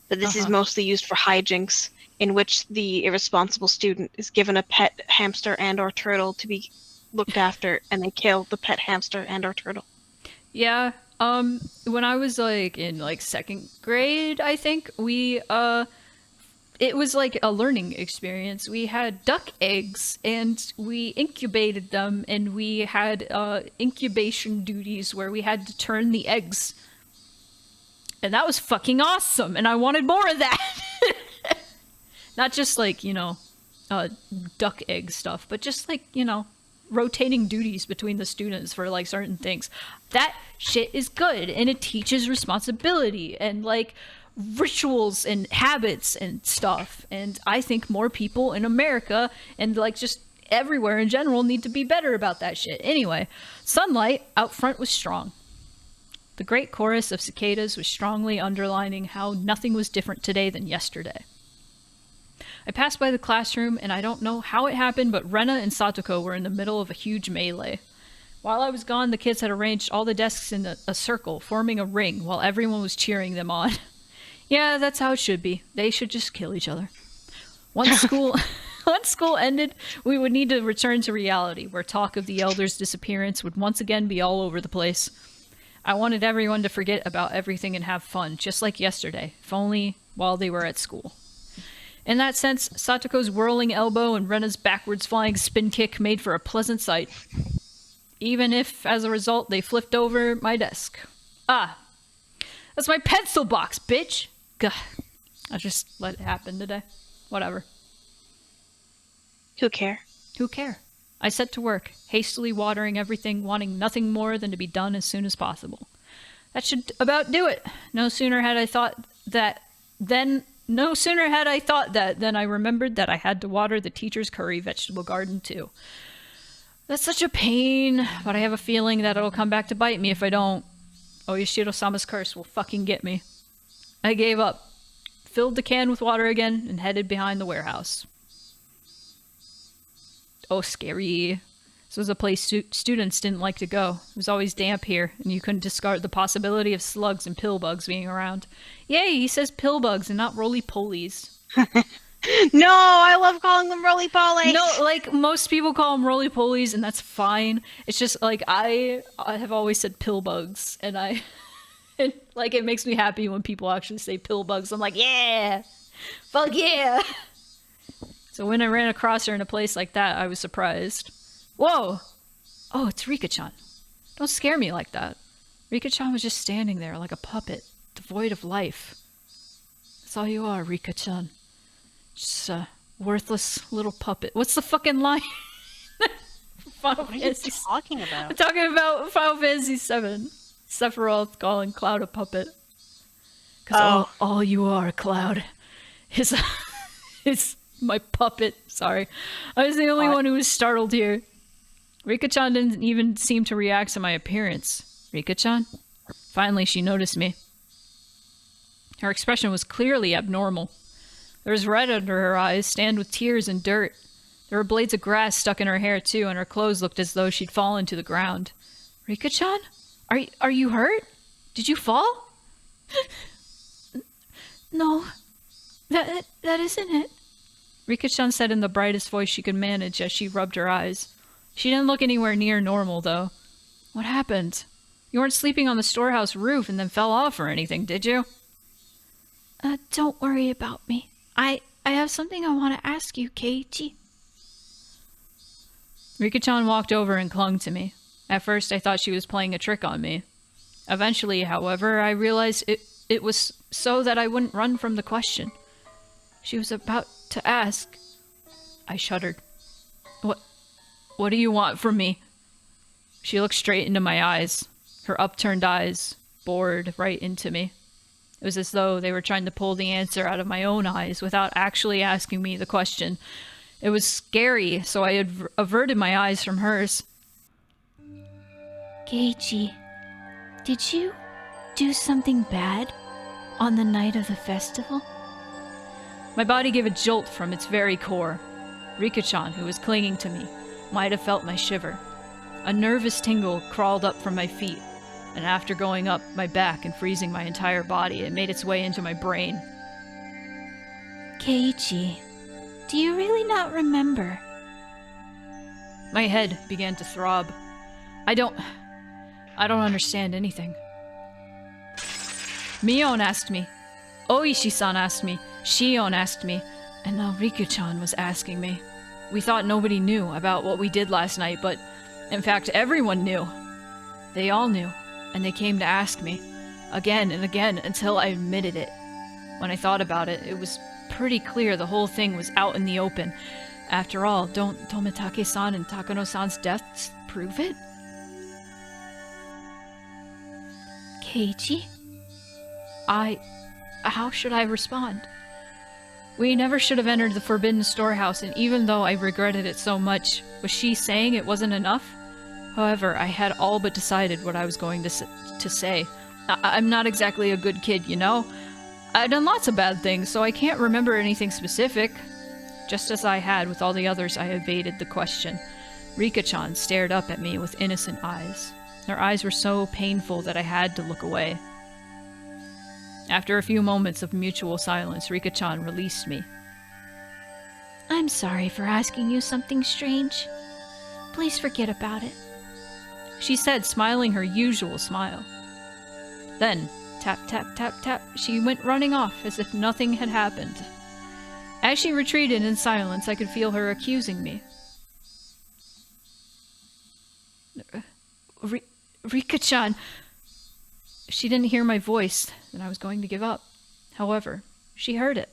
But this is mostly used for hijinks, in which the irresponsible student is given a pet hamster and or turtle to be looked after, and they kill the pet hamster and or turtle. Yeah, when I was, like, in, like, 2nd grade, I think, we, it was, like, a learning experience. We had duck eggs, and we incubated them, and we had, incubation duties where we had to turn the eggs. And that was fucking awesome, and I wanted more of that! Not just, like, you know, duck egg stuff, but just, like, you know, rotating duties between the students for, like, certain things. That shit is good, and it teaches responsibility and, like, rituals and habits and stuff. And I think more people in America and, like, just everywhere in general need to be better about that shit. Anyway, sunlight out front was strong. The great chorus of cicadas was strongly underlining how nothing was different today than yesterday. I passed by the classroom, and I don't know how it happened, but Rena and Satoko were in the middle of a huge melee. While I was gone, the kids had arranged all the desks in a circle, forming a ring, while everyone was cheering them on. Yeah, that's how it should be. They should just kill each other. Once school ended, we would need to return to reality, where talk of the elders' disappearance would once again be all over the place. I wanted everyone to forget about everything and have fun, just like yesterday, if only while they were at school. In that sense, Satoko's whirling elbow and Rena's backwards flying spin kick made for a pleasant sight. Even if, as a result, they flipped over my desk. Ah, that's my pencil box, bitch! Gah, I just let it happen today. Whatever. Who care? Who care? I set to work, hastily watering everything, wanting nothing more than to be done as soon as possible. That should about do it. No sooner had I thought that than I remembered that I had to water the teacher's curry vegetable garden too. That's such a pain, but I have a feeling that it'll come back to bite me if I don't. Oyashiro-sama's curse will fucking get me. I gave up, filled the can with water again, and headed behind the warehouse. Oh, scary. This was a place students didn't like to go. It was always damp here, and you couldn't discard the possibility of slugs and pill bugs being around. Yay, he says pill bugs and not roly-polies. No, I love calling them roly-polies! No, like, most people call them roly-polies, and that's fine. It's just, like, I have always said pill bugs, and like, it makes me happy when people actually say pill bugs. I'm like, yeah! Fuck yeah! So when I ran across her in a place like that, I was surprised. Whoa! Oh, it's Rika-chan. Don't scare me like that. Rika-chan was just standing there like a puppet, devoid of life. That's all you are, Rika-chan. Just a worthless little puppet. What's the fucking line? What are you talking about? I'm talking about Final Fantasy VII. Sephiroth calling Cloud a puppet. Because all you are, Cloud, is my puppet. Sorry. I was the only one who was startled here. Rika-chan didn't even seem to react to my appearance. Rika-chan? Finally, she noticed me. Her expression was clearly abnormal. There was red under her eyes, stained with tears and dirt. There were blades of grass stuck in her hair, too, and her clothes looked as though she'd fallen to the ground. Rika-chan? Are you hurt? Did you fall? No. That isn't it. Rika-chan said in the brightest voice she could manage as she rubbed her eyes. She didn't look anywhere near normal, though. What happened? You weren't sleeping on the storehouse roof and then fell off or anything, did you? Don't worry about me. I have something I want to ask you, Keiichi. Rika-chan walked over and clung to me. At first, I thought she was playing a trick on me. Eventually, however, I realized it was so that I wouldn't run from the question. She was about to ask. I shuddered. What do you want from me? She looked straight into my eyes, her upturned eyes bored right into me. It was as though they were trying to pull the answer out of my own eyes without actually asking me the question. It was scary, so I had averted my eyes from hers. Keiichi, did you do something bad on the night of the festival? My body gave a jolt from its very core. Rika-chan, who was clinging to me, might have felt my shiver. A nervous tingle crawled up from my feet, and after going up my back and freezing my entire body, it made its way into my brain. Keiichi, do you really not remember? My head began to throb. I don't understand anything. Mion asked me. Oishi-san asked me. Shion asked me. And now Riku-chan was asking me. We thought nobody knew about what we did last night, but in fact everyone knew. They all knew, and they came to ask me. Again and again until I admitted it. When I thought about it, it was pretty clear the whole thing was out in the open. After all, don't Tomitake-san and Takano-san's deaths prove it? Keiichi? How should I respond? We never should have entered the Forbidden Storehouse, and even though I regretted it so much, was she saying it wasn't enough? However, I had all but decided what I was going to say. I'm not exactly a good kid, you know? I've done lots of bad things, so I can't remember anything specific. Just as I had with all the others, I evaded the question. Rika-chan stared up at me with innocent eyes. Her eyes were so painful that I had to look away. After a few moments of mutual silence, Rika-chan released me. I'm sorry for asking you something strange. Please forget about it. She said, smiling her usual smile. Then, tap, tap, tap, tap, she went running off as if nothing had happened. As she retreated in silence, I could feel her accusing me. Rika-chan... She didn't hear my voice, and I was going to give up. However, she heard it.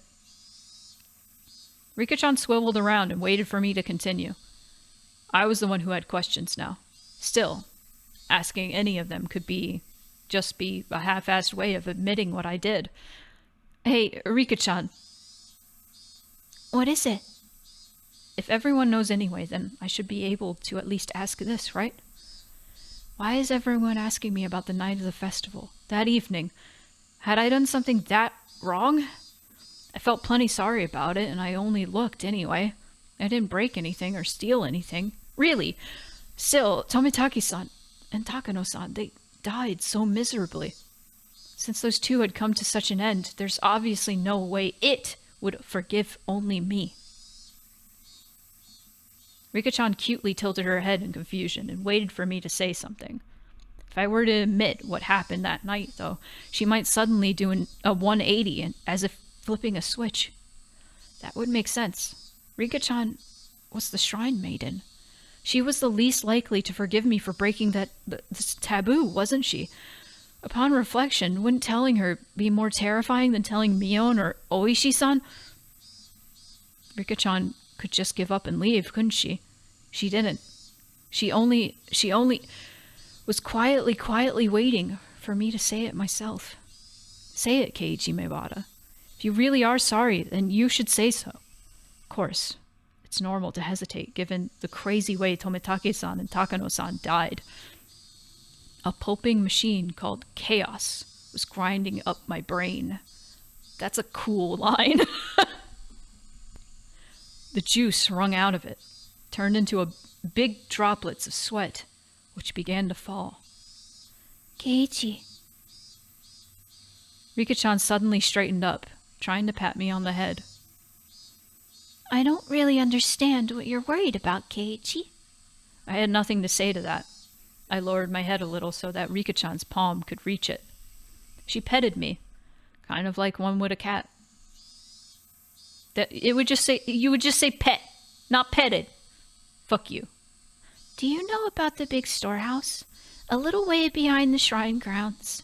Rika-chan swiveled around and waited for me to continue. I was the one who had questions now. Still, asking any of them could just be a half-assed way of admitting what I did. Hey, Rika-chan. What is it? If everyone knows anyway, then I should be able to at least ask this, right? Why is everyone asking me about the night of the festival, that evening? Had I done something that wrong? I felt plenty sorry about it, and I only looked anyway. I didn't break anything or steal anything. Really. Still, Tomitake-san and Takano-san, they died so miserably. Since those two had come to such an end, there's obviously no way it would forgive only me. Rika-chan cutely tilted her head in confusion and waited for me to say something. If I were to admit what happened that night, though, she might suddenly do a 180 and as if flipping a switch. That would make sense. Rika-chan was the Shrine Maiden. She was the least likely to forgive me for breaking this taboo, wasn't she? Upon reflection, wouldn't telling her be more terrifying than telling Mion or Oishi-san? Rika-chan could just give up and leave, couldn't she? She didn't. She only was quietly waiting for me to say it myself. Say it, Keiichi Maibata. If you really are sorry, then you should say so. Of course, it's normal to hesitate given the crazy way Tomitake-san and Takano-san died. A pulping machine called Chaos was grinding up my brain. That's a cool line. The juice wrung out of it, turned into big droplets of sweat, which began to fall. Keiichi. Rika-chan suddenly straightened up, trying to pat me on the head. I don't really understand what you're worried about, Keiichi. I had nothing to say to that. I lowered my head a little so that Rika-chan's palm could reach it. She petted me, kind of like one would a cat. You would just say pet, not petted. Fuck you. Do you know about the big storehouse? A little way behind the shrine grounds.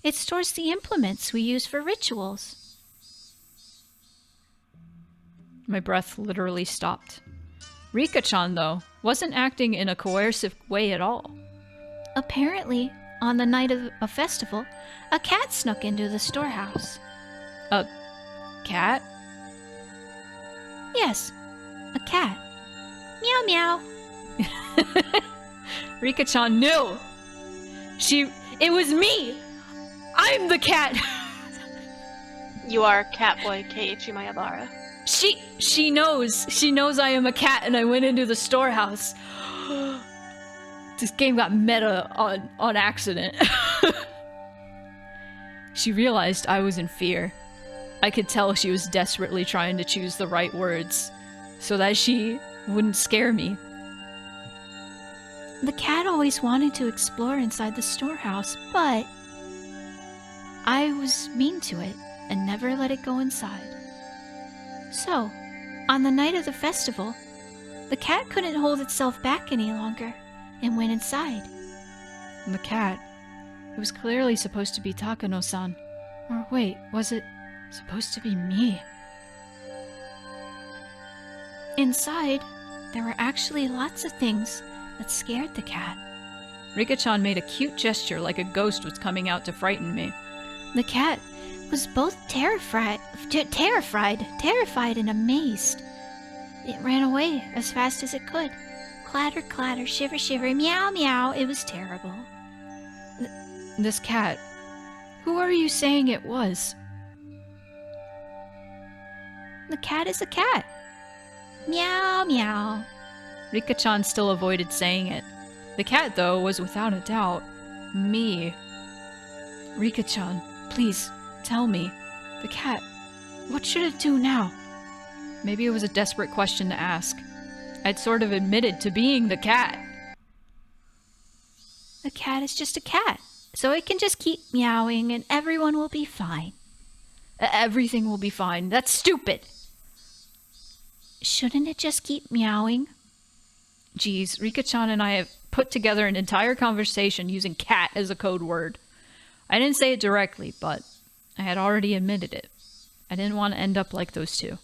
It stores the implements we use for rituals. My breath literally stopped. Rika-chan, though, wasn't acting in a coercive way at all. Apparently, on the night of a festival, a cat snuck into the storehouse. A cat? Yes, a cat. Meow meow. Rika-chan knew! It was me! I'm the cat! You are Catboy Keiichi Mayabara. She knows I am a cat and I went into the storehouse. This game got meta on accident. She realized I was in fear. I could tell she was desperately trying to choose the right words so that she wouldn't scare me. The cat always wanted to explore inside the storehouse, but I was mean to it and never let it go inside. So, on the night of the festival, the cat couldn't hold itself back any longer and went inside. And the cat, it was clearly supposed to be Takano-san. Or wait, was it supposed to be me? Inside, there were actually lots of things that scared the cat. Rika-chan made a cute gesture like a ghost was coming out to frighten me. The cat was both terrified and amazed. It ran away as fast as it could. Clatter, clatter, shiver, shiver, meow, meow. It was terrible. This cat, who are you saying it was? The cat is a cat. Meow, meow. Rika-chan still avoided saying it. The cat, though, was without a doubt me. Rika-chan, please, tell me. The cat, what should it do now? Maybe it was a desperate question to ask. I'd sort of admitted to being the cat. The cat is just a cat, so it can just keep meowing and everyone will be fine. Everything will be fine. That's stupid. Shouldn't it just keep meowing? Geez, Rika-chan and I have put together an entire conversation using cat as a code word. I didn't say it directly, but I had already admitted it. I didn't want to end up like those two.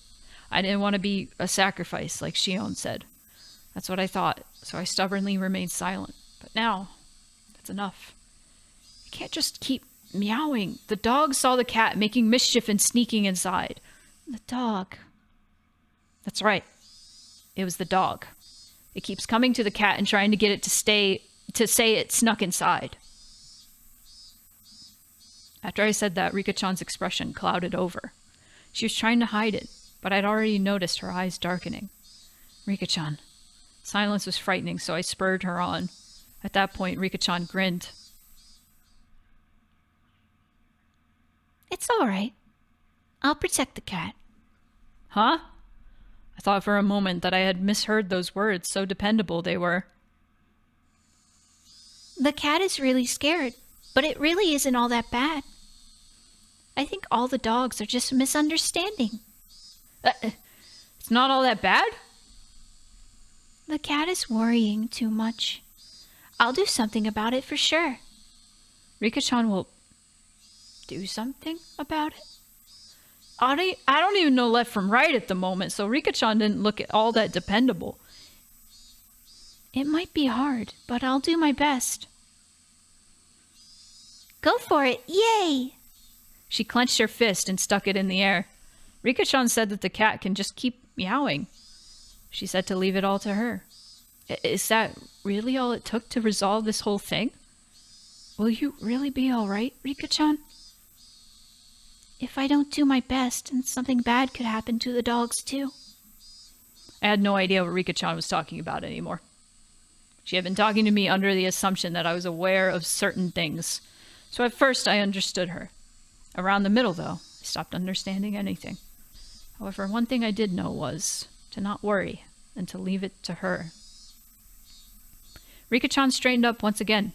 I didn't want to be a sacrifice, like Shion said. That's what I thought, so I stubbornly remained silent. But now, that's enough. You can't just keep meowing. The dog saw the cat making mischief and sneaking inside. The dog. That's right. It was the dog. It keeps coming to the cat and trying to get it to say it snuck inside. After I said that, Rika-chan's expression clouded over. She was trying to hide it, but I'd already noticed her eyes darkening. Rika-chan. Silence was frightening, so I spurred her on. At that point, Rika-chan grinned. It's all right. I'll protect the cat. Huh? I thought for a moment that I had misheard those words, so dependable they were. The cat is really scared, but it really isn't all that bad. I think all the dogs are just misunderstanding. It's not all that bad? The cat is worrying too much. I'll do something about it for sure. Rika-chan will do something about it? I don't even know left from right at the moment, so Rika-chan didn't look at all that dependable. It might be hard, but I'll do my best. Go for it! Yay! She clenched her fist and stuck it in the air. Rika-chan said that the cat can just keep meowing. She said to leave it all to her. Is that really all it took to resolve this whole thing? Will you really be alright, Rika-chan? If I don't do my best, then something bad could happen to the dogs too. I had no idea what Rika-chan was talking about anymore. She had been talking to me under the assumption that I was aware of certain things. So at first I understood her. Around the middle, though, I stopped understanding anything. However, one thing I did know was to not worry and to leave it to her. Rika-chan straightened up once again,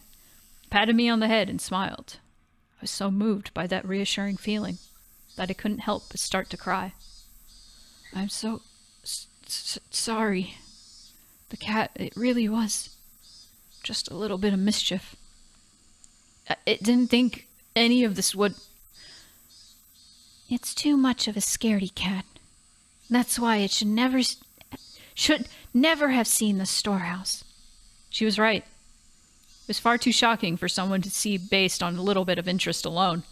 patted me on the head and smiled. I was so moved by that reassuring feeling that I couldn't help but start to cry. I'm so sorry. The cat, it really was just a little bit of mischief. It didn't think any of this would... It's too much of a scaredy cat. That's why it should never should never have seen the storehouse. She was right. It was far too shocking for someone to see based on a little bit of interest alone.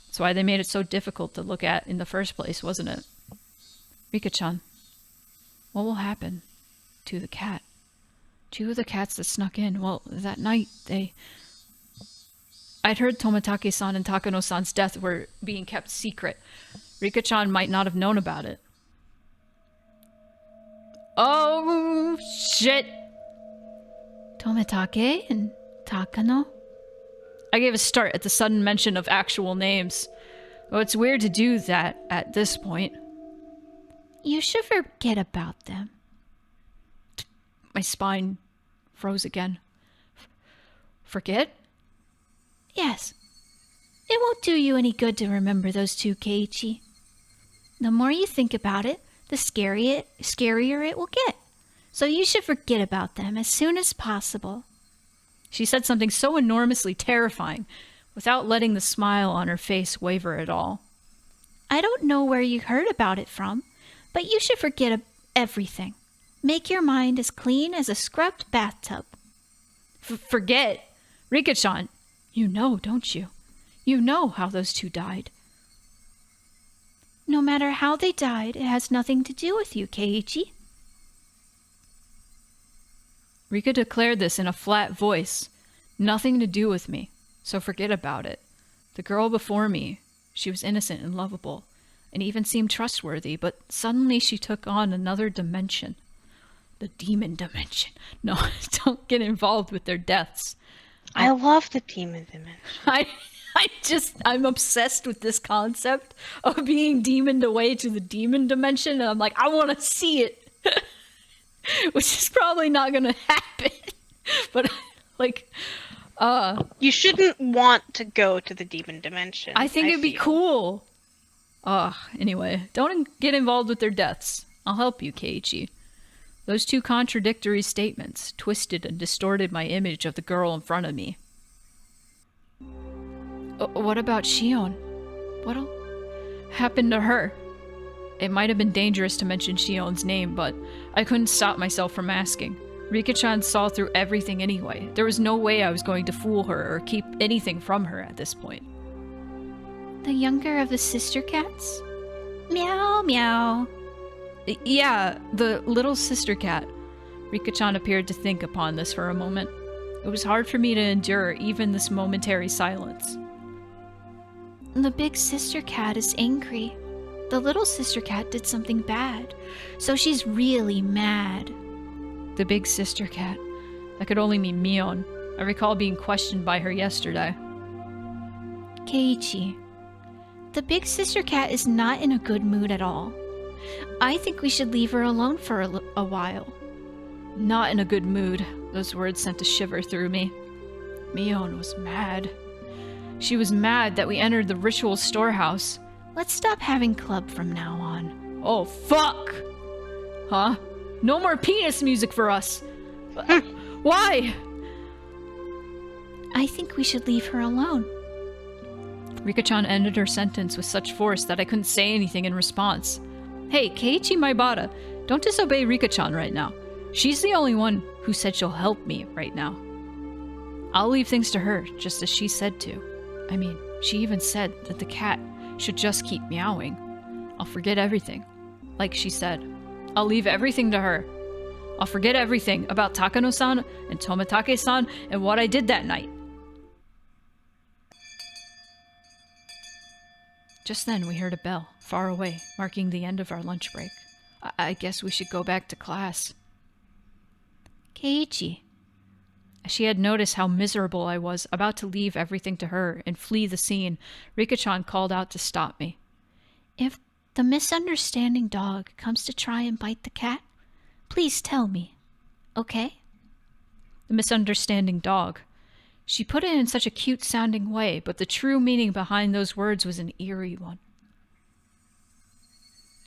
That's why they made it so difficult to look at in the first place, wasn't it? Rika-chan, what will happen to the cat? 2 of the cats that snuck in, well, that night, I'd heard Tomitake-san and Takano-san's death were being kept secret. Rika-chan might not have known about it. Oh, shit! Tomitake and Takano? I gave a start at the sudden mention of actual names. Oh, it's weird to do that at this point. You should forget about them. My spine froze again. Forget? Yes. It won't do you any good to remember those 2, Keiichi. The more you think about it, the scarier it will get. So you should forget about them as soon as possible. She said something so enormously terrifying, without letting the smile on her face waver at all. I don't know where you heard about it from, but you should forget everything. Make your mind as clean as a scrubbed bathtub. Forget? Rika-chan, you know, don't you? You know how those 2 died. No matter how they died, it has nothing to do with you, Keiichi. Rika declared this in a flat voice. Nothing to do with me, so forget about it. The girl before me, she was innocent and lovable, and even seemed trustworthy, but suddenly she took on another dimension. The demon dimension. No, don't get involved with their deaths. I love the demon dimension. I'm obsessed with this concept of being demoned away to the demon dimension, and I'm like, I want to see it. Which is probably not going to happen. But, like, you shouldn't want to go to the demon dimension. I think it'd be cool. Anyway, don't get involved with their deaths. I'll help you, Keiichi. Those 2 contradictory statements twisted and distorted my image of the girl in front of me. What about Shion? What'll happen to her? It might have been dangerous to mention Shion's name, but I couldn't stop myself from asking. Rika-chan saw through everything anyway. There was no way I was going to fool her or keep anything from her at this point. The younger of the sister cats? Meow, meow. Yeah, the little sister cat. Rika-chan appeared to think upon this for a moment. It was hard for me to endure even this momentary silence. The big sister cat is angry. The little sister cat did something bad, so she's really mad. The big sister cat. That could only mean Mion. I recall being questioned by her yesterday. Keiichi, the big sister cat is not in a good mood at all. I think we should leave her alone for a while. Not in a good mood. Those words sent a shiver through me. Mion was mad. She was mad that we entered the ritual storehouse. Let's stop having club from now on. Oh, fuck! Huh? No more penis music for us! Why? I think we should leave her alone. Rika-chan ended her sentence with such force that I couldn't say anything in response. Hey, Keiichi Maibara, don't disobey Rika-chan right now. She's the only one who said she'll help me right now. I'll leave things to her, just as she said to. I mean, she even said that the cat should just keep meowing. I'll forget everything. Like she said. I'll leave everything to her. I'll forget everything about Takano-san and Tomitake-san and what I did that night. Just then we heard a bell, far away, marking the end of our lunch break. I guess we should go back to class. Keiichi. She had noticed how miserable I was, about to leave everything to her and flee the scene. Rika-chan called out to stop me. If the misunderstanding dog comes to try and bite the cat, please tell me, okay? The misunderstanding dog. She put it in such a cute-sounding way, but the true meaning behind those words was an eerie one.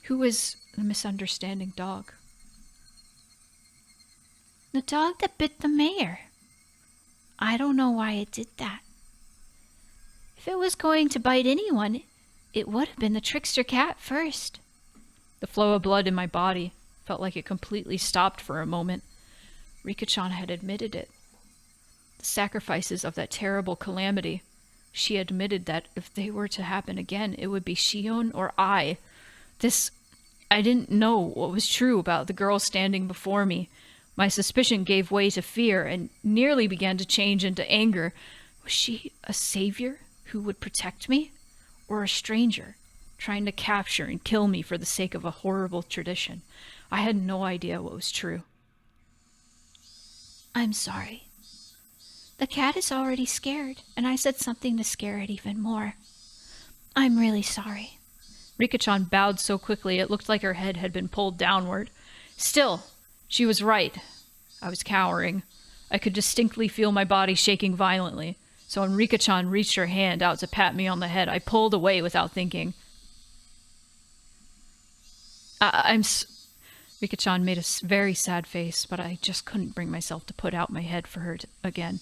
Who is the misunderstanding dog? The dog that bit the mayor. I don't know why it did that. If it was going to bite anyone, it would have been the trickster cat first. The flow of blood in my body felt like it completely stopped for a moment. Rika-chan had admitted it. The sacrifices of that terrible calamity. She admitted that if they were to happen again, it would be Shion or I. I didn't know what was true about the girl standing before me. My suspicion gave way to fear and nearly began to change into anger. Was she a savior who would protect me? Or a stranger, trying to capture and kill me for the sake of a horrible tradition? I had no idea what was true. I'm sorry. The cat is already scared, and I said something to scare it even more. I'm really sorry. Rika-chan bowed so quickly it looked like her head had been pulled downward. Still, she was right. I was cowering. I could distinctly feel my body shaking violently, so when Rika-chan reached her hand out to pat me on the head, I pulled away without thinking. Rika-chan made a very sad face, but I just couldn't bring myself to put out my head for her again.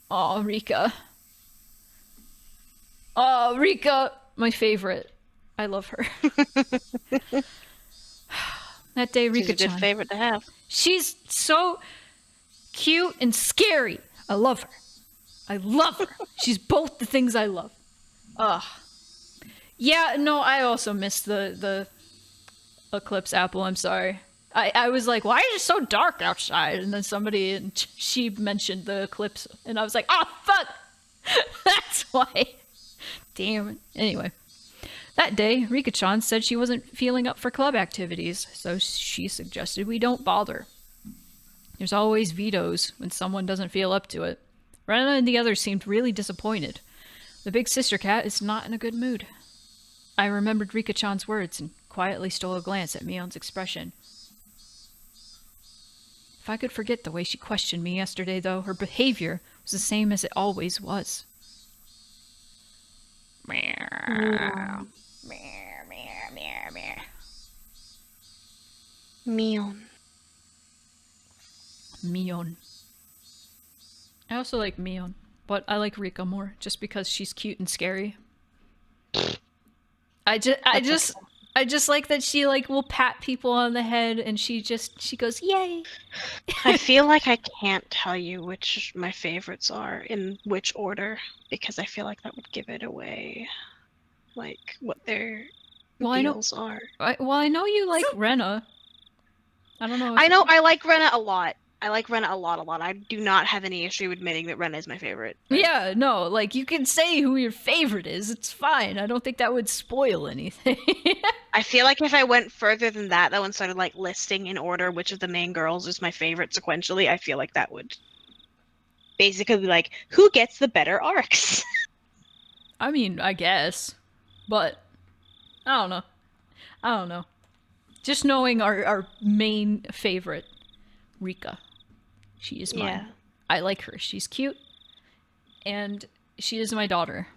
Aw, Rika. Aw, Rika! My favorite. I love her. That day, Rika-chan. She's a good favorite to have. She's so cute and scary. I love her. I love her. She's both the things I love. Ugh. Yeah, no, I also missed the Eclipse apple, I'm sorry. I was like, why is it so dark outside? And then she mentioned the eclipse, and I was like, oh, fuck! That's why. Damn it. Anyway. That day, Rika-chan said she wasn't feeling up for club activities, so she suggested we don't bother. There's always vetoes when someone doesn't feel up to it. Rena and the others seemed really disappointed. The big sister cat is not in a good mood. I remembered Rika-chan's words and quietly stole a glance at Mion's expression. If I could forget the way she questioned me yesterday, though, her behavior was the same as it always was. Meow. Meow, meow, meow, meow. Mion. Mion. I also like Mion, but I like Rika more, just because she's cute and scary. I just like that she will pat people on the head and she goes, yay. I feel like I can't tell you which my favorites are in which order, because I feel like that would give it away, like what their deals are. I know you like Rena. I don't know. I know I like Rena a lot. I like Rena a lot. I do not have any issue admitting that Rena is my favorite. Yeah, no, you can say who your favorite is. It's fine. I don't think that would spoil anything. I feel like if I went further than that, though, and started listing in order which of the main girls is my favorite sequentially, I feel like that would basically be who gets the better arcs? I mean, I guess. But I don't know. Just knowing our main favorite, Rika. She is mine. Yeah. I like her. She's cute. And she is my daughter.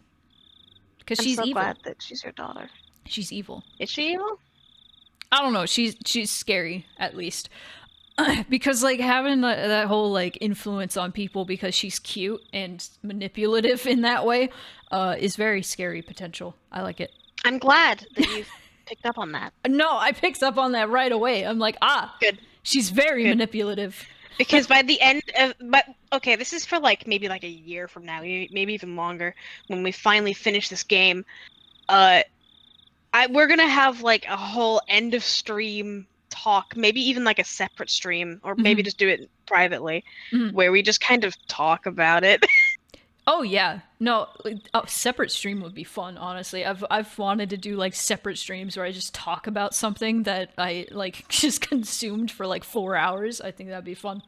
Because she's I'm so evil. glad that she's your daughter. She's evil. Is she evil? I don't know. She's scary, at least. Because having that whole influence on people because she's cute and manipulative in that way is very scary potential. I like it. I'm glad that you've picked up on that. No, I picked up on that right away. I'm like, good. She's very manipulative. Because by the end of, okay, this is for maybe a year from now, maybe even longer, when we finally finish this game. We're gonna have a whole end of stream talk, maybe even a separate stream, or maybe just do it privately, where we just kind of talk about it. Oh yeah, no, a separate stream would be fun. Honestly, I've wanted to do separate streams where I just talk about something that I just consumed for 4 hours. I think that'd be fun.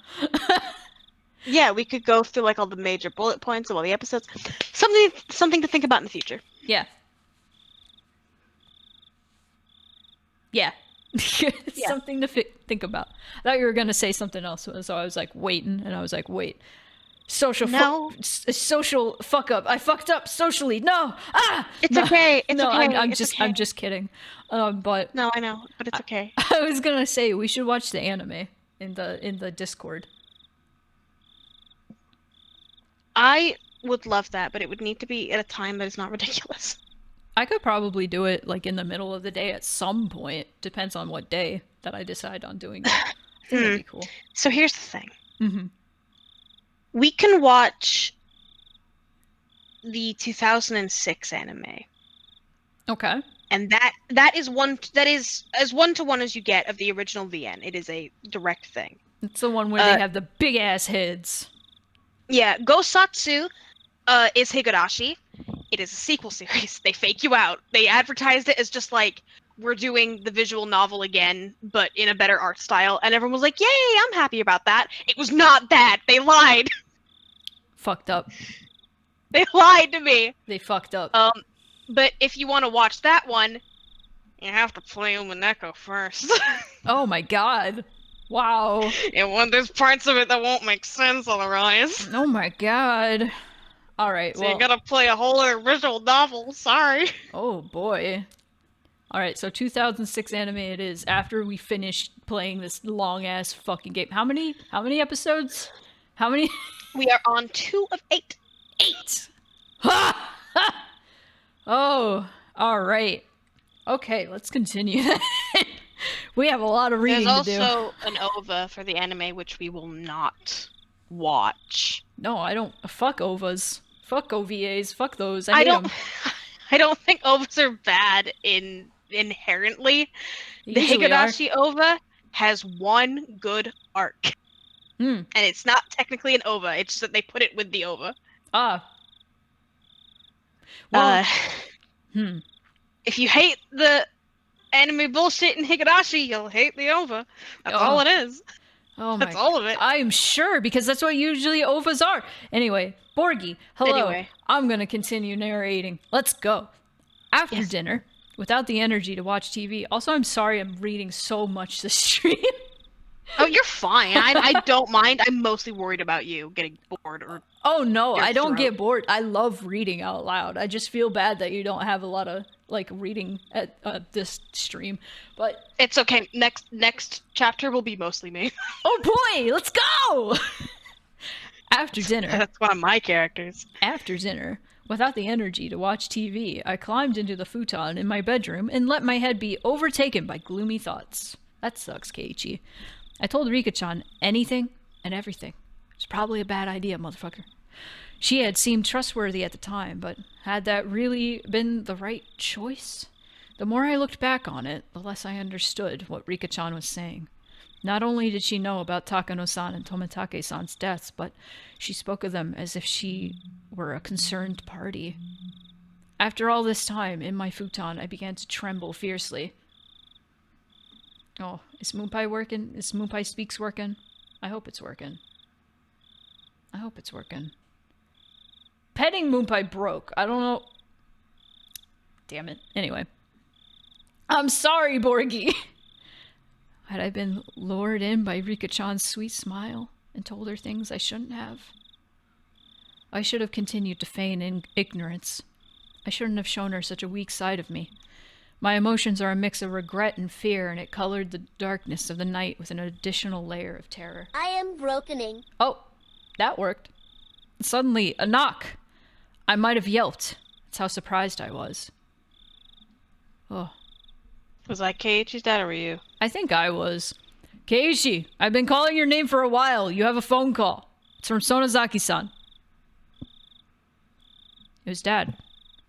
Yeah, we could go through all the major bullet points of all the episodes. Something to think about in the future. Yeah. Yeah. Something to think about. I thought you were gonna say something else, so I was waiting, and I was wait. Social fuck up. I fucked up socially. No. It's okay. It's no, okay. I'm just kidding. But no, I know, but it's okay. I was gonna say we should watch the anime in the Discord. I would love that, but it would need to be at a time that is not ridiculous. I could probably do it like in the middle of the day at some point. Depends on what day that I decide on doing it. I think that'd be cool. So here's the thing. Mm-hmm. We can watch the 2006 anime. Okay. And that is as one-to-one as you get of the original VN. It is a direct thing. It's the one where they have the big ass heads. Yeah, Gosatsu is Higurashi. It is a sequel series. They fake you out. They advertised it as just like, we're doing the visual novel again, but in a better art style. And everyone was like, yay, I'm happy about that. It was not that. They lied. Fucked up. They lied to me. They fucked up. But if you want to watch that one, you have to play Umineko first. Oh my god. Wow. And when there's parts of it that won't make sense otherwise. Oh my god. Alright, So well... you gotta play a whole other visual novel, sorry. Oh boy. Alright, so 2006 anime it is, after we finish playing this long-ass fucking game. How many episodes? How many? We are on 2 of 8. 8! Ha! Ha! Oh, alright. Okay, let's continue. We have a lot of reading There's to do. also an OVA for the anime, which we will not watch. No, I don't. Fuck OVAs. Fuck OVAs. Fuck those. I hate don't. them. I don't think OVAs are bad inherently. The Usually are. Higurashi OVA has one good arc, Hmm. and it's not technically an OVA. It's just that they put it with the OVA. Ah. Well, Uh, If you hate the anime bullshit in Higurashi, you'll hate the OVA. That's all it is. oh my. That's all of it. I'm sure, because that's what usually OVAs are. Anyway, Borgie, hello. Anyway. I'm gonna continue narrating. Let's go. After dinner, without the energy to watch TV. Also, I'm sorry I'm reading so much this stream. Oh, you're fine. I don't mind. I'm mostly worried about you getting bored or. Oh no, Your I don't throat. get bored. I love reading out loud. I just feel bad that you don't have a lot of like reading at this stream. But It's okay. Next chapter will be mostly me. oh boy, let's go. After dinner. That's one of my characters. After dinner, without the energy to watch TV, I climbed into the futon in my bedroom and let my head be overtaken by gloomy thoughts. That sucks, Keiichi. I told Rika-chan anything and everything. It's probably a bad idea, motherfucker. She had seemed trustworthy at the time, but had that really been the right choice? The more I looked back on it, the less I understood what Rika-chan was saying. Not only did she know about Takano-san and Tomitake-san's deaths, but she spoke of them as if she were a concerned party. After all this time, in my futon, I began to tremble fiercely. Oh, is Moonpie working? Is Moonpie Speaks working? I hope it's working. I hope it's working. Petting Moonpie broke. I don't know. Damn it. Anyway. I'm sorry, Borgie. Had I been lured in by Rika-chan's sweet smile and told her things I shouldn't have? I should have continued to feign ignorance. I shouldn't have shown her such a weak side of me. My emotions are a mix of regret and fear, and it colored the darkness of the night with an additional layer of terror. I am brokening. Oh, that worked. Suddenly, a knock. I might have yelped. That's how surprised I was. Oh. Was I Keiichi's dad or were you? I think I was. Keiichi, I've been calling your name for a while. You have a phone call. It's from Sonozaki-san. It was Dad.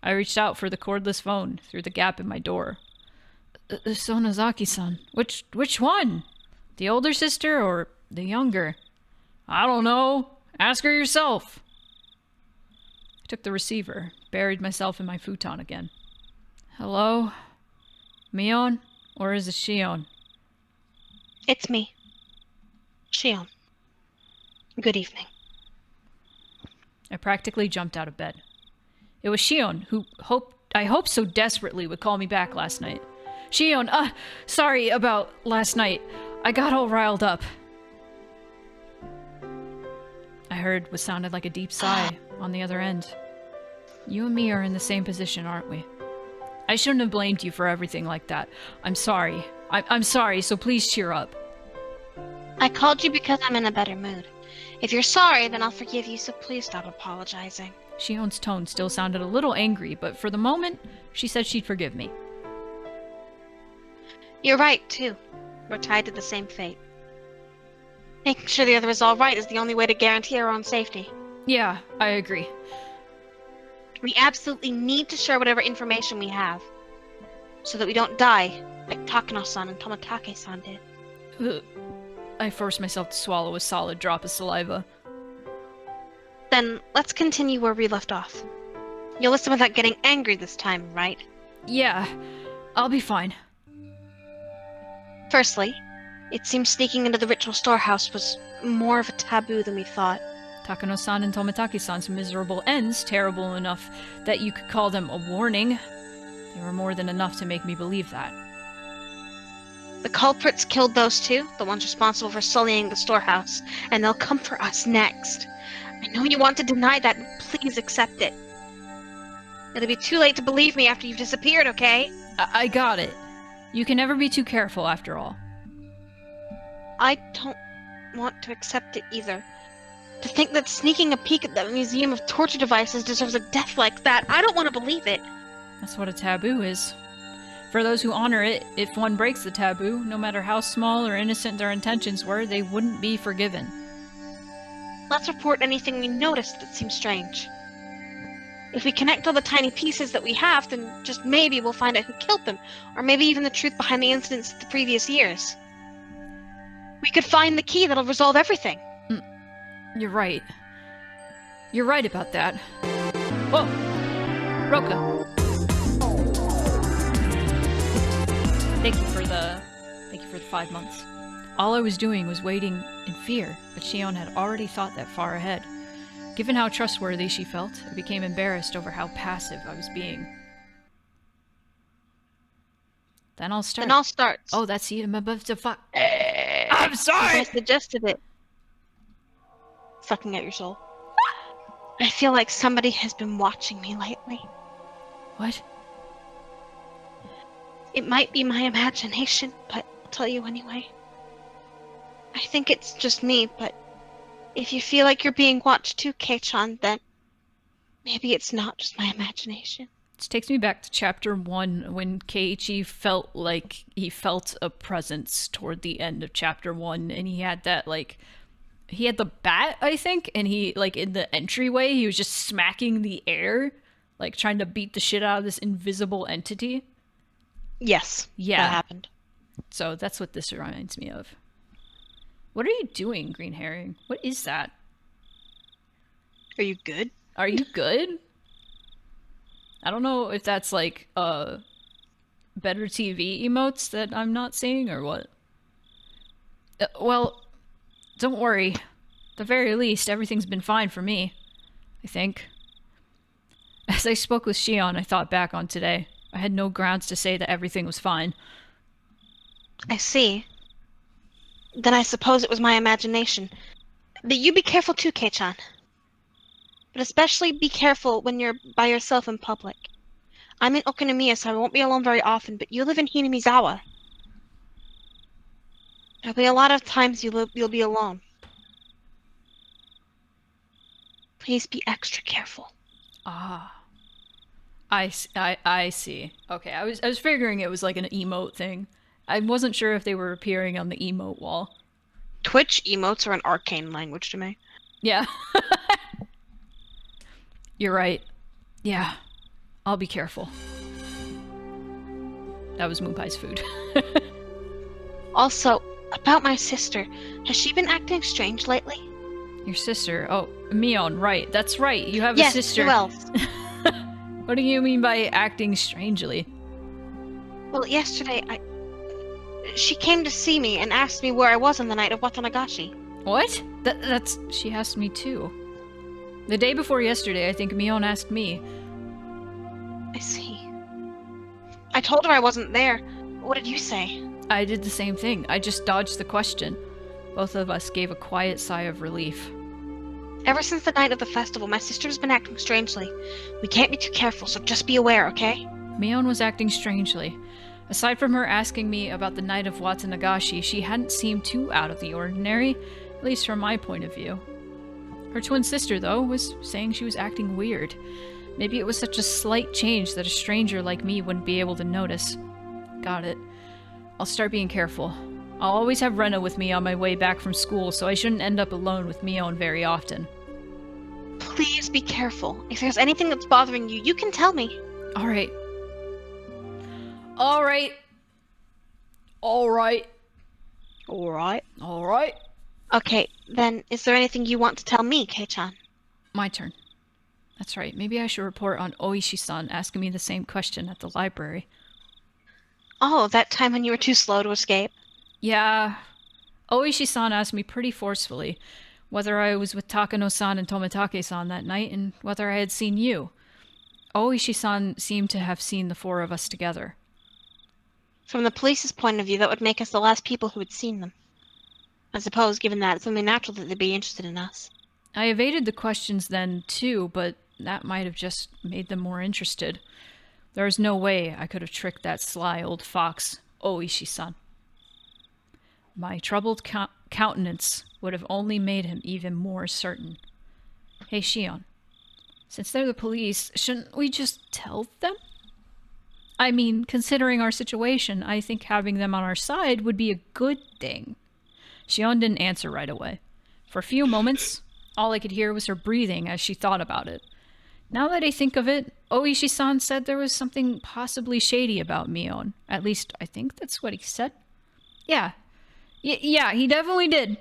I reached out for the cordless phone through the gap in my door. Sonozaki-san. Which one? The older sister or the younger? I don't know. Ask her yourself. I took the receiver, buried myself in my futon again. Hello? Mion? Or is it Shion? It's me. Shion. Good evening. I practically jumped out of bed. It was Shion, who I hoped so desperately would call me back last night. Shion, sorry about last night. I got all riled up. I heard what sounded like a deep sigh on the other end. You and me are in the same position, aren't we? I shouldn't have blamed you for everything like that. I'm sorry. I'm sorry, so please cheer up. I called you because I'm in a better mood. If you're sorry, then I'll forgive you, so please stop apologizing. Shion's tone still sounded a little angry, but for the moment, she said she'd forgive me. You're right, too. We're tied to the same fate. Making sure the other is all right is the only way to guarantee our own safety. Yeah, I agree. We absolutely need to share whatever information we have, so that we don't die, like Takano-san and Toмотake-san did. Ugh. I forced myself to swallow a solid drop of saliva. Then, let's continue where we left off. You'll listen without getting angry this time, right? Yeah, I'll be fine. Firstly, it seems sneaking into the ritual storehouse was more of a taboo than we thought. Takano-san and Toмотaki-san's miserable ends, terrible enough that you could call them a warning. They were more than enough to make me believe that. The culprits killed those two, the ones responsible for sullying the storehouse, and they'll come for us next. I know you want to deny that, but please accept it. It'll be too late to believe me after you've disappeared, okay? I got it. You can never be too careful, after all. I don't want to accept it either. To think that sneaking a peek at that museum of torture devices deserves a death like that, I don't want to believe it. That's what a taboo is. For those who honor it, if one breaks the taboo, no matter how small or innocent their intentions were, they wouldn't be forgiven. Let's report anything we noticed that seems strange. If we connect all the tiny pieces that we have, then just maybe we'll find out who killed them, or maybe even the truth behind the incidents of the previous years. We could find the key that'll resolve everything. You're right. You're right about that. Whoa! Roka. Thank you for the 5 months. All I was doing was waiting in fear, but Shion had already thought that far ahead. Given how trustworthy she felt, I became embarrassed over how passive I was being. Then I'll start. Oh, that's you. I'm above the fuck. I'm sorry! I suggested it. Sucking at your soul. I feel like somebody has been watching me lately. What? It might be my imagination, but I'll tell you anyway. I think it's just me, but if you feel like you're being watched too, Kei-chan, then maybe it's not just my imagination. This takes me back to chapter 1 when Keiichi felt like he felt a presence toward the end of chapter 1, and he had that, like, he had the bat, I think, and he, like, in the entryway, he was just smacking the air, like, trying to beat the shit out of this invisible entity. Yes, yeah, that happened. So that's what this reminds me of. What are you doing, Green Herring? What is that? Are you good? Are you good? I don't know if that's, like, better TV emotes that I'm not seeing, or what. Well, don't worry. At the very least, everything's been fine for me, I think. As I spoke with Shion, I thought back on today. I had no grounds to say that everything was fine. I see. Then I suppose it was my imagination. But you be careful too, Kei-chan. But especially be careful when you're by yourself in public. I'm in Okinomiya, so I won't be alone very often, but you live in Hinamizawa. There'll be a lot of times you'll be alone. Please be extra careful. Ah. I see. Okay, I was figuring it was like an emote thing. I wasn't sure if they were appearing on the emote wall. Twitch emotes are an arcane language to me. Yeah. You're right. Yeah. I'll be careful. That was Moonpie's food. Also, about my sister, has she been acting strange lately? Your sister? Oh, Mion, right. That's right. You have a yes, sister. Who else? What do you mean by acting strangely? Well, yesterday, she came to see me and asked me where I was on the night of Watanagashi. What? That's... She asked me too. The day before yesterday, I think Mion asked me. I see. I told her I wasn't there. What did you say? I did the same thing. I just dodged the question. Both of us gave a quiet sigh of relief. Ever since the night of the festival, my sister's been acting strangely. We can't be too careful, so just be aware, okay? Mion was acting strangely. Aside from her asking me about the night of Watanagashi, she hadn't seemed too out of the ordinary, at least from my point of view. Her twin sister, though, was saying she was acting weird. Maybe it was such a slight change that a stranger like me wouldn't be able to notice. Got it. I'll start being careful. I'll always have Rena with me on my way back from school, so I shouldn't end up alone with Mion very often. Please be careful. If there's anything that's bothering you, you can tell me. Alright. Alright. Alright. Alright. Alright. Okay, then is there anything you want to tell me, Kei-chan? My turn. That's right. Maybe I should report on Oishi-san asking me the same question at the library. Oh, that time when you were too slow to escape? Yeah. Oishi-san asked me pretty forcefully whether I was with Takano-san and Tomitake-san that night and whether I had seen you. Oishi-san seemed to have seen the four of us together. From the police's point of view, that would make us the last people who had seen them. I suppose, given that, it's only natural that they'd be interested in us. I evaded the questions then, too, but that might have just made them more interested. There was no way I could have tricked that sly old fox, Oishi-san. My troubled countenance would have only made him even more certain. Hey, Shion. Since they're the police, shouldn't we just tell them? I mean, considering our situation, I think having them on our side would be a good thing. Shion didn't answer right away. For a few moments, all I could hear was her breathing as she thought about it. Now that I think of it, Oishi-san said there was something possibly shady about Mion. At least, I think that's what he said. Yeah. Yeah, he definitely did.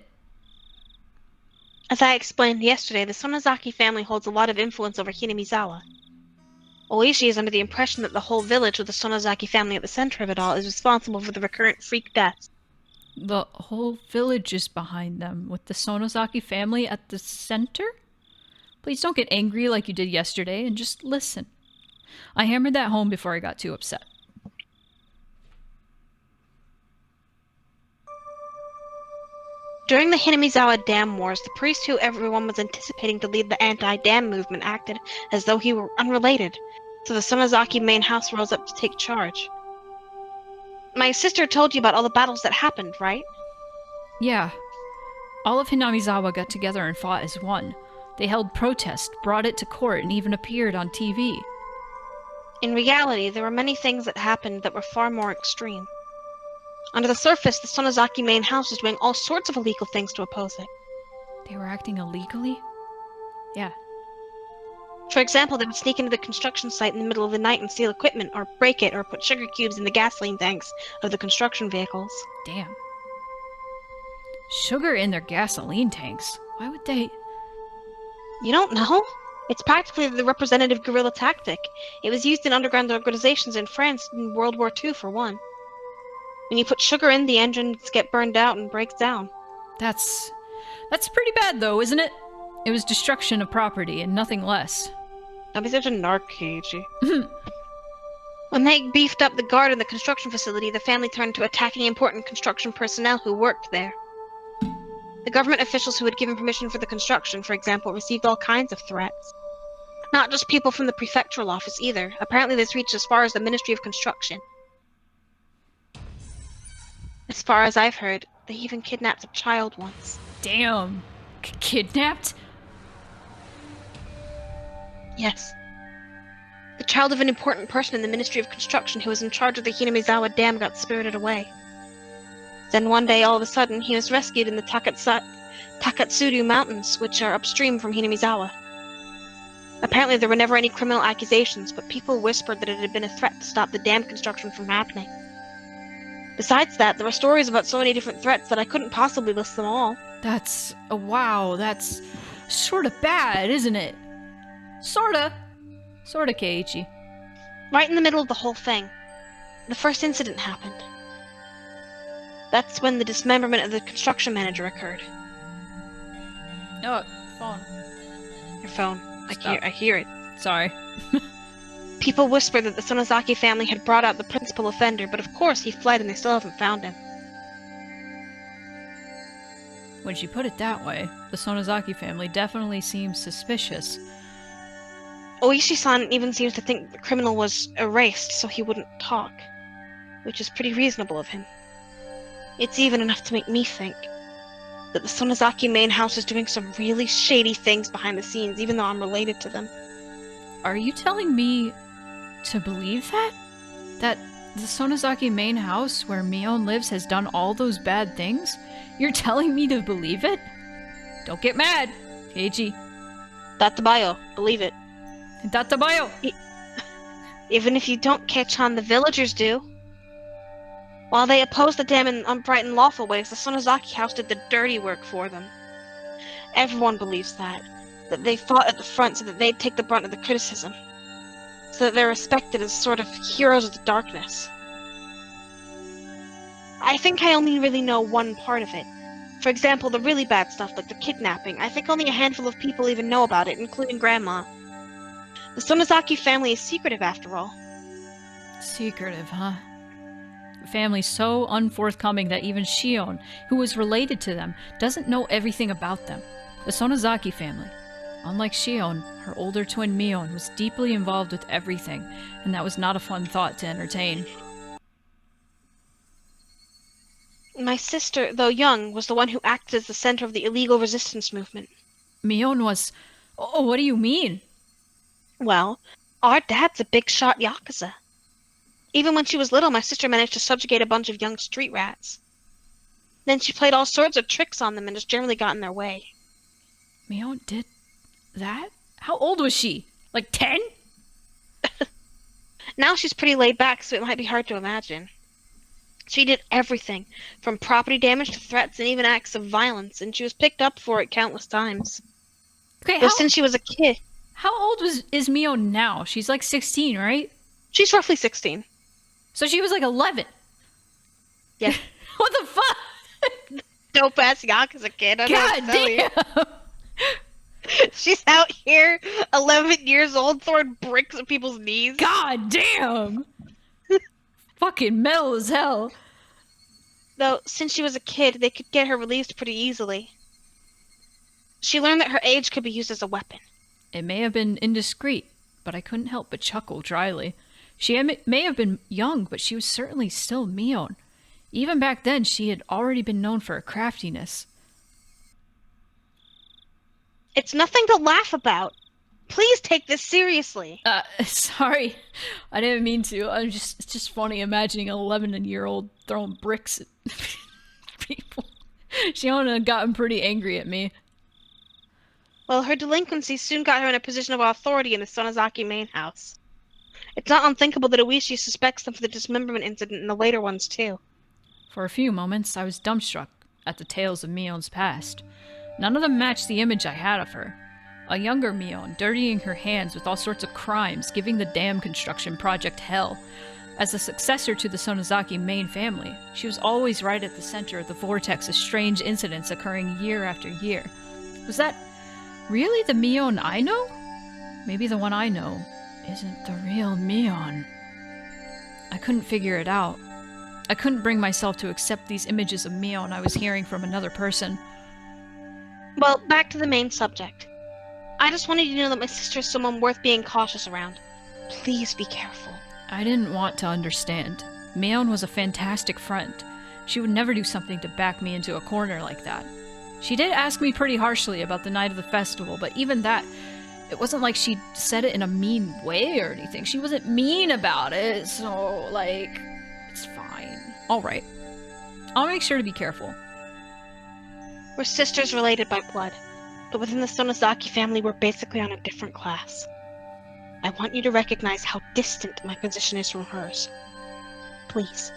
As I explained yesterday, the Sonozaki family holds a lot of influence over Hinamizawa. Oishi is under the impression that the whole village with the Sonozaki family at the center of it all is responsible for the recurrent freak deaths. The whole village is behind them, with the Sonozaki family at the center? Please don't get angry like you did yesterday, and just listen. I hammered that home before I got too upset. During the Hinamizawa Dam Wars, the priest who everyone was anticipating to lead the anti-dam movement acted as though he were unrelated, so the Sonozaki main house rose up to take charge. My sister told you about all the battles that happened, right? Yeah. All of Hinamizawa got together and fought as one. They held protest, brought it to court, and even appeared on TV. In reality, there were many things that happened that were far more extreme. Under the surface, the Sonozaki main house was doing all sorts of illegal things to oppose it. They were acting illegally? Yeah. For example, they would sneak into the construction site in the middle of the night and steal equipment, or break it, or put sugar cubes in the gasoline tanks of the construction vehicles. Damn. Sugar in their gasoline tanks? Why would they... You don't know? It's practically the representative guerrilla tactic. It was used in underground organizations in France in World War II, for one. When you put sugar in, the engines get burned out and breaks down. That's pretty bad, though, isn't it? It was destruction of property and nothing less. Don't be such a narc, Keiichi. When they beefed up the guard in the construction facility, the family turned to attacking important construction personnel who worked there. The government officials who had given permission for the construction, for example, received all kinds of threats. Not just people from the prefectural office either. Apparently this reached as far as the Ministry of Construction. As far as I've heard, they even kidnapped a child once. Damn. Kidnapped? Yes. The child of an important person in the Ministry of Construction who was in charge of the Hinamizawa Dam got spirited away. Then one day, all of a sudden, he was rescued in the Takatsuru Mountains, which are upstream from Hinamizawa. Apparently there were never any criminal accusations, but people whispered that it had been a threat to stop the dam construction from happening. Besides that, there were stories about so many different threats that I couldn't possibly list them all. Wow, that's sorta bad, isn't it? Sorta, Keiichi. Right in the middle of the whole thing, the first incident happened. That's when the dismemberment of the construction manager occurred. Oh, phone. Your phone. Stop. I hear it. Sorry. People whispered that the Sonozaki family had brought out the principal offender, but of course he fled and they still haven't found him. When she put it that way, the Sonozaki family definitely seems suspicious. Oishi-san even seems to think the criminal was erased so he wouldn't talk, which is pretty reasonable of him. It's even enough to make me think. that the Sonozaki main house is doing some really shady things behind the scenes, even though I'm related to them. Are you telling me to believe that? That the Sonozaki main house where Mion lives has done all those bad things? You're telling me to believe it? Don't get mad, Keiji. Databayo, believe it. Databayo! Even if you don't catch on, the villagers do. While they oppose the dam in upright and lawful ways, the Sonozaki house did the dirty work for them. Everyone believes that they fought at the front so that they'd take the brunt of the criticism, so that they're respected as sort of heroes of the darkness. I think I only really know one part of it. For example, the really bad stuff, like the kidnapping. I think only a handful of people even know about it, including Grandma. The Sonozaki family is secretive, after all. Secretive, huh? A family so unforthcoming that even Shion, who was related to them, doesn't know everything about them. The Sonozaki family. Unlike Shion, her older twin Mion was deeply involved with everything, and that was not a fun thought to entertain. My sister, though young, was the one who acted as the center of the illegal resistance movement. Mion was... Oh, what do you mean? Well, our dad's a big shot Yakuza. Even when she was little, my sister managed to subjugate a bunch of young street rats. Then she played all sorts of tricks on them and just generally got in their way. Mion did that? How old was she? Like 10? Now she's pretty laid back, so it might be hard to imagine. She did everything, from property damage to threats and even acts of violence, and she was picked up for it countless times. Okay, Since she was a kid. How old is Mio now? She's like 16, right? She's roughly 16. So she was like 11. Yeah. What the fuck? Dope ass Yakuza kid. God damn. She's out here, 11 years old, throwing bricks at people's knees. God damn. Fucking metal as hell. Though, since she was a kid, they could get her released pretty easily. She learned that her age could be used as a weapon. It may have been indiscreet, but I couldn't help but chuckle dryly. She may have been young, but she was certainly still Mion. Even back then, she had already been known for her craftiness. It's nothing to laugh about. Please take this seriously. Sorry. I didn't mean to. It's just funny imagining an 11-year-old throwing bricks at people. She had gotten pretty angry at me. Well, her delinquency soon got her in a position of authority in the Sonozaki main house. It's not unthinkable that Oishi suspects them for the dismemberment incident and the later ones, too. For a few moments, I was dumbstruck at the tales of Mion's past. None of them matched the image I had of her. A younger Mion, dirtying her hands with all sorts of crimes, giving the dam construction project hell. As a successor to the Sonozaki main family, she was always right at the center of the vortex of strange incidents occurring year after year. Was that really the Mion I know? Maybe the one I know isn't the real Mion. I couldn't figure it out. I couldn't bring myself to accept these images of Mion I was hearing from another person. Well, back to the main subject. I just wanted you to know that my sister is someone worth being cautious around. Please be careful. I didn't want to understand. Mion was a fantastic friend. She would never do something to back me into a corner like that. She did ask me pretty harshly about the night of the festival, but even that, it wasn't like she said it in a mean way or anything. She wasn't mean about it, so, like, it's fine. Alright. I'll make sure to be careful. We're sisters related by blood, but within the Sonozaki family, we're basically on a different class. I want you to recognize how distant my position is from hers. Please.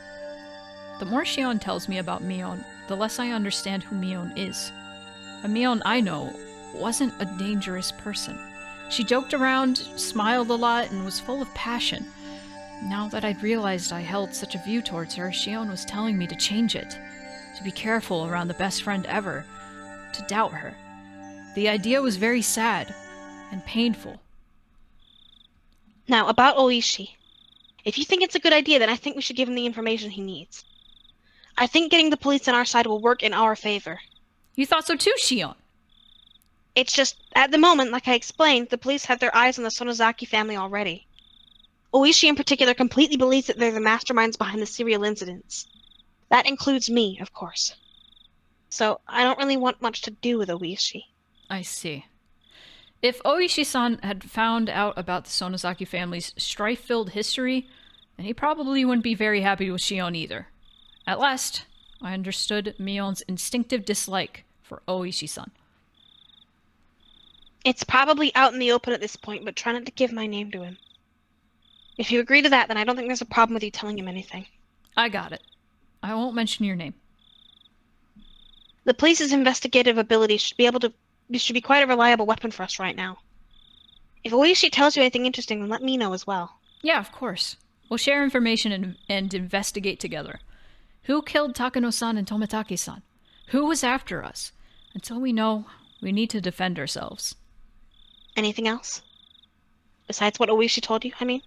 The more Shion tells me about Mion, the less I understand who Mion is. A Mion I know wasn't a dangerous person. She joked around, smiled a lot, and was full of passion. Now that I'd realized I held such a view towards her, Shion was telling me to change it. To be careful around the best friend ever. To doubt her. The idea was very sad and painful. Now, about Oishi. If you think it's a good idea, then I think we should give him the information he needs. I think getting the police on our side will work in our favor. You thought so too, Shion? It's just, at the moment, like I explained, the police have their eyes on the Sonozaki family already. Oishi in particular completely believes that they're the masterminds behind the serial incidents. That includes me, of course. so I don't really want much to do with Oishi. I see. If Oishi-san had found out about the Sonozaki family's strife-filled history, then he probably wouldn't be very happy with Shion either. At last, I understood Mion's instinctive dislike for Oishi-san. It's probably out in the open at this point, but try not to give my name to him. If you agree to that, then I don't think there's a problem with you telling him anything. I got it. I won't mention your name. The police's investigative ability should be quite a reliable weapon for us right now. If Oishi tells you anything interesting, then let me know as well. Yeah, of course. We'll share information and investigate together. Who killed Takano-san and Tomitake-san? Who was after us? Until we know, we need to defend ourselves. Anything else? Besides what Oishi told you, I mean?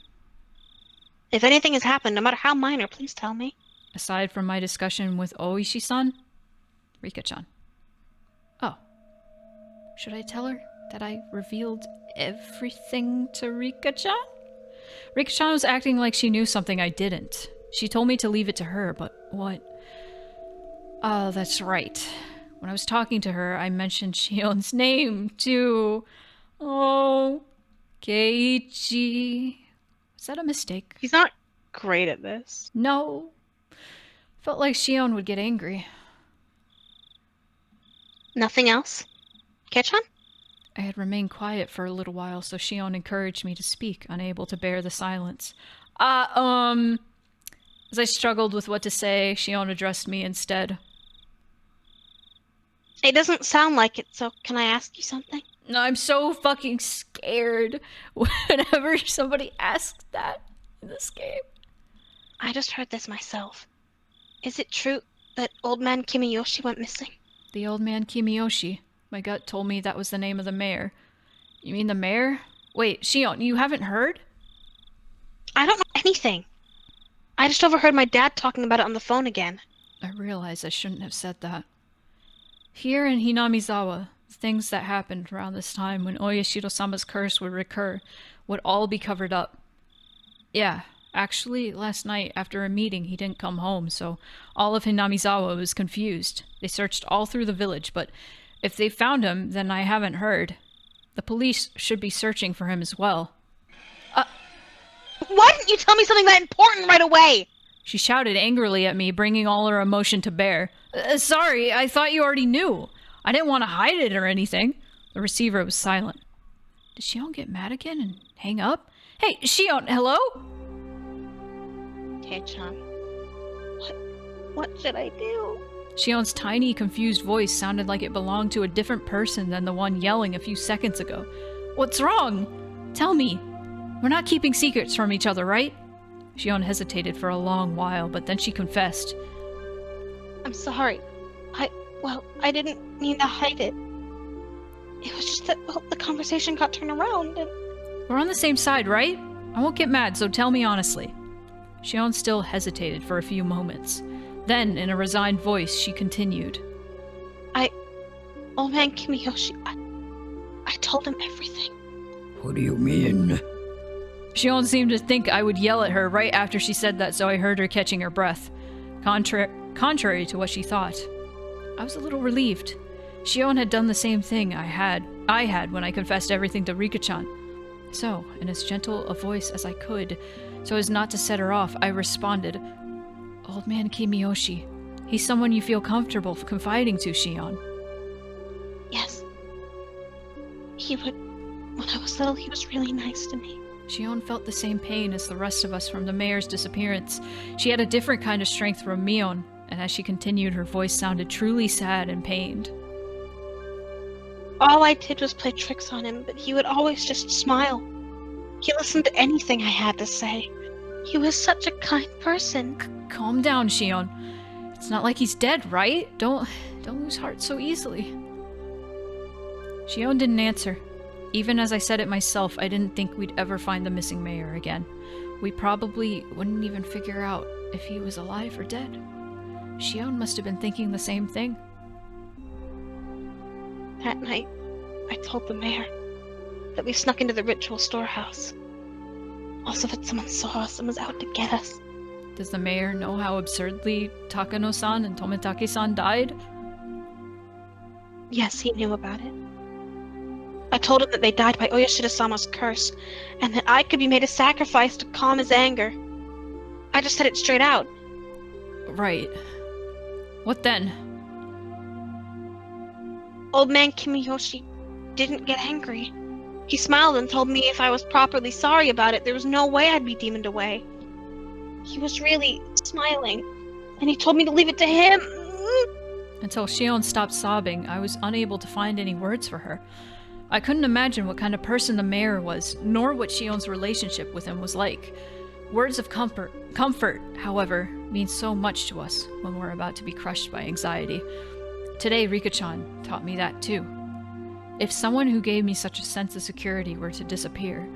If anything has happened, no matter how minor, please tell me. Aside from my discussion with Oishi-san, Rika-chan. Oh. Should I tell her that I revealed everything to Rika-chan? Rika-chan was acting like she knew something I didn't. She told me to leave it to her, but what? Oh, that's right. When I was talking to her, I mentioned Shion's name, too. Oh, Keiichi. Is that a mistake? He's not great at this. No. Felt like Shion would get angry. Nothing else? Kei-chan? I had remained quiet for a little while, so Shion encouraged me to speak, unable to bear the silence. As I struggled with what to say, Shion addressed me instead. It doesn't sound like it, so can I ask you something? No, I'm so fucking scared whenever somebody asks that in this game. I just heard this myself. Is it true that Old Man Kimiyoshi went missing? The old man Kimiyoshi. My gut told me that was the name of the mayor. You mean the mayor? Wait, Shion, you haven't heard? I don't know anything. I just overheard my dad talking about it on the phone again. I realize I shouldn't have said that. Here in Hinamizawa, the things that happened around this time when Oyashiro-sama's curse would recur would all be covered up. Yeah, actually, last night after a meeting he didn't come home, so all of Hinamizawa was confused. They searched all through the village, but if they found him, then I haven't heard. The police should be searching for him as well. Why didn't you tell me something that important right away? She shouted angrily at me, bringing all her emotion to bear. Sorry, I thought you already knew. I didn't want to hide it or anything. The receiver was silent. Did Shion get mad again and hang up? Hey, Shion, hello? Kei-chan, what should I do? Shion's tiny, confused voice sounded like it belonged to a different person than the one yelling a few seconds ago. What's wrong? Tell me. We're not keeping secrets from each other, right? Shion hesitated for a long while, but then she confessed. I'm sorry. I didn't mean to hide it. It was just that, the conversation got turned around and... We're on the same side, right? I won't get mad, so tell me honestly. Shion still hesitated for a few moments. Then, in a resigned voice, she continued. Old Man Kimiyoshi, I told him everything. What do you mean? Shion seemed to think I would yell at her right after she said that, so I heard her catching her breath. Contrary to what she thought. I was a little relieved. Shion had done the same thing I had when I confessed everything to Rika-chan. So, in as gentle a voice as I could, so as not to set her off, I responded, Old Man Kimiyoshi. He's someone you feel comfortable confiding to, Shion. Yes. When I was little, he was really nice to me. Shion felt the same pain as the rest of us from the mayor's disappearance. She had a different kind of strength from Mion, and as she continued, her voice sounded truly sad and pained. All I did was play tricks on him, but he would always just smile. He listened to anything I had to say. He was such a kind person. Calm down, Shion. It's not like he's dead, right? Don't lose heart so easily. Shion didn't answer. Even as I said it myself, I didn't think we'd ever find the missing mayor again. We probably wouldn't even figure out if he was alive or dead. Shion must have been thinking the same thing. That night, I told the mayor that we snuck into the ritual storehouse. Also that someone saw us and was out to get us. Does the mayor know how absurdly Takano-san and Tomitake-san died? Yes, he knew about it. I told him that they died by Oyashida-sama's curse, and that I could be made a sacrifice to calm his anger. I just said it straight out. Right. What then? Old man Kimiyoshi didn't get angry. He smiled and told me if I was properly sorry about it, there was no way I'd be demoned away. He was really smiling, and he told me to leave it to him. Until Shion stopped sobbing, I was unable to find any words for her. I couldn't imagine what kind of person the mayor was, nor what Shion's relationship with him was like. Words of comfort, however, mean so much to us when we're about to be crushed by anxiety. Today, Rika-chan taught me that too. If someone who gave me such a sense of security were to disappear,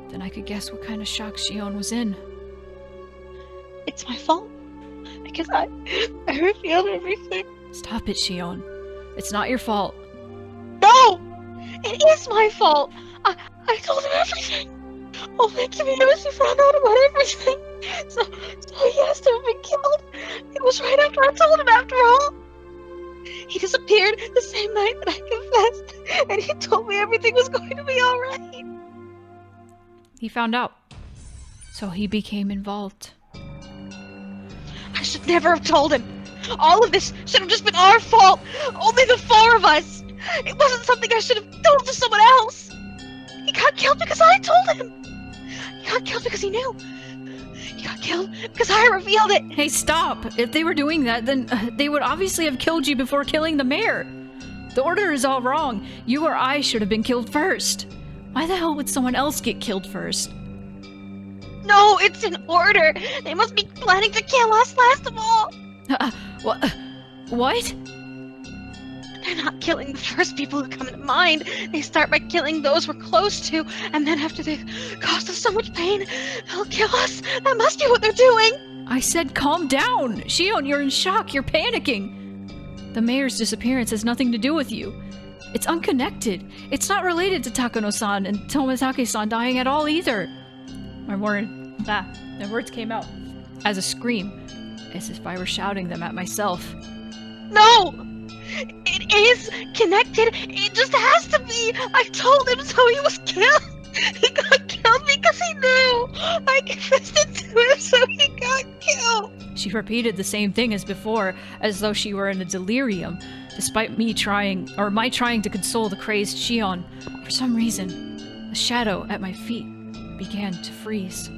then I could guess what kind of shock Shion was in. It's my fault. Because I revealed everything. Stop it, Shion. It's not your fault. No! It is my fault! I told him everything! Only Kimiyoshi found out about everything! So he has to have been killed! It was right after I told him, after all! He disappeared the same night that I confessed, and he told me everything was going to be alright! He found out. So he became involved. I should never have told him! All of this should have just been our fault! Only the four of us! It wasn't something I should have told to someone else! He got killed because I told him! He got killed because he knew! He got killed because I revealed it! Hey, stop! If they were doing that, then they would obviously have killed you before killing the mayor! The order is all wrong. You or I should have been killed first. Why the hell would someone else get killed first? No, it's in order! They must be planning to kill us last of all! What? They're not killing the first people who come to mind. They start by killing those we're close to, and then after they've caused us so much pain, they'll kill us. That must be what they're doing. I said calm down! Shion, you're in shock. You're panicking. The mayor's disappearance has nothing to do with you. It's unconnected. It's not related to Takano-san and Tomitake-san dying at all either. My words came out as a scream, as if I were shouting them at myself. No! It is connected. It just has to be. I told him, so he was killed. He got killed because he knew. I confessed it to him, so he got killed. She repeated the same thing as before, as though she were in a delirium, despite my trying to console the crazed Shion. For some reason, the shadow at my feet began to freeze.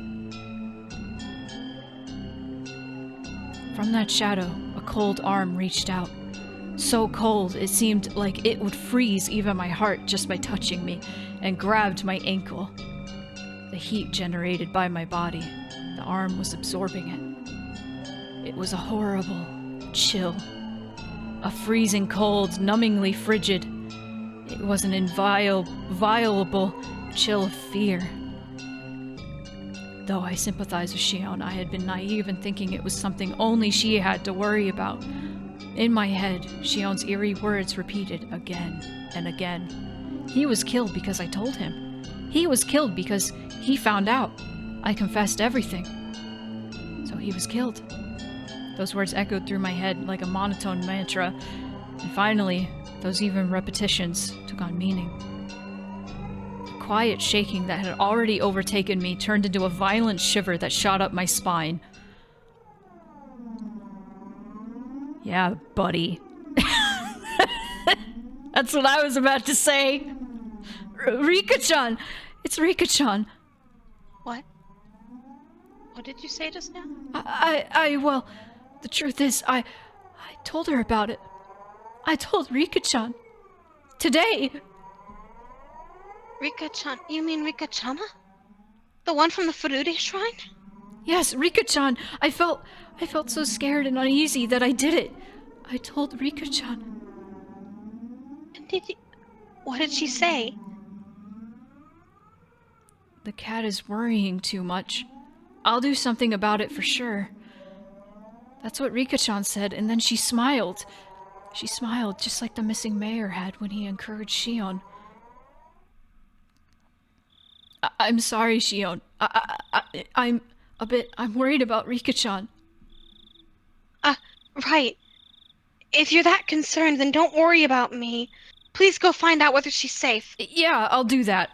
From that shadow, a cold arm reached out. So cold, it seemed like it would freeze even my heart just by touching me, and grabbed my ankle. The heat generated by my body, the arm was absorbing it. It was a horrible chill. A freezing cold, numbingly frigid. It was an inviolable chill of fear. Though I sympathize with Shion, I had been naive in thinking it was something only she had to worry about. In my head, Shion's eerie words repeated again and again. He was killed because I told him. He was killed because he found out. I confessed everything. So he was killed. Those words echoed through my head like a monotone mantra, and finally, those even repetitions took on meaning. The quiet shaking that had already overtaken me turned into a violent shiver that shot up my spine. Yeah, buddy. That's what I was about to say. Rika-chan! It's Rika-chan. What? What did you say just now? Well, the truth is, I told her about it. I told Rika-chan. Today. Rika-chan? You mean Rika-chana? The one from the Furude shrine? Yes, Rika-chan. I felt so scared and uneasy that I did it. I told Rika-chan. And what did she say? The cat is worrying too much. I'll do something about it for sure. That's what Rika-chan said, and then she smiled. She smiled just like the missing mayor had when he encouraged Shion. I'm sorry, Shion. I'm worried about Rika-chan. Right. If you're that concerned, then don't worry about me. Please go find out whether she's safe. Yeah, I'll do that.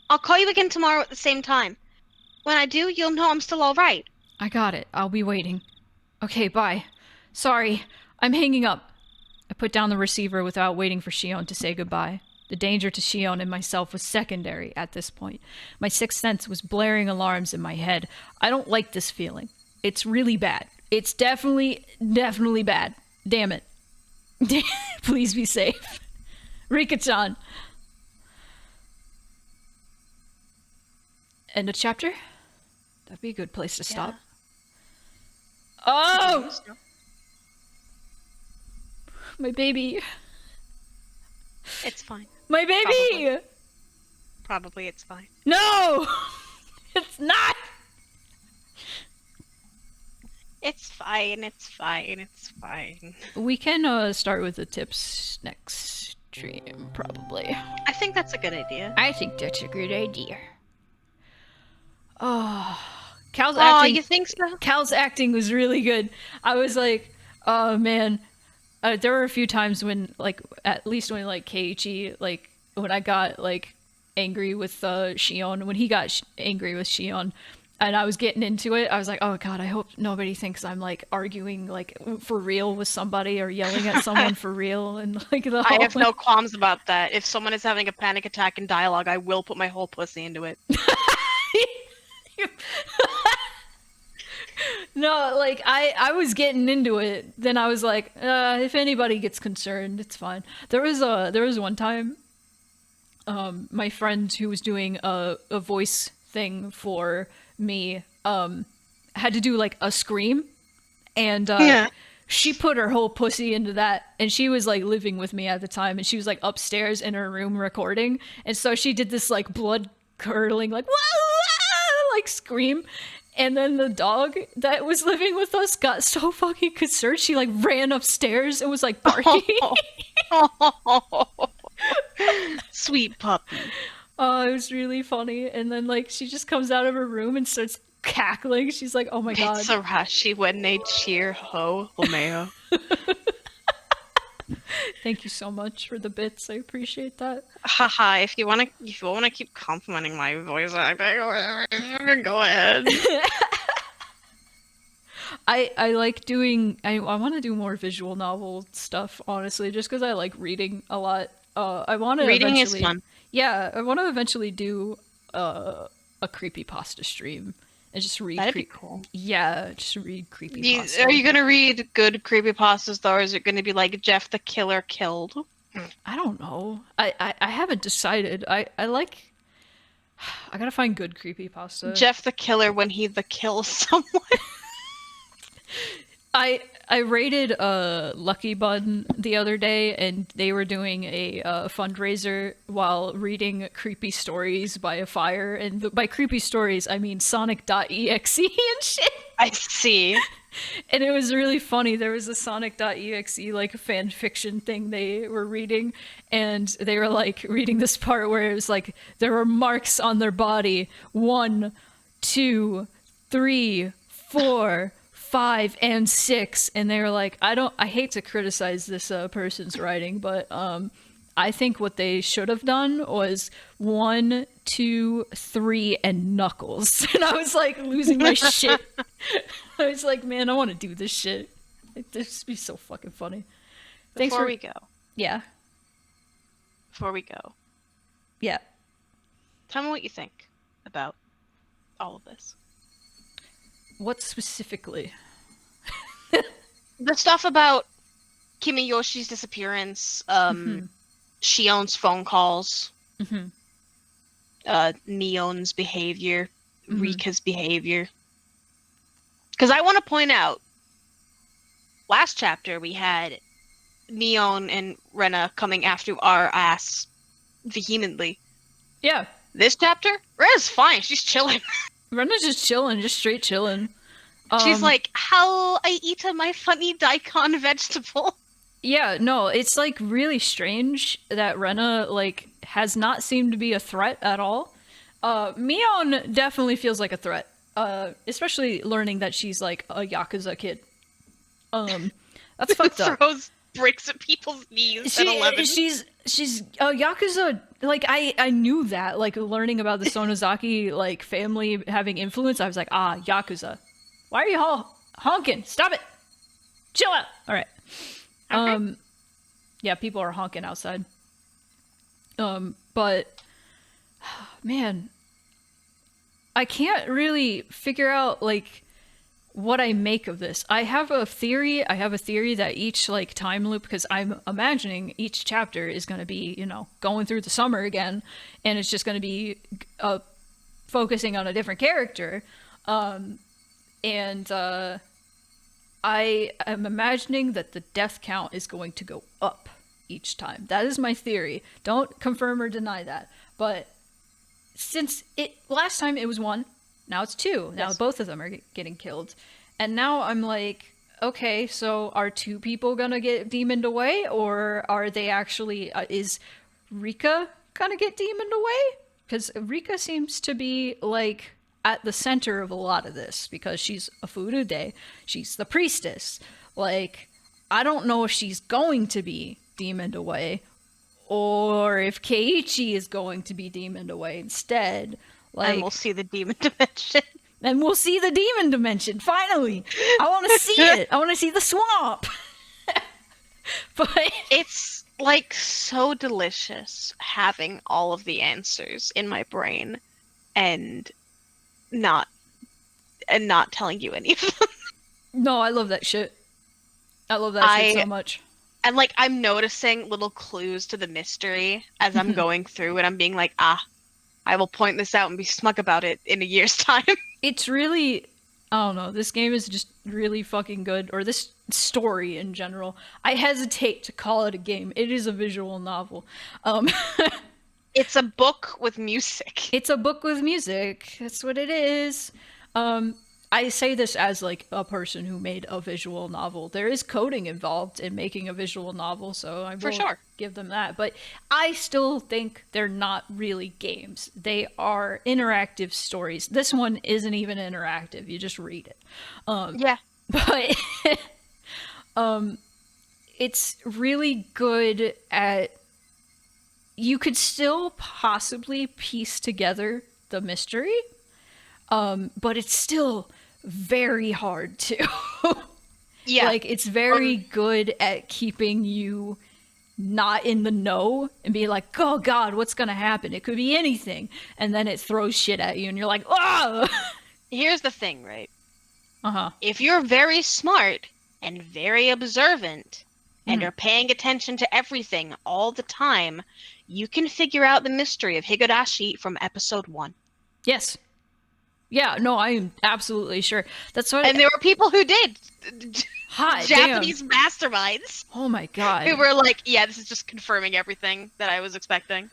I'll call you again tomorrow at the same time. When I do, you'll know I'm still alright. I got it. I'll be waiting. Okay, bye. Sorry, I'm hanging up. I put down the receiver without waiting for Shion to say goodbye. The danger to Shion and myself was secondary at this point. My sixth sense was blaring alarms in my head. I don't like this feeling. It's really bad. It's definitely bad. Damn it. Please be safe. Rika-chan. End of chapter? That'd be a good place to stop. Oh! My baby. It's fine. My baby! Probably it's fine. No! It's not! It's fine, it's fine, it's fine. We can start with the tips next stream, probably. I think that's a good idea. I think that's a good idea. Oh, Cal's acting. You think so? Cal's acting was really good. I was like, oh man. There were a few times when, like, at least when, like, Keiichi, like, when I got, like, angry with Shion, when he got angry with Shion, and I was getting into it, I was like, oh god, I hope nobody thinks I'm, like, arguing, like, for real with somebody or yelling at someone for real, and, like, the whole... I have no qualms about that. If someone is having a panic attack in dialogue, I will put my whole pussy into it. No, like, I was getting into it. Then I was like, if anybody gets concerned, it's fine. There was one time, my friend who was doing a voice thing for me, had to do, like, a scream. And, she put her whole pussy into that. And she was, like, living with me at the time. And she was, like, upstairs in her room recording. And so she did this, like, blood-curdling, like, whoa, like, scream. And then the dog that was living with us got so fucking concerned, she, like, ran upstairs and was, like, barking. Sweet puppy. Oh, it was really funny. And then, like, she just comes out of her room and starts cackling. She's like, oh my god. Higurashi when they cheer ho, Omeo. Thank you so much for the bits. I appreciate that. Haha, if you wanna keep complimenting my voice acting, go ahead. I like doing I want to do more visual novel stuff, honestly, just because I like reading a lot. I want to Reading is fun. Yeah, I want to eventually do a creepypasta stream and just read. That'd be cool. Yeah, just read creepypasta. Are you gonna read good creepypastas though, or is it gonna be like Jeff the Killer killed? I don't know. I haven't decided. I like. I gotta find good creepypasta. Jeff the Killer when he kills someone. I raided Lucky Bun the other day, and they were doing a fundraiser while reading creepy stories by a fire. And by creepy stories, I mean Sonic.exe and shit. I see. And it was really funny. There was a Sonic.exe like fan fiction thing they were reading, and they were like reading this part where it was like there were marks on their body 1, 2, 3, 4, 5, and 6, and they were like, I hate to criticize this person's writing, but I think what they should have done was 1, 2, 3, and Knuckles. And I was like losing my shit. I was like, man, I want to do this shit. Like, this would be so fucking funny. Before we go. Yeah. Before we go. Yeah. Tell me what you think about all of this. What specifically? The stuff about Kimiyoshi's disappearance, Shion's phone calls, Neon's behavior, Rika's behavior. Because I want to point out, last chapter we had Neon and Rena coming after our ass vehemently. Yeah. This chapter, Rena's fine. She's chilling. Rena's just chilling, just straight chilling. She's like, how I eat my funny daikon vegetable. Yeah, no, it's like really strange that Rena like has not seemed to be a threat at all. Mion definitely feels like a threat, especially learning that she's like a Yakuza kid. That's fucked up. Throws bricks at people's knees at 11. She's Yakuza. Like I knew that. Like learning about the Sonozaki like family having influence, I was like, Yakuza. Why are you all honking? Stop it. Chill out. All right. Okay. Yeah, people are honking outside. But man, I can't really figure out like what I make of this. I have a theory that each like time loop, because I'm imagining each chapter is going to be, you know, going through the summer again, and it's just going to be focusing on a different character. I am imagining that the death count is going to go up each time. That is my theory. Don't confirm or deny that. But since last time it was 1, now it's 2. Now Yes. both of them are getting killed. And now I'm like, okay, so are 2 people gonna get demoned away? Or are they actually, is Rika gonna get demoned away? Because Rika seems to be like at the center of a lot of this, because she's a Furude, she's the priestess. Like, I don't know if she's going to be demoned away, or if Keiichi is going to be demoned away instead. Like, And we'll see the demon dimension. and we'll see the demon dimension, finally! I want to see it! I want to see the swamp! But It's like so delicious having all of the answers in my brain and not telling you any of them. no, I love that shit. I love that shit so much. And like I'm noticing little clues to the mystery as I'm going through and I'm being like, I will point this out and be smug about it in a year's time. It's really, I don't know, this game is just really fucking good, or this story in general. I hesitate to call it a game. It is a visual novel. It's a book with music. It's a book with music. That's what it is. I say this as like a person who made a visual novel. There is coding involved in making a visual novel, so I will sure. give them that. But I still think they're not really games. They are interactive stories. This one isn't even interactive. You just read it. Yeah. But it's really good at, you could still possibly piece together the mystery, but it's still very hard to. Yeah. Like, it's very good at keeping you not in the know and be like, oh god, what's gonna happen? It could be anything. And then it throws shit at you and you're like, oh! Here's the thing, right? Uh-huh. If you're very smart and very observant and are paying attention to everything all the time, you can figure out the mystery of Higurashi from episode 1. Yes. Yeah, no, I am absolutely sure. That's what. And there were people who did. Hot Japanese masterminds damn. Oh my god. who were like, yeah, this is just confirming everything that I was expecting.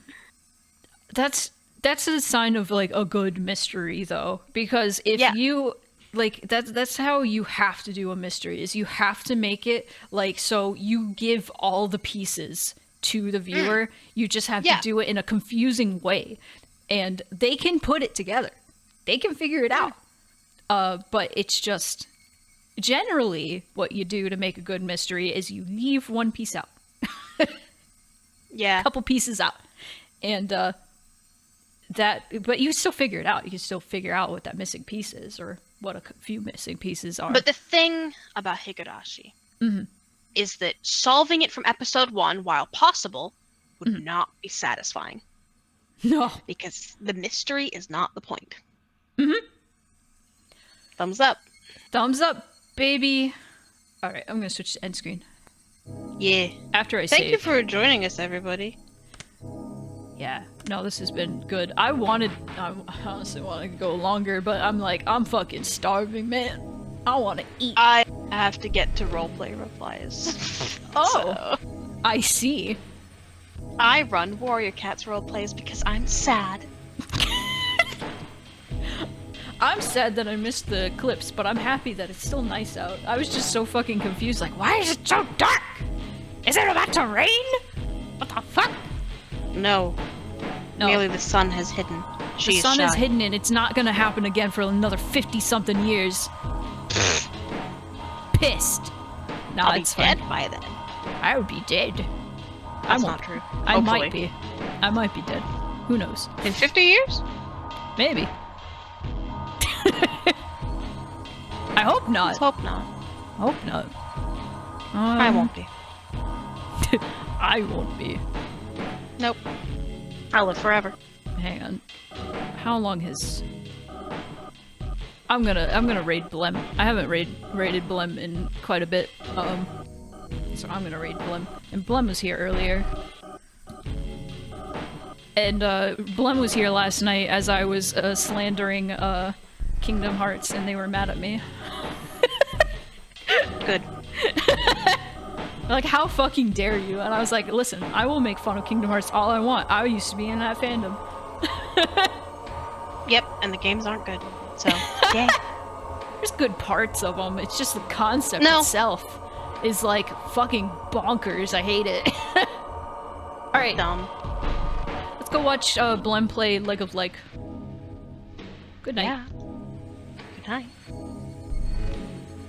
That's a sign of like a good mystery though, because if you like that's how you have to do a mystery, is you have to make it like so you give all the pieces to the viewer. You just have to do it in a confusing way, and they can put it together. They can figure it out. But it's just generally what you do to make a good mystery is you leave one piece out. Yeah. A couple pieces out. And but you still figure it out. You can still figure out what that missing piece is, or what a few missing pieces are. But the thing about Higurashi is that solving it from episode 1, while possible, would not be satisfying. No. Because the mystery is not the point. Mm-hmm. Thumbs up. Thumbs up, baby. All right, I'm gonna switch to end screen. Yeah. After I save. Thank you for joining us, everybody. Yeah. No, this has been good. I honestly wanted to go longer, but I'm like, I'm fucking starving, man. I want to eat. I have to get to roleplay replies. Oh. So, I see. I run Warrior Cats roleplays because I'm sad. I'm sad that I missed the clips, but I'm happy that it's still nice out. I was just so fucking confused, like, why is it so dark? Is it about to rain? What the fuck? No. No. Merely the sun has hidden. The sun is hidden and it's not gonna happen again for another 50-something years. Pissed. Nah, I'll be it's dead fine. by then. I would be dead. That's won't- not true. I might Hopefully. be. I might be dead. Who knows? In 50 years? Maybe. I hope not. Let's hope not. Hope not. I won't be. I won't be. Nope. I'll live forever. Hang on. How long has... I'm gonna raid Blem. I haven't raided Blem in quite a bit. So I'm gonna raid Blem. And Blem was here earlier. And Blem was here last night as I was slandering Kingdom Hearts, and they were mad at me. Good. Like, how fucking dare you? And I was like, listen, I will make fun of Kingdom Hearts all I want. I used to be in that fandom. Yep, and the games aren't good. So, yeah. There's good parts of them. It's just the concept No. itself is like fucking bonkers. I hate it. Alright, Dumb. let's go watch Blem play Leg of Leg. Good night. Yeah. Good night.